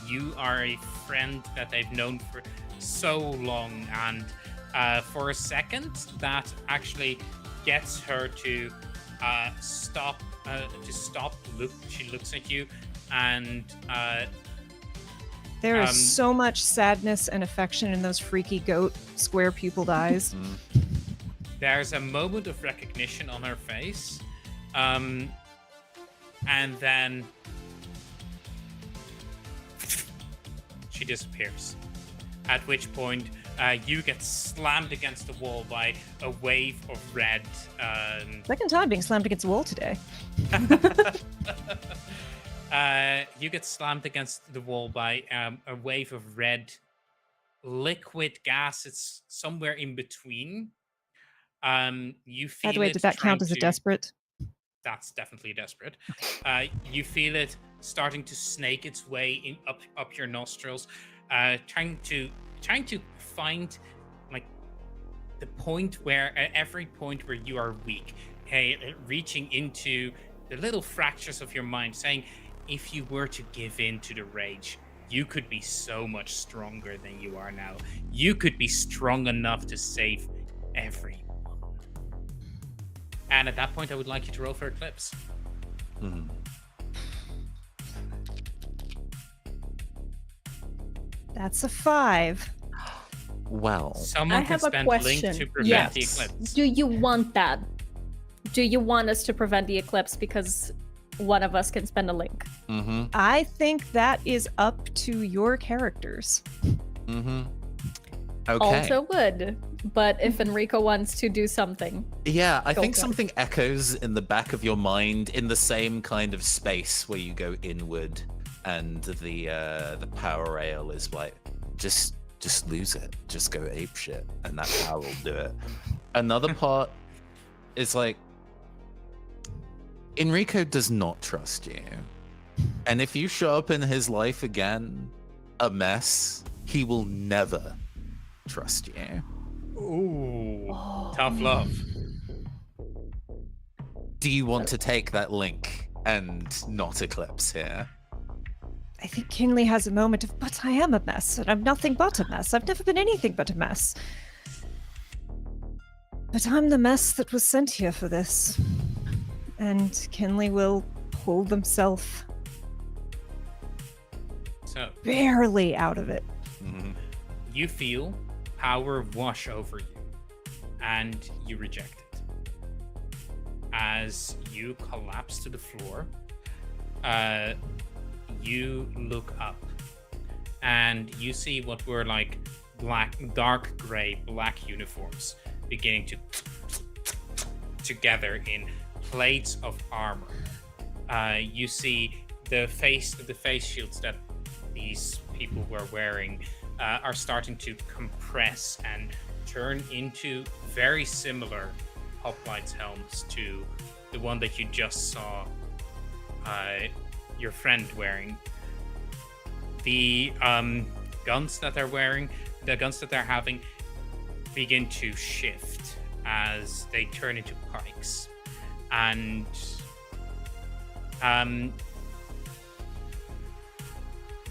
you are a friend that they've known for so long, and for a second that actually gets her to stop. She looks at you, and there is so much sadness and affection in those freaky goat square pupiled eyes. There's a moment of recognition on her face, and then she disappears. At which point, you get slammed against the wall by a wave of red. Second time being slammed against the wall today. You get slammed against the wall by a wave of red liquid gas. It's somewhere in between. You feel. By the way, did that count as a desperate? That's definitely desperate. You feel it starting to snake its way up your nostrils, trying to find like the point where every point where you are weak, reaching into the little fractures of your mind, saying, if you were to give in to the rage, you could be so much stronger than you are now. You could be strong enough to save everyone. And at that point, I would like you to roll for Eclipse. Mhm. That's a 5. Well, Someone I can have a spend Link question. to prevent the Yes. Eclipse. Do you want that? Do you want us to prevent the eclipse because one of us can spend a link? mm-hmm, I think that is up to your characters. mm-hmm. Okay. Also would, but if Enrico wants to do something, Yeah, I Go think for it. something echoes in the back of your mind in the same kind of space where you go inward, and the power rail is like, just lose it, just go ape shit, and that power will do it. Another part is like, Enrico does not trust you, and if you show up in his life again, a mess, he will never trust you. Ooh, Oh. tough love. Do you want to take that link and not Eclipse here? I think Kinley has a moment of, but I am a mess, and I'm nothing but a mess. I've never been anything but a mess. But I'm the mess that was sent here for this. And Kinley will pull himself So barely out of it. Mhm. you feel power wash over you, and you reject it. As you collapse to the floor, you look up, and you see what were like dark gray, black uniforms beginning to together in plates of armor. You see the face shields that these people were wearing are starting to compress and turn into very similar hoplites helms to the one that you just saw your friend wearing. The guns that they're wearing, the guns that they're having, begin to shift as they turn into pikes, and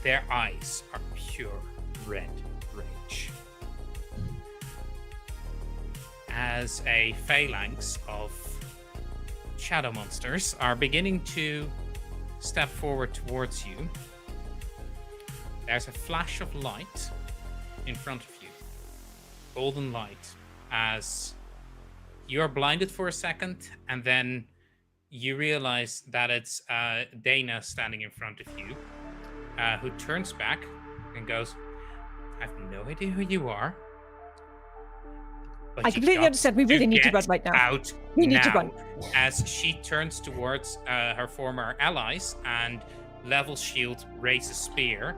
their eyes are pure red rage. As a phalanx of shadow monsters are beginning to step forward towards you, there's a flash of light in front of you. Golden light, as you are blinded for a second, and then you realize that it's Dana standing in front of you, who turns back and goes, I have no idea who you are. But I you completely got understand. We really need to get run right now. Out We need to now. run. As she turns towards her former allies, and Level Shield raises spear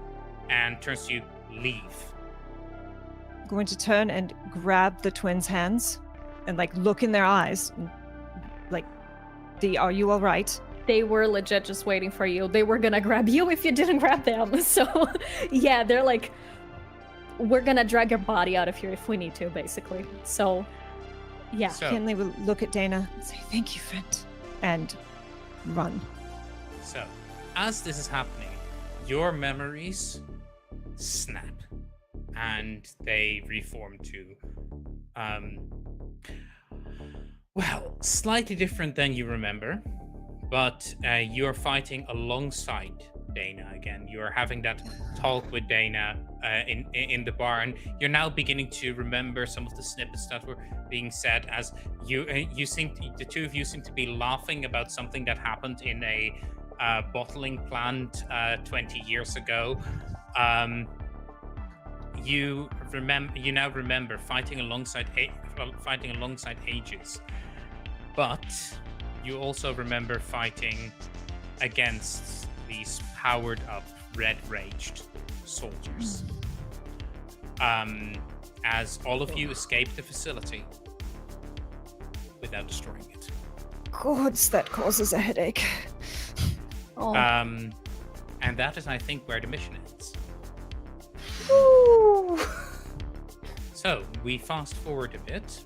and turns to you, leave. I'm going to turn and grab the twins' hands and like look in their eyes. And, like, are you all right? they were legit just waiting for you. They were gonna grab you if you didn't grab them. So, yeah, they're like, we're gonna drag your body out of here if we need to, basically. So, yeah. So, Kinley will look at Dana and say, thank you, friend, and run. So, as this is happening, your memories snap and they reform to, well, slightly different than you remember, but you're fighting alongside Dana again. You're having that talk with Dana in the bar, and you're now beginning to remember some of the snippets that were being said. As you seem, the two of you seem to be laughing about something that happened in a bottling plant 20 years ago. You now remember fighting alongside Aegis, but you also remember fighting against these powered up, red-raged soldiers. As all of you escape the facility without destroying it. Gods, that causes a headache. Oh. And that is, I think, where the mission ends. Ooh. So we fast forward a bit,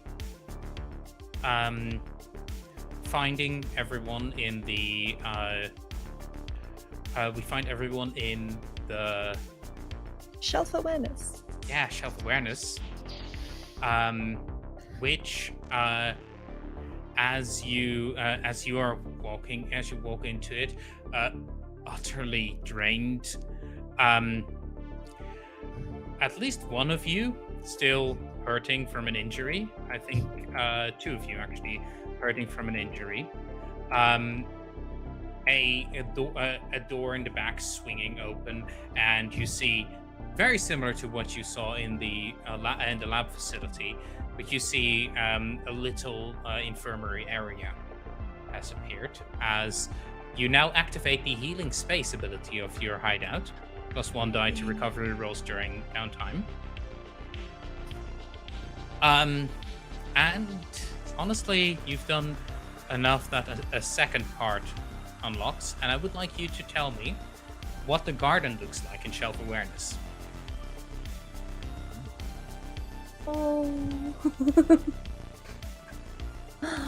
finding everyone in the we find everyone in the Shelf awareness. shelf awareness, which as you walk into it, utterly drained. At least one of you still hurting from an injury. I think 2 of you actually hurting from an injury. A door in the back swinging open, and you see, very similar to what you saw in the lab facility, but you see a little infirmary area has appeared as you now activate the healing space ability of your hideout. +1 die to recovery rolls during downtime. And honestly, you've done enough that a second part unlocks, and I would like you to tell me what the garden looks like in Shelf Awareness. Oh.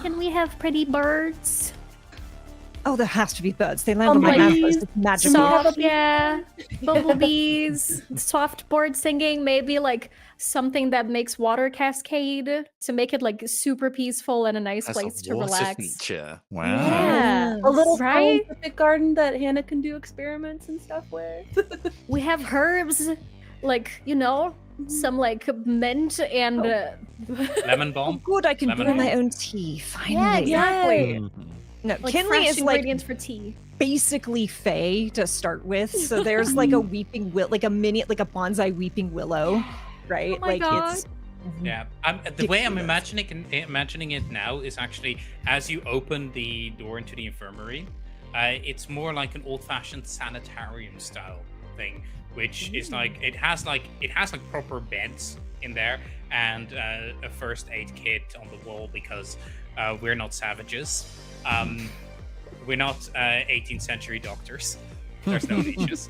Can we have pretty birds? Oh, there has to be birds. They land Oh on my my map. It's magical. Soft, yeah. Bumblebees, soft bird singing, maybe like something that makes water cascade to make it like super peaceful and a nice That's place a to water relax. feature. Wow. Yeah. A little Right? scientific garden that Hannah can do experiments and stuff with. We have herbs, like, you know, some like mint and Lemon Oh, balm. good. I can Lemon brew my balm. own tea. Finally. yeah, exactly. Mhm. No, Like Kinley fresh is like ingredients for tea. basically Fae to start with. So there's like a weeping like a bonsai weeping willow, right? Oh my like God. it's Yeah, the way I'm ridiculous. imagining it now is actually as you open the door into the infirmary, it's more like an old-fashioned sanitarium style thing, which is like it has like proper beds in there and a first aid kit on the wall because we're not savages. We're not 18th century doctors. There's no niches.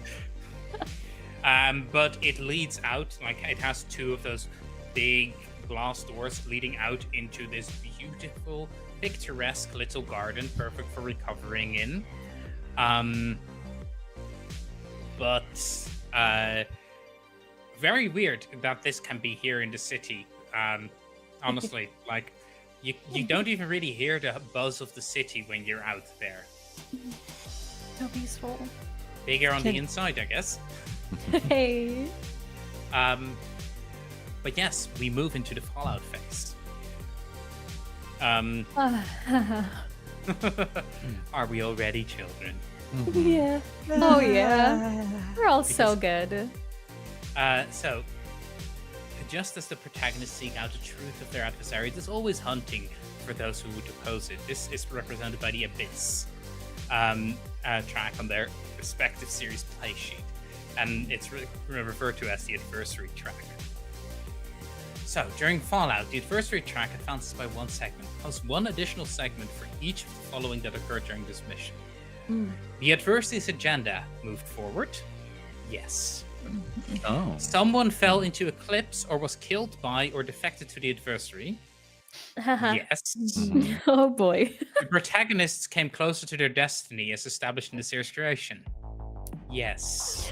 But it leads out, like it has 2 of those big glass doors leading out into this beautiful, picturesque little garden, perfect for recovering in. But very weird that this can be here in the city. Honestly, like you don't even really hear the buzz of the city when you're out there. So peaceful. Bigger on the inside, I guess. Hey. But yes, we move into the Fallout phase. Are we all ready, children? Yeah. Oh yeah. We're all so good. So, just as the protagonists seek out the truth of their adversary, there's always hunting for those who would oppose it. This is represented by the Abyss track on their respective series play sheet, and it's referred to as the adversary track. So, during Fallout, the adversary track advances by 1 segment, plus 1 additional segment for each of the following that occurred during this mission. The adversary's agenda moved forward. Yes. Oh. Someone fell into eclipse or was killed by or defected to the adversary. Yes. Oh boy. The protagonists came closer to their destiny as established in the series creation. Yes.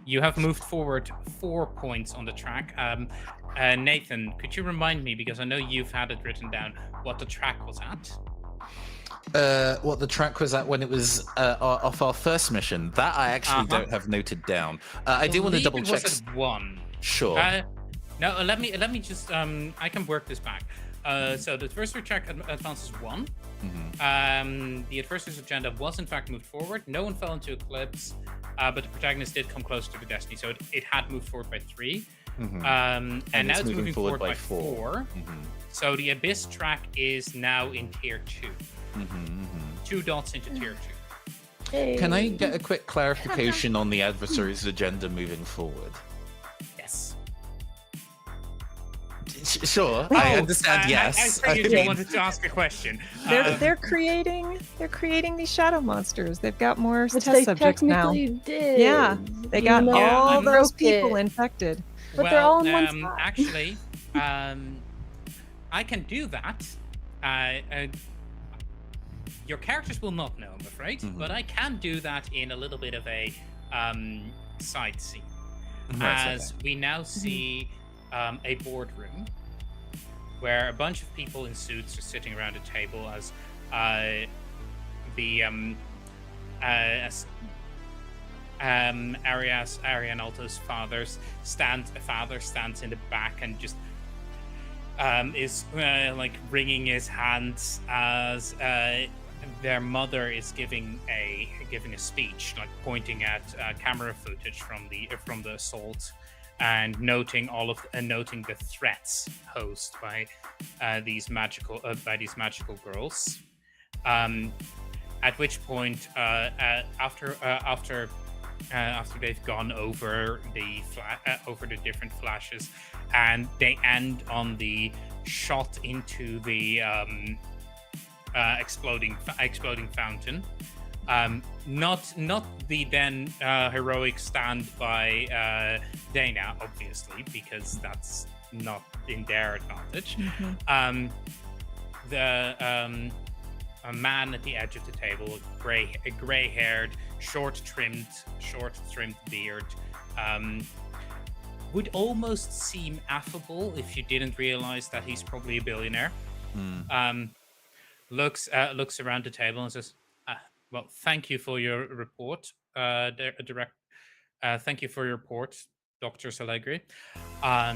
You have moved forward 4 points on the track. Nathan, could you remind me, because I know you've had it written down, what the track was at? What the track was at when it was off our first mission. That I actually don't have noted down. I do want to double check. It was at 1. Sure. No, let me just I can work this back. So the adversary track advances 1. The adversary's agenda was in fact moved forward. No one fell into eclipse, but the protagonist did come close to the destiny, so it had moved forward by 3. And now it's moving forward by 4. So the Abyss track is now in tier 2. 2 dots into tier 2. Hey. Can I get a quick clarification on the adversary's agenda moving forward? Yes. Sure, I understand. Yes. I figured you wanted to ask a question. They're creating these shadow monsters. They've got more Which test they subjects now. technically did. Yeah, they got Even though all we those broke it. people infected. But they're all in one spot. Actually, I can do that. your characters will not know, I'm afraid, but I can do that in a little bit of a side scene. Right, As we now see a boardroom where a bunch of people in suits are sitting around a table as Aria and Alto's father stands in the back and just is like wringing his hands as their mother is giving a speech, like pointing at camera footage from the assault and noting the threats posed by these magical girls. At which point, after they've gone over the different flashes, and they end on the shot into the exploding fountain. Not the then heroic stand by Dana, obviously, because that's not in their advantage. A man at the edge of the table, a gray-haired, short-trimmed beard, would almost seem affable if you didn't realize that he's probably a billionaire. Looks around the table and says, "Well, thank you for your report, thank you for your report, Dr. Salegri. I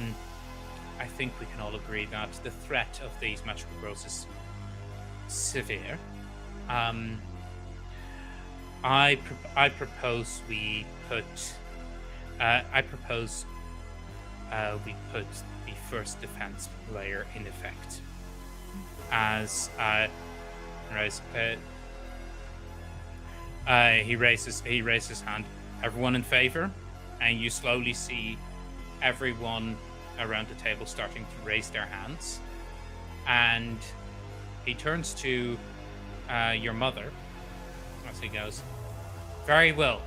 think we can all agree that the threat of these magical growths is severe. I propose we put the first defense layer in effect." As he raises his hand. Everyone in favor? And you slowly see everyone around the table starting to raise their hands. And he turns to your mother as he goes, "Very well,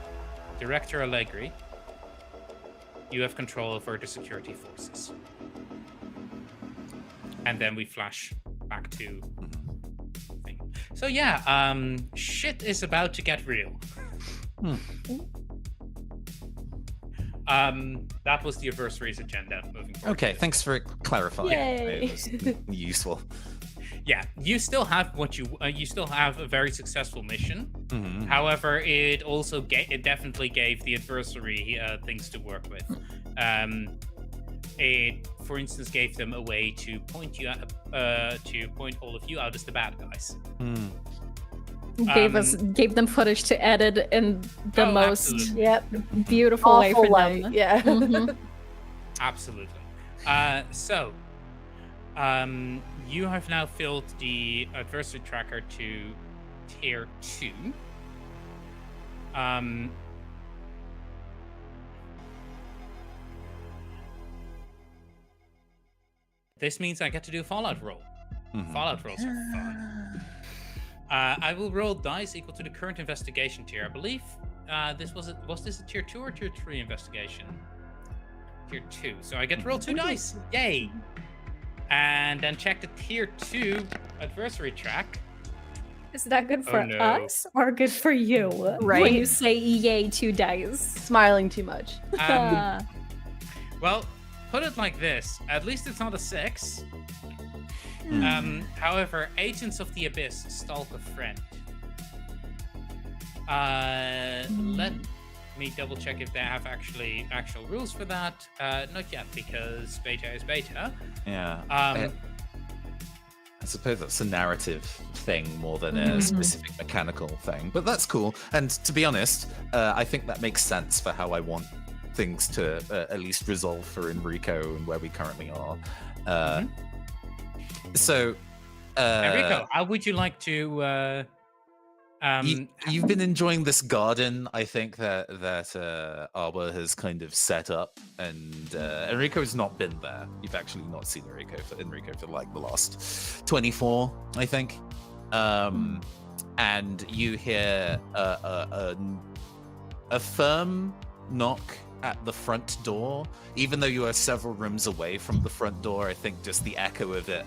Director Allegri, you have control over the security forces." And then we flash back to thing. So yeah, shit is about to get real. That was the adversary's agenda moving forward. Okay, thanks for clarifying. Yay. It was useful. Yeah, you still have you still have a very successful mission. However, it also it definitely gave the adversary things to work with. It, for instance, gave them a way to point all of you out as the bad guys. Gave them footage to edit in the most absolutely. beautiful way for light. them. Yeah. Absolutely. So, you have now filled the adversary tracker to tier 2. This means I get to do a Fallout roll. Fallout rolls are fun. I will roll dice equal to the current investigation tier. I believe was this a tier 2 or tier 3 investigation? Tier 2. So I get to roll 2 dice. Yay! And then check the tier 2 adversary track. Is that good for no. us or good for you? Right. When you say yay 2 dice. Smiling too much. Well, put it like this. At least it's not a 6. However, Agents of the Abyss stalk a friend. Let me double check if they have actual rules for that. Not yet, because beta is beta. Yeah. I suppose that's a narrative thing more than a specific mechanical thing, but that's cool. And to be honest, I think that makes sense for how I want things to at least resolve for Enrico and where we currently are. So, Enrico, how would you like to? You've been enjoying this garden, I think that Arbor has kind of set up, and Enrico's not been there. You've actually not seen Enrico for like the last 24, I think. And you hear a firm knock at the front door, even though you are several rooms away from the front door. I think just the echo of it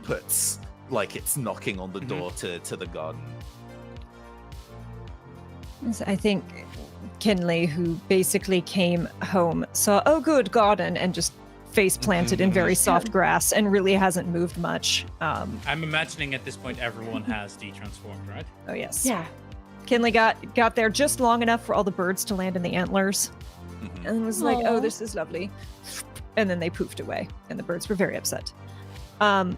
puts like it's knocking on the door to the garden. I think Kinley, who basically came home, saw, oh, good, garden, and just face planted in very soft grass and really hasn't moved much. I'm imagining at this point everyone has de-transformed, right? Oh, yes. Yeah. Kinley got there just long enough for all the birds to land in the antlers and was like, oh, Aw. this is lovely. And then they poofed away, and the birds were very upset. Are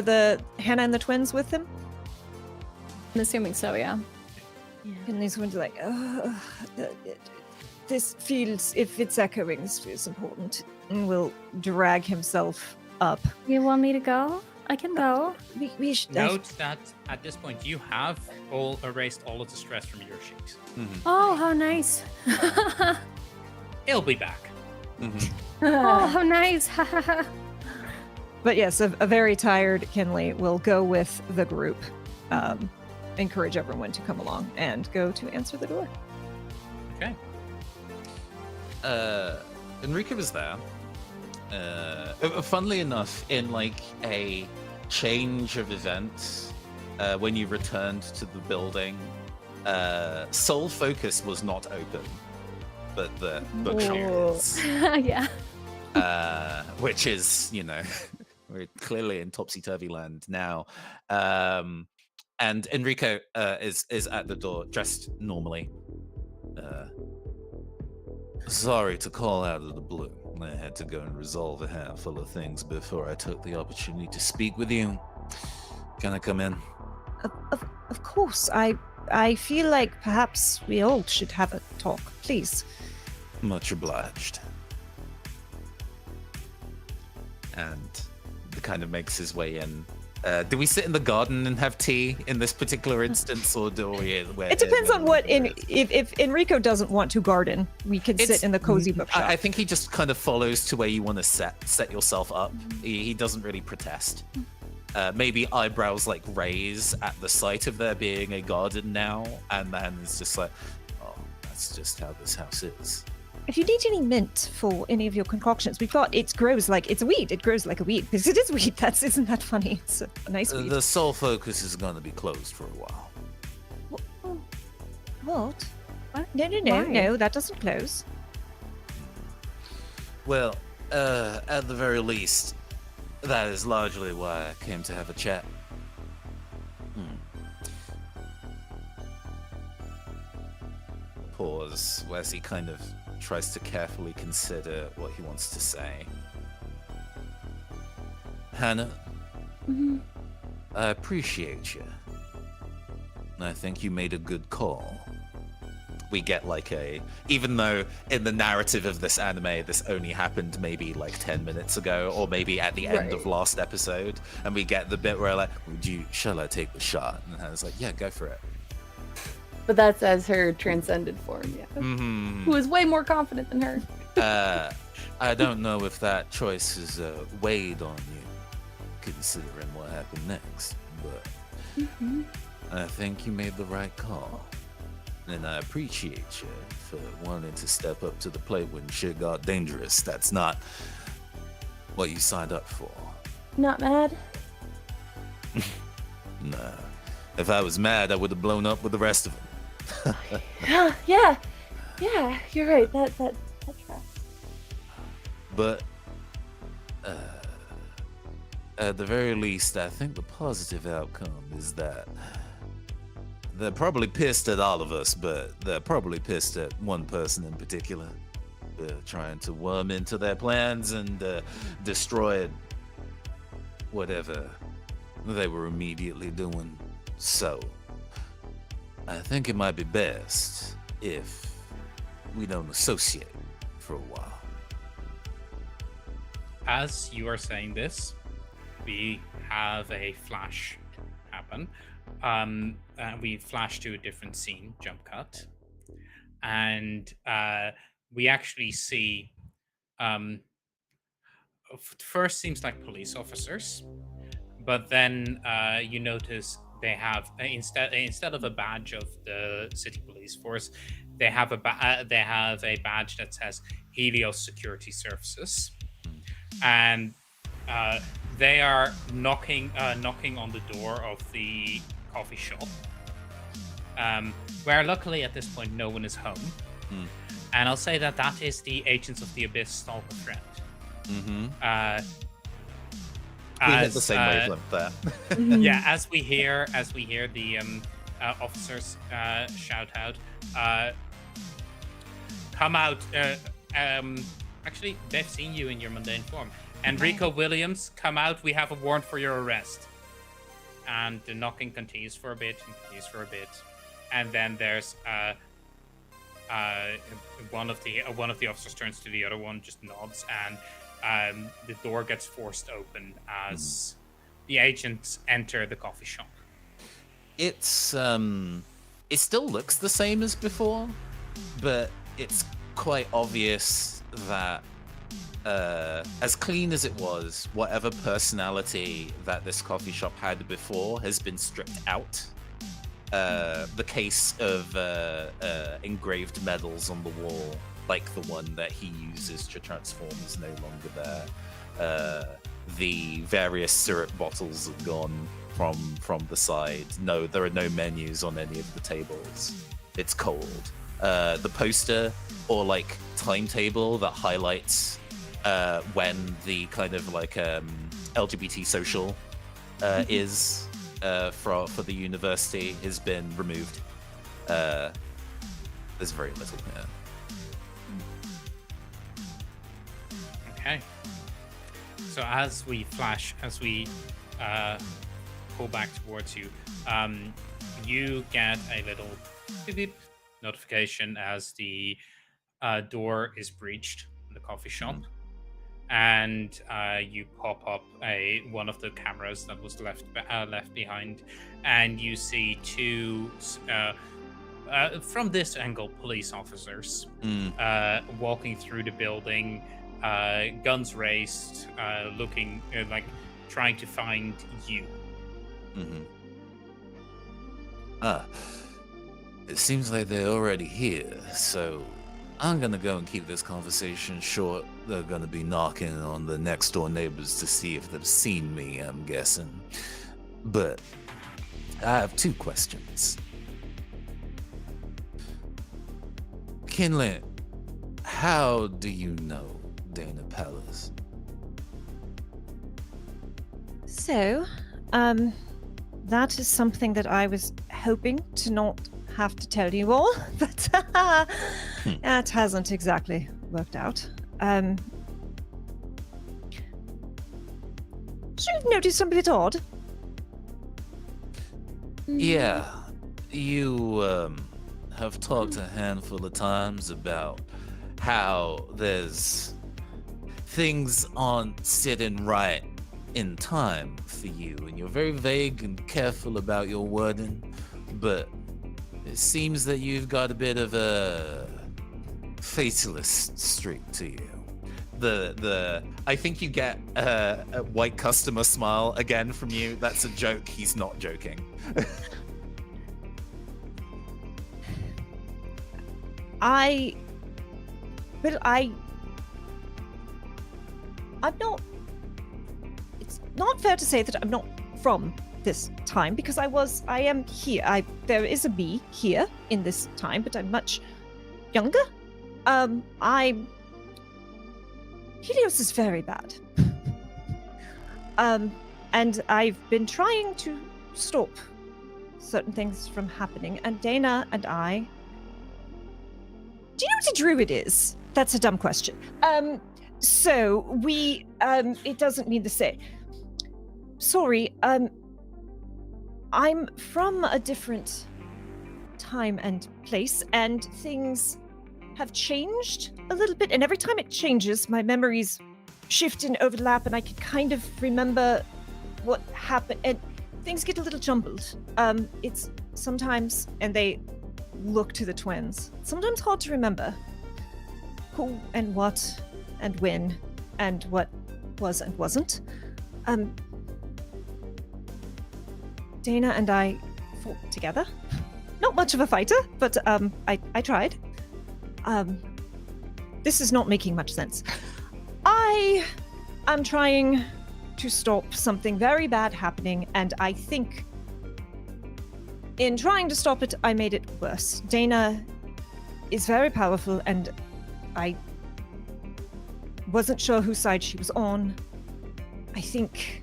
the Hannah and the twins with him? I'm assuming so, yeah. And these ones are like, oh, this feels, if it's echoing, this feels important. And will drag himself up. You want me to go? I can go. We should. Note that at this point you have all erased all of the stress from your cheeks. Oh, how nice. It'll be back. Oh, how nice. But yes, a very tired Kinley will go with the group, encourage everyone to come along, and go to answer the door. Okay. Enrique was there. Funnily enough, in like a change of events, when you returned to the building, Soul Focus was not open, but the bookshop is. Yeah. Which is, we're clearly in topsy-turvy land now. And Enrico is at the door, dressed normally. Sorry to call out of the blue. I had to go and resolve a handful of things before I took the opportunity to speak with you. Can I come in? Of course. I feel like perhaps we all should have a talk, please. Much obliged. And he kind of makes his way in. Do we sit in the garden and have tea in this particular instance, or do we? It depends on what. If Enrico doesn't want to garden, we can sit in the cozy bookshop. I think he just kind of follows to where you want to set yourself up. He doesn't really protest. Maybe eyebrows like raise at the sight of there being a garden now, and then it's just like, oh, that's just how this house is. If you need any mint for any of your concoctions, we've got. It grows like it's a weed. It grows like a weed because it is weed. Isn't that funny? It's a nice weed. The Soul Focus is going to be closed for a while. What? What? No. That doesn't close. Well, at the very least, that is largely why I came to have a chat. Pause as he kind of tries to carefully consider what he wants to say. Hannah, I appreciate you. I think you made a good call. We get like even though in the narrative of this anime, this only happened maybe like 10 minutes ago, or maybe at the end of last episode, and we get the bit where like, shall I take the shot? And Hannah's like, yeah, go for it. But that's as her transcended form, yeah. Who is way more confident than her. I don't know if that choice has weighed on you, considering what happened next, but I think you made the right call. And I appreciate you for wanting to step up to the plate when shit got dangerous. That's not what you signed up for. Not mad? Nah. If I was mad, I would have blown up with the rest of them. Yeah, you're right. That tracks. But at the very least, I think the positive outcome is that they're probably pissed at all of us, but they're probably pissed at one person in particular. They're trying to worm into their plans and destroy whatever they were immediately doing. So I think it might be best if we don't associate for a while. As you are saying this, we have a flash happen. We flash to a different scene, jump cut, and we actually see. First, seems like police officers, but then you notice they have instead of a badge of the city police force, they have a badge that says Helios Security Services, and They are knocking on the door of the coffee shop, where luckily at this point no one is home. And I'll say that is the Agents of the Abyss Stalker Friend. We hit the same wavelength there. Yeah, as we hear the officers shout out, come out. Actually, they've seen you in your mundane form. Enrico Williams, come out. We have a warrant for your arrest. And the knocking continues for a bit, and then there's one of the officers turns to the other one, just nods, and the door gets forced open as the agents enter the coffee shop. It's it still looks the same as before, but it's quite obvious that as clean as it was, whatever personality that this coffee shop had before has been stripped out. The case of engraved medals on the wall, like the one that he uses to transform, is no longer there. The various syrup bottles have gone from the side. No, there are no menus on any of the tables. It's cold. The poster or like timetable that highlights when the kind of like LGBT social is for the university has been removed. There's very little here. Okay. So as we pull back towards you, you get a little beep beep notification as the door is breached in the coffee shop. And you pop up one of the cameras that was left behind, and you see two, from this angle, police officers walking through the building, guns raised, looking like trying to find you. It seems like they're already here, so I'm gonna go and keep this conversation short. They're gonna be knocking on the next door neighbors to see if they've seen me, I'm guessing. But I have two questions. Kinley, how do you know Dana Palace? So, that is something that I was hoping to not have to tell you all, but that hasn't exactly worked out. So you've noticed something a bit odd? Yeah, you have talked a handful of times about how there's things aren't sitting right in time for you, and you're very vague and careful about your wording, but it seems that you've got a bit of a fatalist streak to you. I think you get a white customer smile again from you. That's a joke. He's not joking. I'm not. It's not fair to say that I'm not from this time, because I am here. There is a me here in this time, but I'm much younger. Helios is very bad. And I've been trying to stop certain things from happening, and Dana and I... Do you know what a druid is? That's a dumb question. So we, it doesn't mean to say. Sorry, I'm from a different time and place, and things have changed a little bit, and every time it changes, my memories shift and overlap, and I can kind of remember what happened, and things get a little jumbled. It's sometimes, and they look to the twins, sometimes hard to remember who and what and when and what was and wasn't. Dana and I fought together. Not much of a fighter, but I tried. This is not making much sense. I am trying to stop something very bad happening, and I think in trying to stop it, I made it worse. Dana is very powerful, and I wasn't sure whose side she was on. I think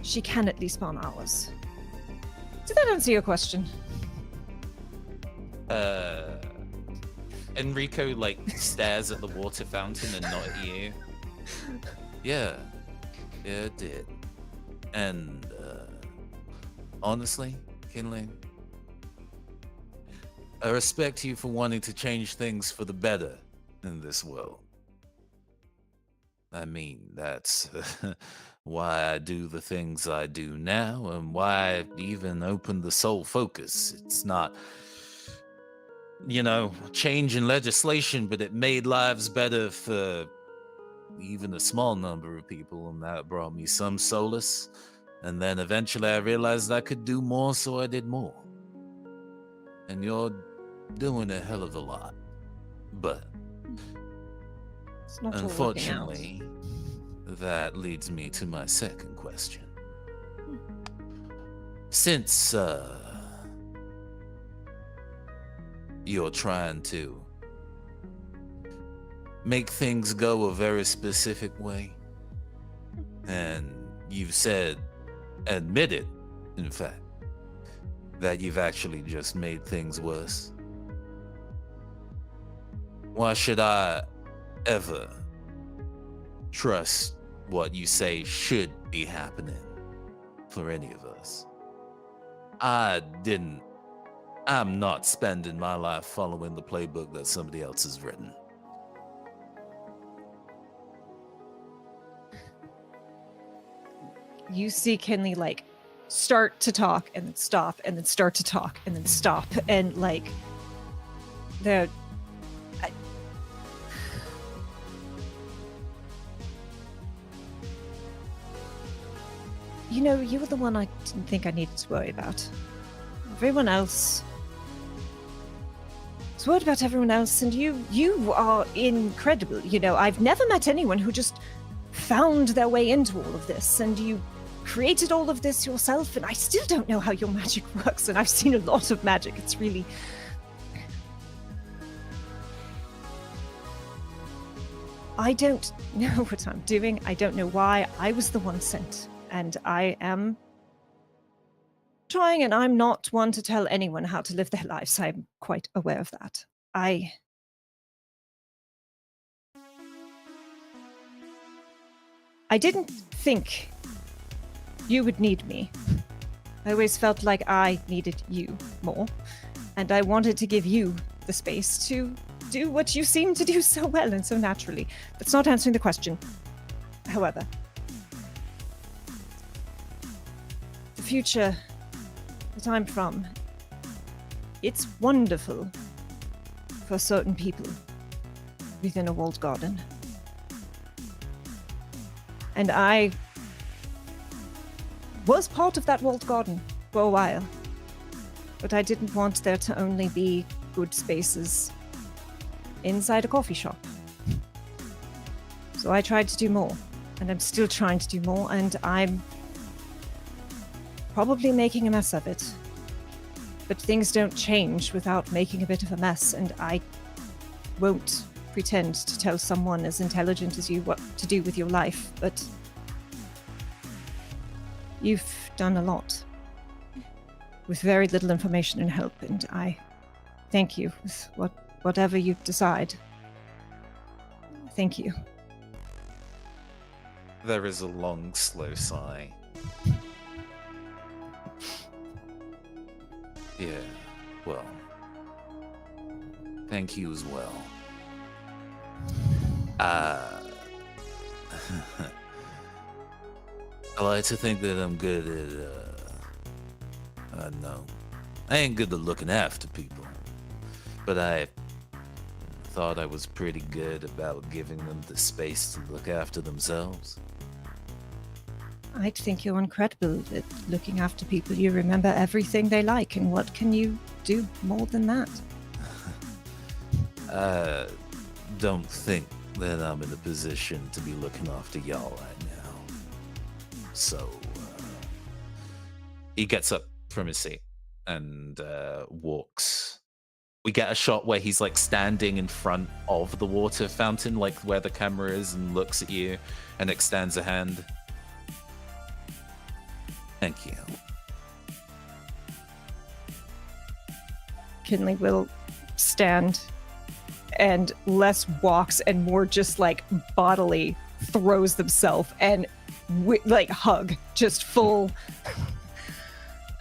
she can at least be on ours. Did that answer your question? Enrico, like, stares at the water fountain and not at you. Yeah, it did. And, honestly, Kinley, I respect you for wanting to change things for the better in this world. I mean, that's why I do the things I do now, and why I even opened the Soul Focus. It's not, change in legislation, but it made lives better for even a small number of people, and that brought me some solace. And then eventually I realized I could do more, so I did more. And you're doing a hell of a lot. But It's not all working out. unfortunately, that leads me to my second question. Since you're trying to make things go a very specific way, and you've admitted, in fact, that you've actually just made things worse, why should I ever trust what you say should be happening for any of us? I'm not spending my life following the playbook that somebody else has written. You see Kinley, like, start to talk and then stop and then start to talk and then stop, and like you were the one I didn't think I needed to worry about. Everyone else was worried about everyone else, and you are incredible. I've never met anyone who just found their way into all of this, and you created all of this yourself, and I still don't know how your magic works, and I've seen a lot of magic. It's really... I don't know what I'm doing. I don't know why. I was the one sent, and I am trying, and I'm not one to tell anyone how to live their lives. I'm quite aware of that. I didn't think you would need me. I always felt like I needed you more, and I wanted to give you the space to do what you seem to do so well and so naturally. That's not answering the question. However, the future that I'm from, it's wonderful for certain people within a walled garden. And I was part of that walled garden for a while, but I didn't want there to only be good spaces inside a coffee shop. So I tried to do more, and I'm still trying to do more, and I'm probably making a mess of it. But things don't change without making a bit of a mess, and I won't pretend to tell someone as intelligent as you what to do with your life, but you've done a lot with very little information and help, and I thank you with whatever you decide. Thank you. There is a long, slow sigh. Yeah, well, thank you as well. I like to think that I'm good at, I know. I ain't good at looking after people, but I thought I was pretty good about giving them the space to look after themselves. I think you're incredible at looking after people. You remember everything they like, and what can you do more than that? I don't think that I'm in a position to be looking after y'all right now. So he gets up from his seat and walks. We get a shot where he's like standing in front of the water fountain, like where the camera is, and looks at you and extends a hand. Thank you. Kinley will stand, and less walks and more just like bodily throws themselves and like hug, just full.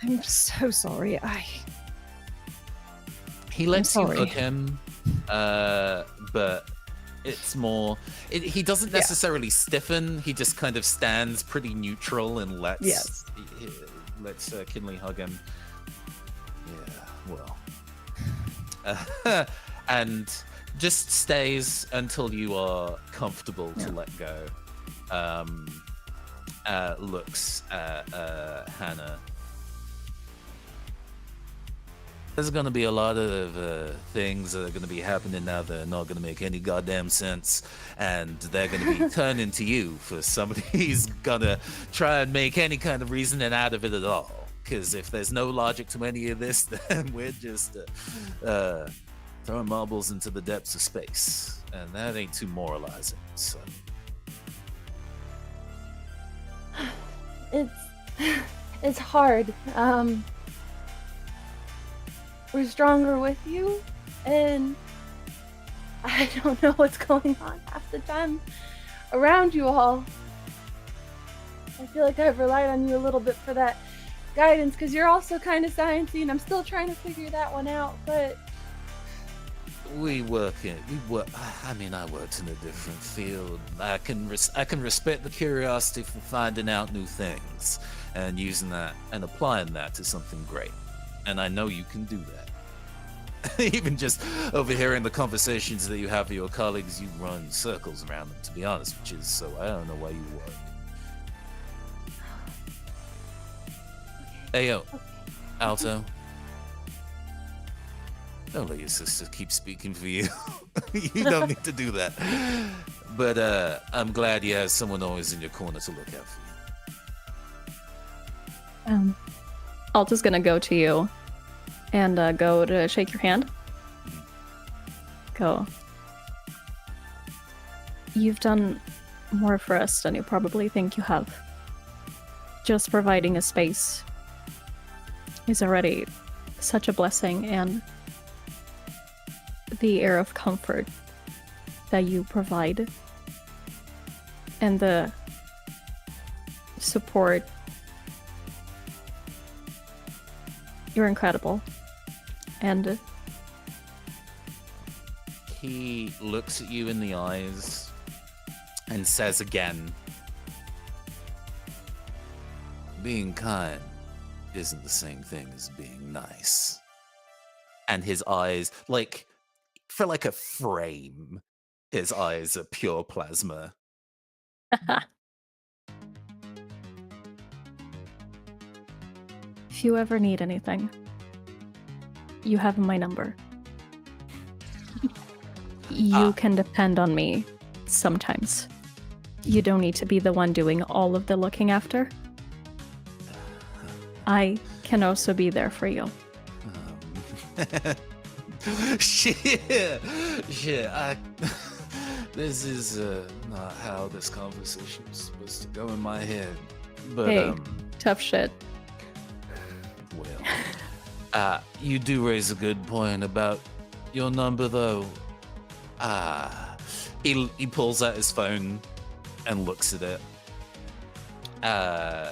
I'm so sorry. He lets you sorry. hug him, but it's more. He doesn't necessarily stiffen. He just kind of stands pretty neutral and lets Kinley hug him. Yeah, well, and just stays until you are comfortable to let go. Looks at Hannah. There's going to be a lot of things that are going to be happening now that are not going to make any goddamn sense, and they're going to be turning to you for somebody who's going to try and make any kind of reasoning out of it at all. Because if there's no logic to any of this, then we're just throwing marbles into the depths of space, and that ain't too moralizing. So it's hard. We're stronger with you, and I don't know what's going on half the time around you all. I feel like I've relied on you a little bit for that guidance, because you're also kind of sciencey, and I'm still trying to figure that one out, but I worked in a different field. I can respect the curiosity for finding out new things and using that and applying that to something great. And I know you can do that. Even just overhearing the conversations that you have with your colleagues, you run circles around them, to be honest, which is so I don't know why you work. Hey, yo, Alto. Don't let your sister keep speaking for you. You don't need to do that. But I'm glad you have someone always in your corner to look out for you. Alta's gonna go to you and go to shake your hand. Go. You've done more for us than you probably think you have. Just providing a space is already such a blessing, and the air of comfort that you provide and the support, you're incredible. And he looks at you in the eyes and says again, being kind isn't the same thing as being nice. And his eyes, like, for like a frame, his eyes are pure plasma. if you ever need anything, you have my number. You can depend on me sometimes. You don't need to be the one doing all of the looking after. I can also be there for you. Shit. This is not how this conversation is supposed to go in my head. But Hey, tough shit. well, you do raise a good point about your number, though. He pulls out his phone and looks at it.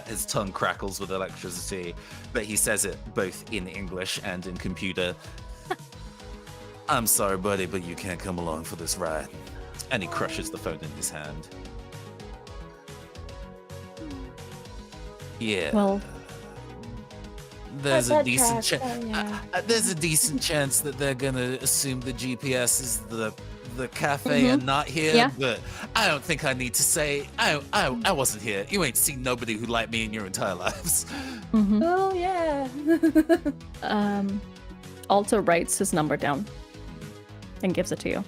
His tongue crackles with electricity, but he says it both in English and in computer. I'm sorry, buddy, but you can't come along for this ride. And he crushes the phone in his hand. Yeah. Well, there's a that decent trash, there's a decent chance that they're gonna assume the GPS is the cafe and not here. Yeah. But I don't think I need to say I wasn't here. You ain't seen nobody who liked me in your entire lives. Oh yeah. Alto writes his number down and gives it to you.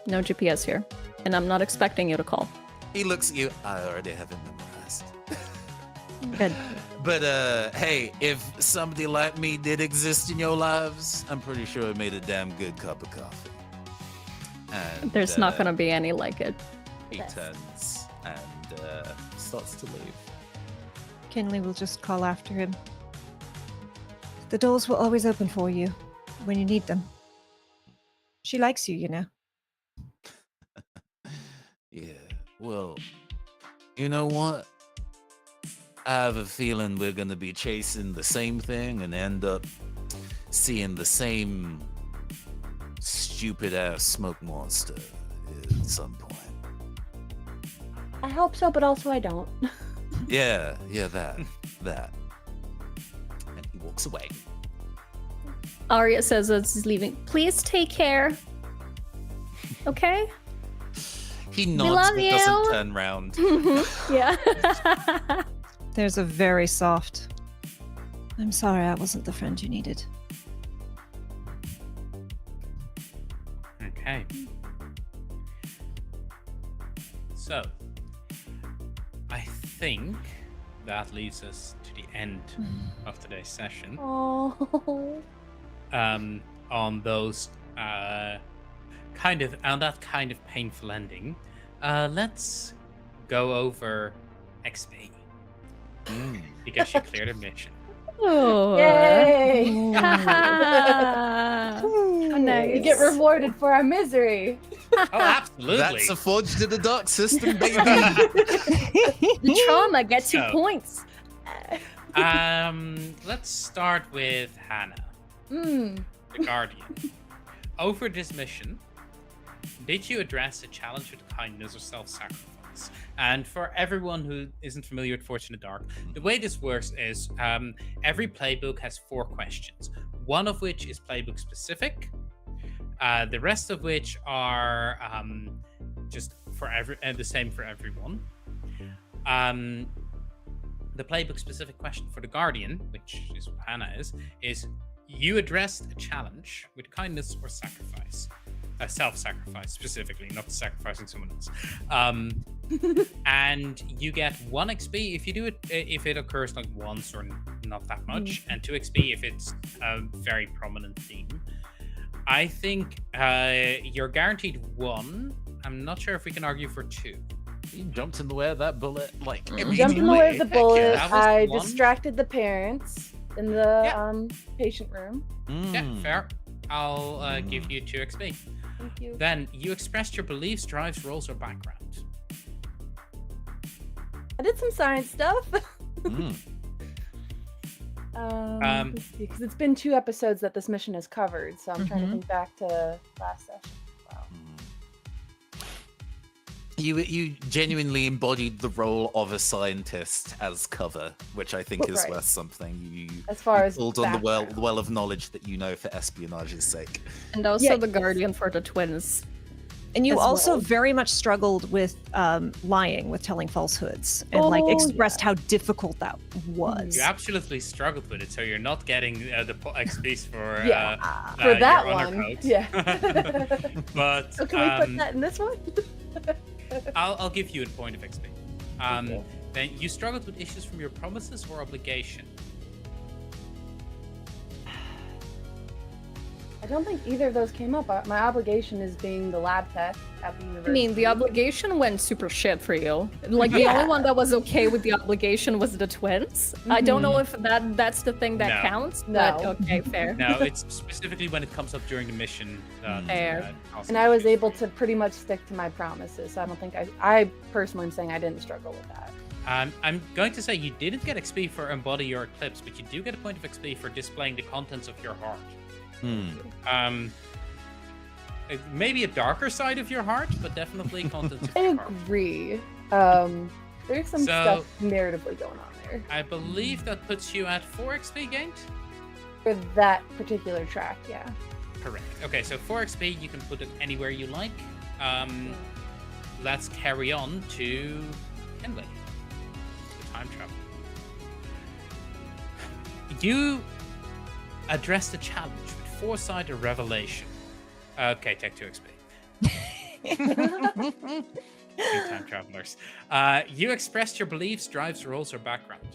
No GPS here, and I'm not expecting you to call. He looks at you. I already have it memorized. Good. But hey, if somebody like me did exist in your lives, I'm pretty sure it made a damn good cup of coffee. And There's not gonna be any like it. he turns and starts to leave. Kinley will just call after him. The doors will always open for you when you need them. She likes you, you know. Yeah, well, you know what? I have a feeling we're gonna be chasing the same thing and end up seeing the same stupid ass smoke monster at some point. I hope so, but also I don't. Yeah, that. And he walks away. Aria says as he's leaving, please take care. Okay? He nods love but you. doesn't turn round. Yeah. There's a very soft. I'm sorry I wasn't the friend you needed. Okay. So, I think that leads us to the end of today's session. Oh. On those on that kind of painful ending, let's go over XP because you cleared a mission. Oh. Yay! Haha. Nice. We get rewarded for our misery. Oh, absolutely. That's a forged in the dark system, baby. The trauma gets you So- points. Let's start with Hannah, Mm. the Guardian. Over this mission, did you address a challenge with kindness or self-sacrifice? And for everyone who isn't familiar with Forged in the Dark, the way this works is every playbook has 4 questions, one of which is playbook specific, the rest of which are just for the same for everyone. The playbook specific question for the Guardian, which is what Hannah is you addressed a challenge with kindness or sacrifice. Self-sacrifice specifically, not sacrificing someone else. And you get 1 XP if you do it, if it occurs like once or not that much, and 2 XP if it's a very prominent theme. I think you're guaranteed 1. I'm not sure if we can argue for 2. He jumped in the way of that bullet, like Jumped in the way of the immediately. bullet. That was I 1. distracted the parents in the patient room. Yeah, Mm. fair. I'll give you 2 XP. Thank you. Then you expressed your beliefs, drives, roles, or background. I did some science stuff. Mm. Because it's been 2 episodes that this mission has covered, so I'm trying to think back to last session. Wow. You genuinely embodied the role of a scientist as cover, which I think is Right. worth something. You As far as build on the background. well of knowledge that you know for espionage's sake. And also Yeah. the Guardian for the twins. And you As also well. very much struggled with lying, with telling falsehoods, and like Oh, expressed how difficult that was. You absolutely struggled with it, so you're not getting the XPs for Yeah, for your that honor one. code. Yeah. But So can we put that in this one? I'll give you a point of XP. Okay. Then you struggled with issues from your promises or obligation. I don't think either of those came up. My obligation is being the lab tech at the I university. mean, the obligation went super shit for you. Like, the Yeah. only one that was okay with the obligation was the twins. I don't know if that's the thing that No. counts, No. but okay, fair. No, it's specifically when it comes up during the mission. Fair. And I was able to pretty much stick to my promises. So I don't think I personally am saying I didn't struggle with that. I'm going to say you didn't get XP for embody your eclipse, but you do get a point of XP for displaying the contents of your heart. Maybe a darker side of your heart, but definitely contents of I your heart. agree. There's some So- stuff narratively going on there I believe that puts you at 4 XP gained. for that particular track. Yeah. Correct. Okay, so 4 XP, you can put it anywhere you like. Let's carry on to Kenley, the time travel. You addressed a challenge with foresight or revelation. Okay, take 2 XP. Two time travelers. You expressed your beliefs, drives, roles, or background.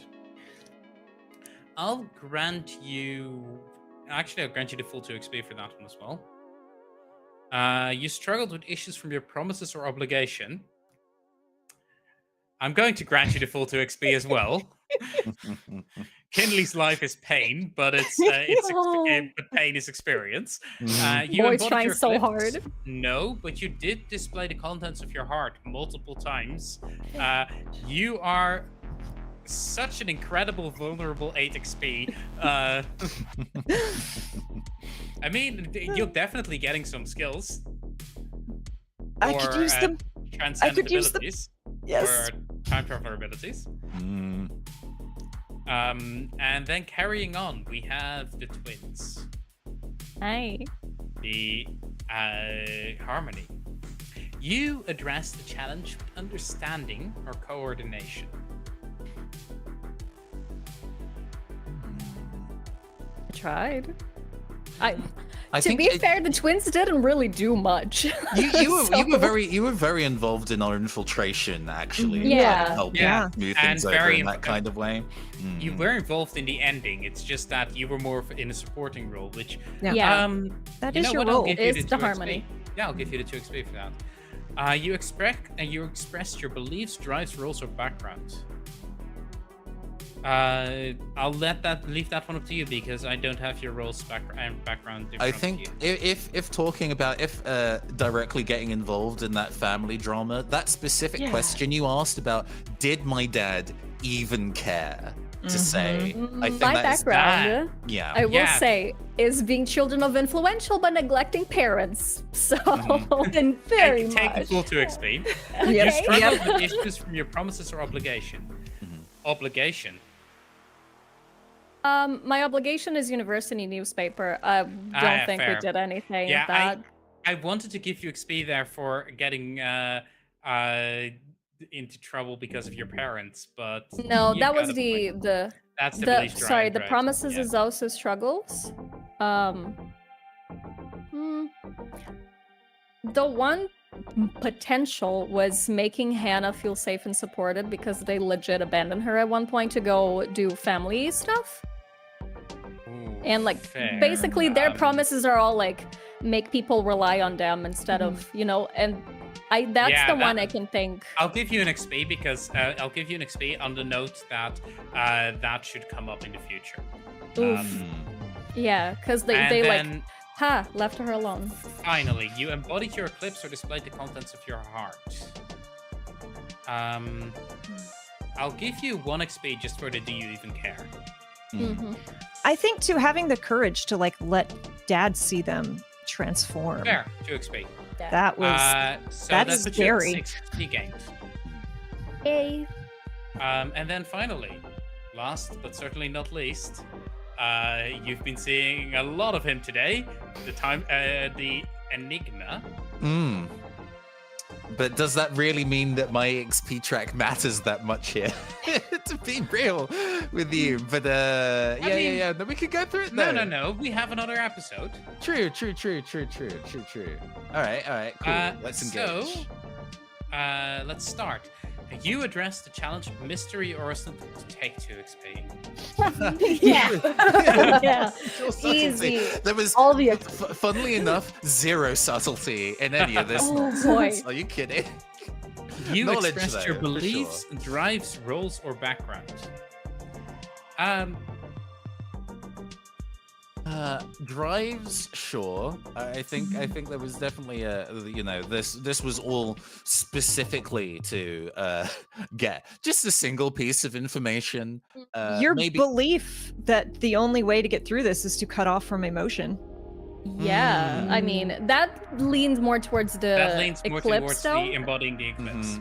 I'll grant you. Actually, I'll grant you the full 2 XP for that one as well. You struggled with issues from your promises or obligation. I'm going to grant you the full 2 XP as well. Kinley's life is pain, but but pain is experience. You Boy, embodied trying your so eclipse. hard. No, but you did display the contents of your heart multiple times. You are such an incredible, vulnerable 8 XP. I mean, you're definitely getting some skills. I could use them. Transcendent could use them. abilities. Yes. Or time traveler abilities. And then carrying on, we have the twins. Hi. The harmony. You address the challenge with understanding or coordination. I tried. I To think be fair, the twins didn't really do much. you were very involved in our infiltration, actually. Yeah. Helping Yeah. move And things over very in that kind of way. You were involved in the ending. It's just that you were more in a supporting role, which Yeah. That you is know your what? I'll role. give you It's the 2 harmony. XP. Yeah, I'll give you the 2 XP for that. You expressed your beliefs, drives, roles, or background. I'll leave that one up to you because I don't have your roles background. In I front of think you. if talking about directly getting involved in that family drama, that specific question you asked about, did my dad even care to say? I think My that is background, yeah. I will Yeah. say, is being children of influential but neglecting parents. So, And very take the much. full 2 XP. You okay. struggled with issues from your promises or obligation. Obligation. My obligation is university newspaper. I don't think fair. we did anything Yeah, that. I wanted to give you XP there for getting into trouble because of your parents, but No, you that got was a the point. the That's the the belief drive, sorry. The right? promises Yeah. is also struggles. The one potential was making Hannah feel safe and supported because they legit abandoned her at one point to go do family stuff. Ooh, And like fair. basically their promises are all like make people rely on them instead of, and that's Yeah, the one that- I can think. I'll give you an XP because I'll give you an XP on the note that that should come up in the future. Oof. Yeah, because And they then left her alone. finally, you embodied your eclipse or displayed the contents of your heart. I'll give you 1 XP just for the do you even care? I think too, having the courage to like let dad see them transform. Fair, 2 XP. That was So that's that puts you at scary. 6 XP gained. Yay. And then finally, last but certainly not least, you've been seeing a lot of him today. The Enigma. But does that really mean that my XP track matters that much here? To be real with you, but yeah. No, we could go through it though. No. We have another episode. True. All right, cool. Let's engage. So, let's start. You address the challenge of mystery or instant to take 2 XP. Yeah. Your subtlety. Easy. There was, All the funnily enough, 0 subtlety in any of this Oh, nonsense. boy. Are you kidding? You Knowledge, expressed your though, for beliefs, drives, roles, or background. Drives, sure. I think there was definitely this was all specifically to get just a single piece of information. Your maybe belief that the only way to get through this is to cut off from emotion. Yeah, I mean that leans more towards the That leans more eclipse towards though. the embodying the eclipse.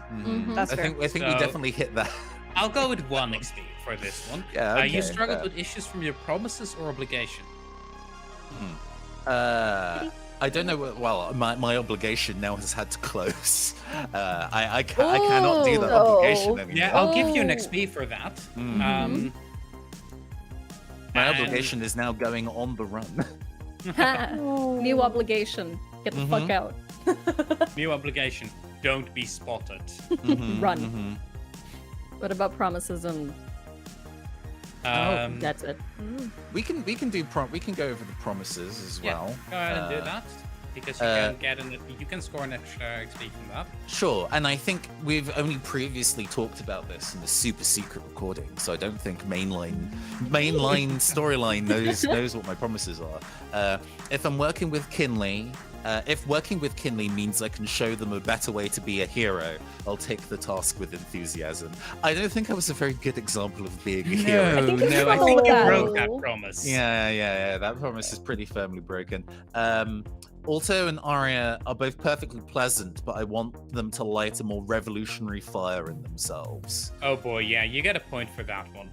That's I fair. think we So- definitely hit that. I'll go with 1 XP for this one. Yeah, okay, you struggled fair. with issues from your promises or obligation. I don't know. Well, my obligation now has had to close. I cannot do that Oh. obligation anymore. Yeah, I'll give you an Oh. XP for that. My and- obligation is now going on the run. New obligation. Get the fuck out. New obligation. Don't be spotted. Run. What about promises and That's it. We can do we can go over the promises as Yeah, well. go ahead and do that because you can score an extra XP from that. Sure, and I think we've only previously talked about this in the super secret recording, so I don't think mainline storyline knows what my promises are. If I'm working with Kinley, if working with Kinley means I can show them a better way to be a hero, I'll take the task with enthusiasm. I don't think I was a very good example of being a hero. I think you broke that promise. Yeah, that promise is pretty firmly broken. Alto and Aria are both perfectly pleasant, but I want them to light a more revolutionary fire in themselves. Oh boy, yeah, you get a point for that one.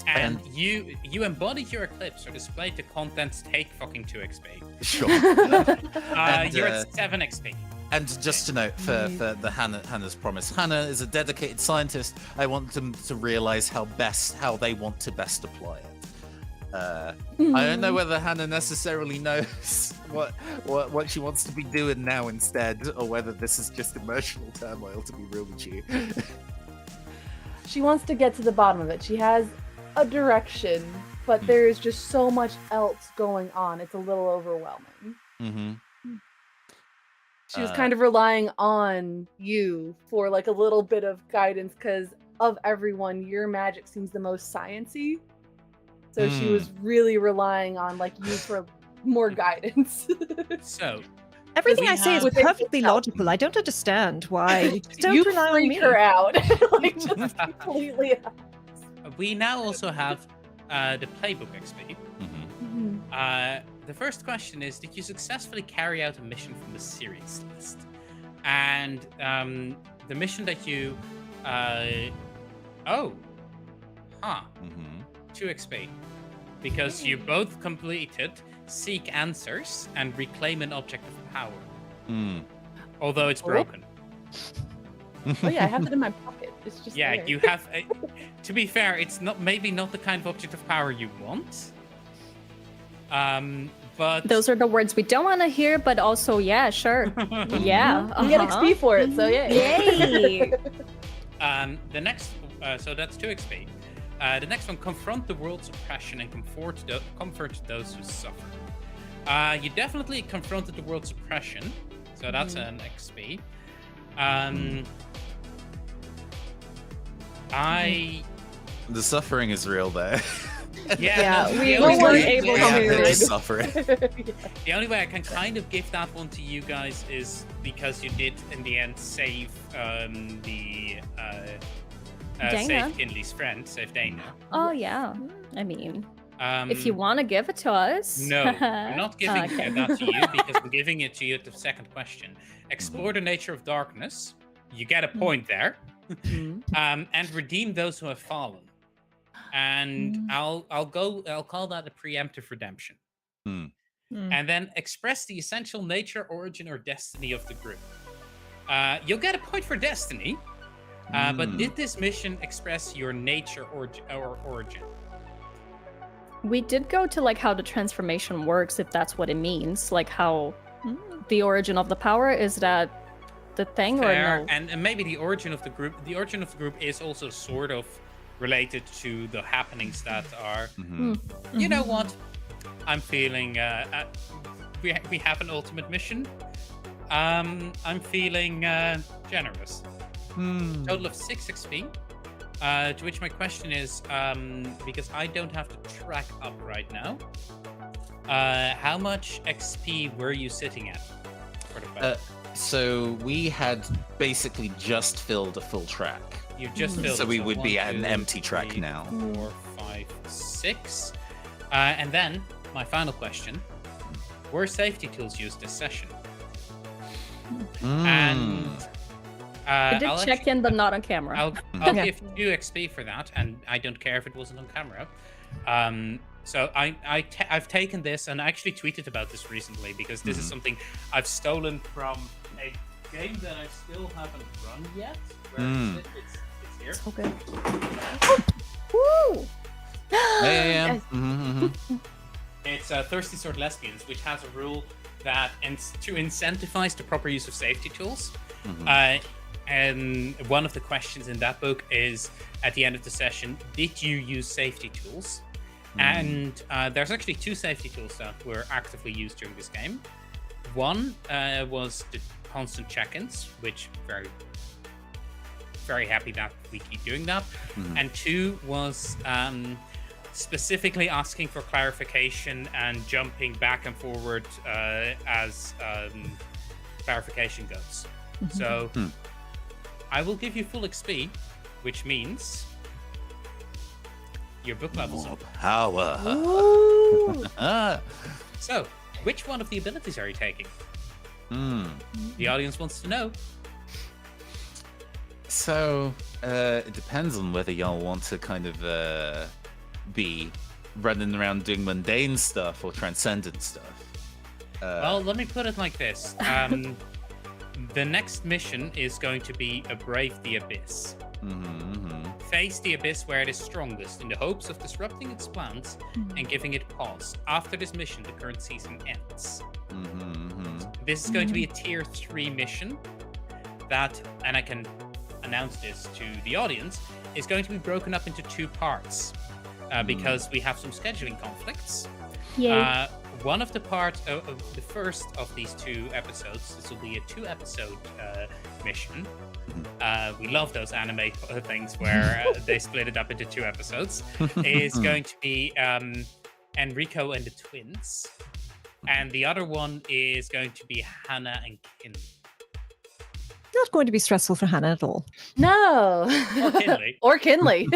And you embody your eclipse or displayed the contents, take fucking 2 XP. Sure. You're at 7 XP. And just to note, for the Hannah's promise, Hannah is a dedicated scientist. I want them to realize how they want to best apply it. I don't know whether Hannah necessarily knows what she wants to be doing now instead, or whether this is just emotional turmoil, to be real with you. She wants to get to the bottom of it. She has a direction, but there's just so much else going on. It's a little overwhelming. Mm-hmm. She was kind of relying on you for like a little bit of guidance, because of everyone, your magic seems the most sciencey. So she was really relying on like you for more guidance. So everything I say is perfectly logical. I don't understand why you just don't you rely on freak me. her out, like just completely. we now also have the playbook XP. The first question is: did you successfully carry out a mission from the series list? And the mission that you 2 XP, because you both completed seek answers and reclaim an object of power. Although it's broken. Oh yeah, I have it in my pocket. It's just there. You have. To be fair, it's maybe not the kind of object of power you want. But Those are the words we don't want to hear, but also, yeah, sure. Yeah. You get XP for it, so yeah. Yay! The next, so that's 2 XP. The next one: confront the world's oppression and comfort those who suffer. You definitely confronted the world's oppression, so that's an XP. The suffering is real there. We weren't able to suffer it. The only way I can kind of give that one to you guys is because you did in the end save save Kinley's friend, save Dana. Oh yeah. I mean, if you want to give it to us. No, I'm not giving that to you because I'm giving it to you at the second question. Explore the nature of darkness. You get a point there. And redeem those who have fallen. And I'll call that a preemptive redemption. And then express the essential nature, origin, or destiny of the group. You'll get a point for destiny. But did this mission express your nature or origin? We did go to like how the transformation works, if that's what it means. Like how the origin of the power, is that the thing Fair. or no? And maybe the origin of the group. The origin of the group is also sort of related to the happenings that are. You know what? I'm feeling. We have an ultimate mission. I'm feeling generous. Total of 6 XP. To which my question is, because I don't have to track up right now, how much XP were you sitting at for the fight? So we had basically just filled a full track. You just filled. So we would 1, be at 2, an empty track 3, now. 4, 5, 6. And then my final question: were safety tools used this session? And I did check in, but not on camera. I'll give 2 XP for that, and I don't care if it wasn't on camera. So I've taken this, and I actually tweeted about this recently because this is something I've stolen from a game that I still haven't run yet. Where is it? It's here. Okay. Woo! Yeah. It's Thirsty Sword Lesbians, which has a rule that to incentivize the proper use of safety tools, And one of the questions in that book is, at the end of the session, did you use safety tools? And there's actually 2 safety tools that were actively used during this game. One was the constant check-ins, which very happy that we keep doing that. And 2 was specifically asking for clarification and jumping back and forward as clarification goes. So I will give you full XP, which means your book levels More up. power. So, which one of the abilities are you taking? The audience wants to know. So, it depends on whether y'all want to kind of be running around doing mundane stuff or transcendent stuff. Well, let me put it like this. The next mission is going to be a Brave the Abyss. Face the abyss where it is strongest in the hopes of disrupting its plans and giving it pause. After this mission, the current season ends. This is going to be a tier 3 mission that, and I can announce this to the audience, is going to be broken up into 2 parts because we have some scheduling conflicts. Yay. One of the parts of the first of these 2 episodes, this will be a 2-episode mission. We love those anime things where they split it up into 2 episodes. Is going to be Enrico and the twins, and the other one is going to be Hannah and Kinley. Not going to be stressful for Hannah at all. No. Or Kinley. Or Kinley.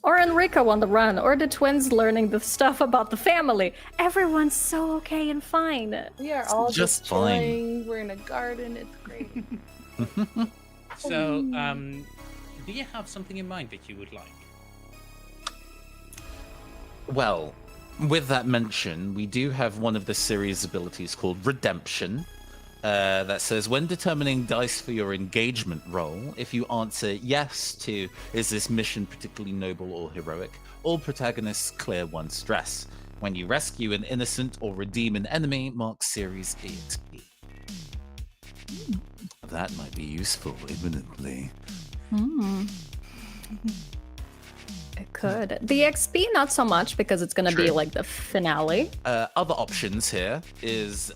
Or Enrico on the run, or the twins learning the stuff about the family. Everyone's so okay and fine. We are all just just fine. chilling. We're in a garden. It's great. So, do you have something in mind that you would like? Well, with that mention, we do have one of the series abilities called Redemption. That says, when determining dice for your engagement roll, if you answer yes to, is this mission particularly noble or heroic, all protagonists clear 1 stress. When you rescue an innocent or redeem an enemy, mark series EXP. That might be useful imminently. It could. The XP, not so much, because it's going to be True. like the finale. Other options here is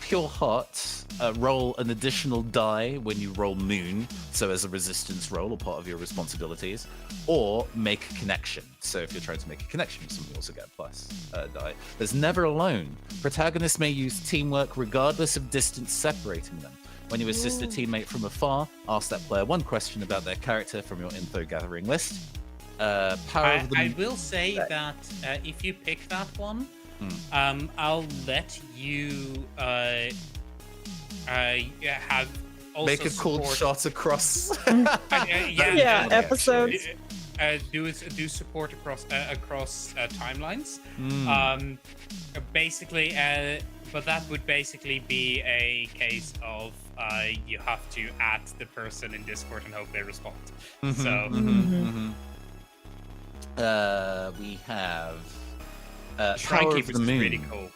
Pure Heart. Roll an additional die when you roll Moon, so as a resistance roll or part of your responsibilities, or make a connection. So if you're trying to make a connection, somebody also get a plus die. There's never alone. Protagonists may use teamwork regardless of distance separating them. When you assist a teammate from afar, ask that player 1 question about their character from your info gathering list. I will say that if you pick that one, I'll let you have also Make a cold support- shot across. Yeah, episodes. Do support across timelines. Basically, but that would basically be a case of you have to add the person in Discord and hope they respond. We have Shrine Power of Keepers the is Moon. really cool.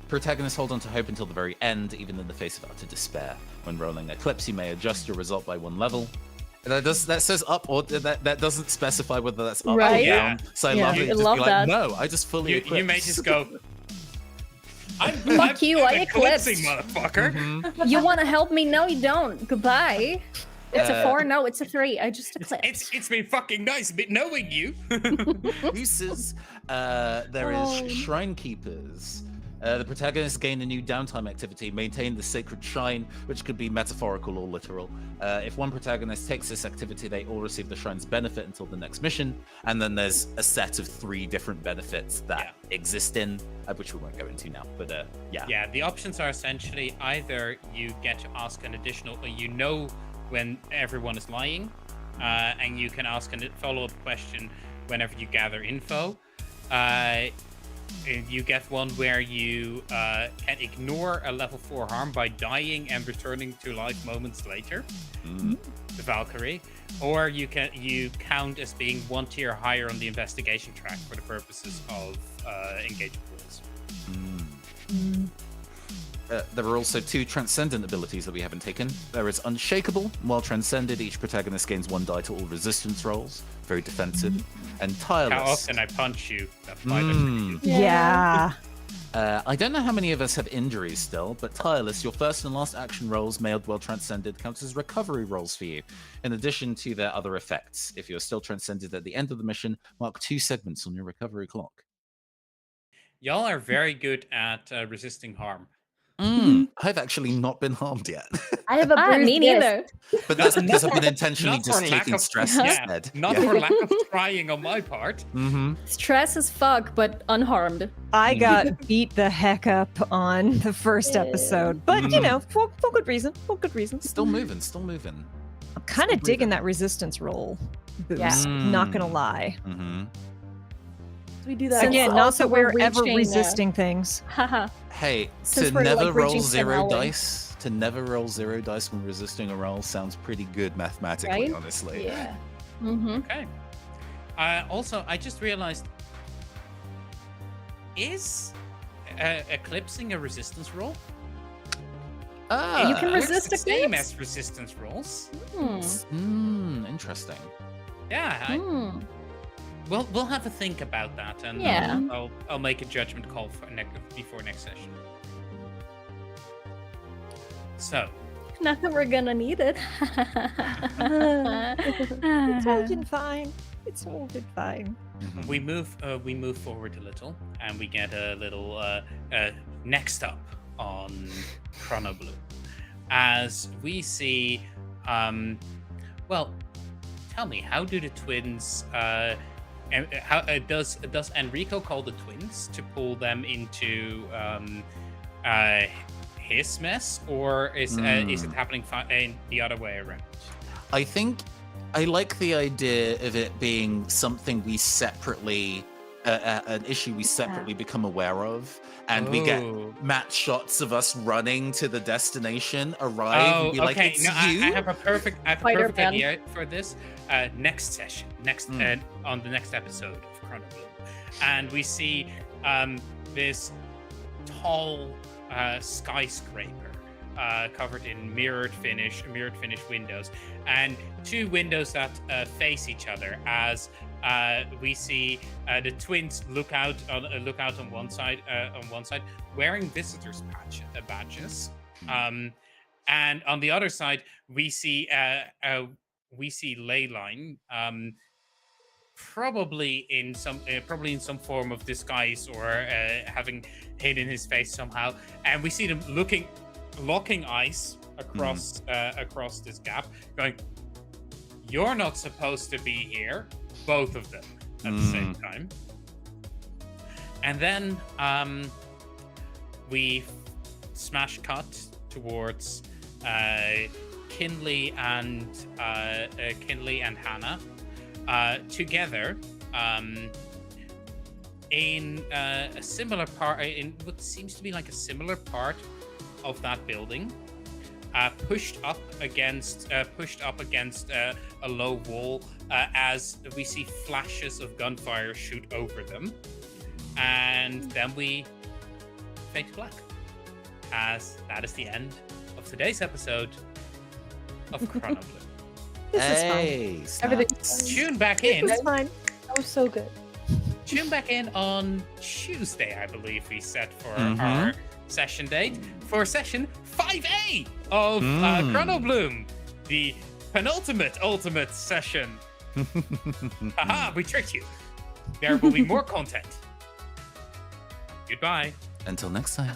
Protagonists hold on to hope until the very end, even in the face of utter despair. When rolling Eclipse, you may adjust your result by 1 level. That says up, or that doesn't specify whether that's up Right. or down. So I Yeah. love it. I Just love be like, that. no, I just fully eclipse. You may just go. Fuck you, I eclipsing, eclipsed. motherfucker. You want to help me? No, you don't. Goodbye. It's a 4. No, it's a 3. I just eclipsed. It's been fucking nice knowing you. Uses. There is Shrine Keepers. The protagonists gain a new downtime activity, maintain the sacred shrine, which could be metaphorical or literal. If 1 protagonist takes this activity, they all receive the shrine's benefit until the next mission. And then there's a set of 3 different benefits that exist in, which we won't go into now. But Yeah, the options are essentially either you get to ask an additional, when everyone is lying, and you can ask a follow-up question whenever you gather info. You get one where you can ignore a level 4 harm by dying and returning to life moments later. The Valkyrie. Or you count as being 1 tier higher on the investigation track for the purposes of engagement rules. there are also 2 transcendent abilities that we haven't taken. There is Unshakable. While transcended, each protagonist gains 1 die to all resistance rolls. Very defensive. And Tireless. How often I punch you? That fight Yeah. I don't know how many of us have injuries still, but Tireless, your first and last action rolls made while transcended counts as recovery rolls for you, in addition to their other effects. If you're still transcended at the end of the mission, mark 2 segments on your recovery clock. Y'all are very good at resisting harm. I've actually not been harmed yet. I have a bruised me wrist. neither. But that's because I've been intentionally Not for just lack taking of- stress Yeah, instead. Not for lack of trying on my part. Stress as fuck, but unharmed. I got beat the heck up on the first episode, but you know, for good reason. For good reasons. Still moving, still moving. I'm kind of digging that resistance roll boost. Yeah. Not gonna lie. We do that Again, Since not also that we're we're ever reaching, resisting things. Haha. Hey, Since to we're, never like, roll reaching 0 finale. dice, to never roll 0 dice when resisting a roll sounds pretty good mathematically, Right? honestly. Yeah. Okay. Also, I just realized, is eclipsing a resistance roll? You can It's resist the same eclipse? as resistance rolls. Interesting. Yeah, we'll have a think about that, and Yeah. I'll make a judgment call for before next session. So, Not that we're gonna need it. It's all been fine. It's all been fine. we move forward a little, and we get a little next up on ChronoBloom, as we see. Well, tell me, how do the twins? How does Enrico call the twins to pull them into his mess, or is it happening in the other way around? I think I like the idea of it being something we separately, an issue we separately become aware of, and we get match shots of us running to the destination, arrive, and be like, it's no, you. I have a perfect Spider-Man. idea for this. Next session, on the next episode of ChronoBloom, and we see this tall skyscraper covered in mirrored finish windows, and 2 windows that face each other. As we see the twins look out on one side, wearing visitors badges, and on the other side we see Leyline, probably in some form of disguise, or having hidden his face somehow, and we see them locking eyes across this gap, going, "You're not supposed to be here," both of them at the same time. And then we smash cut towards Kinley and Hannah together in a similar part, in what seems to be like a similar part of that building, pushed up against a low wall, as we see flashes of gunfire shoot over them, and then we fade to black, as that is the end of today's episode of ChronoBloom. Hey, Everything's Tune back in. It's fine. That was so good. Tune back in on Tuesday, I believe we set for our session date, for session 5A of ChronoBloom, the penultimate ultimate session. Haha, we tricked you. There will be more content. Goodbye. Until next time.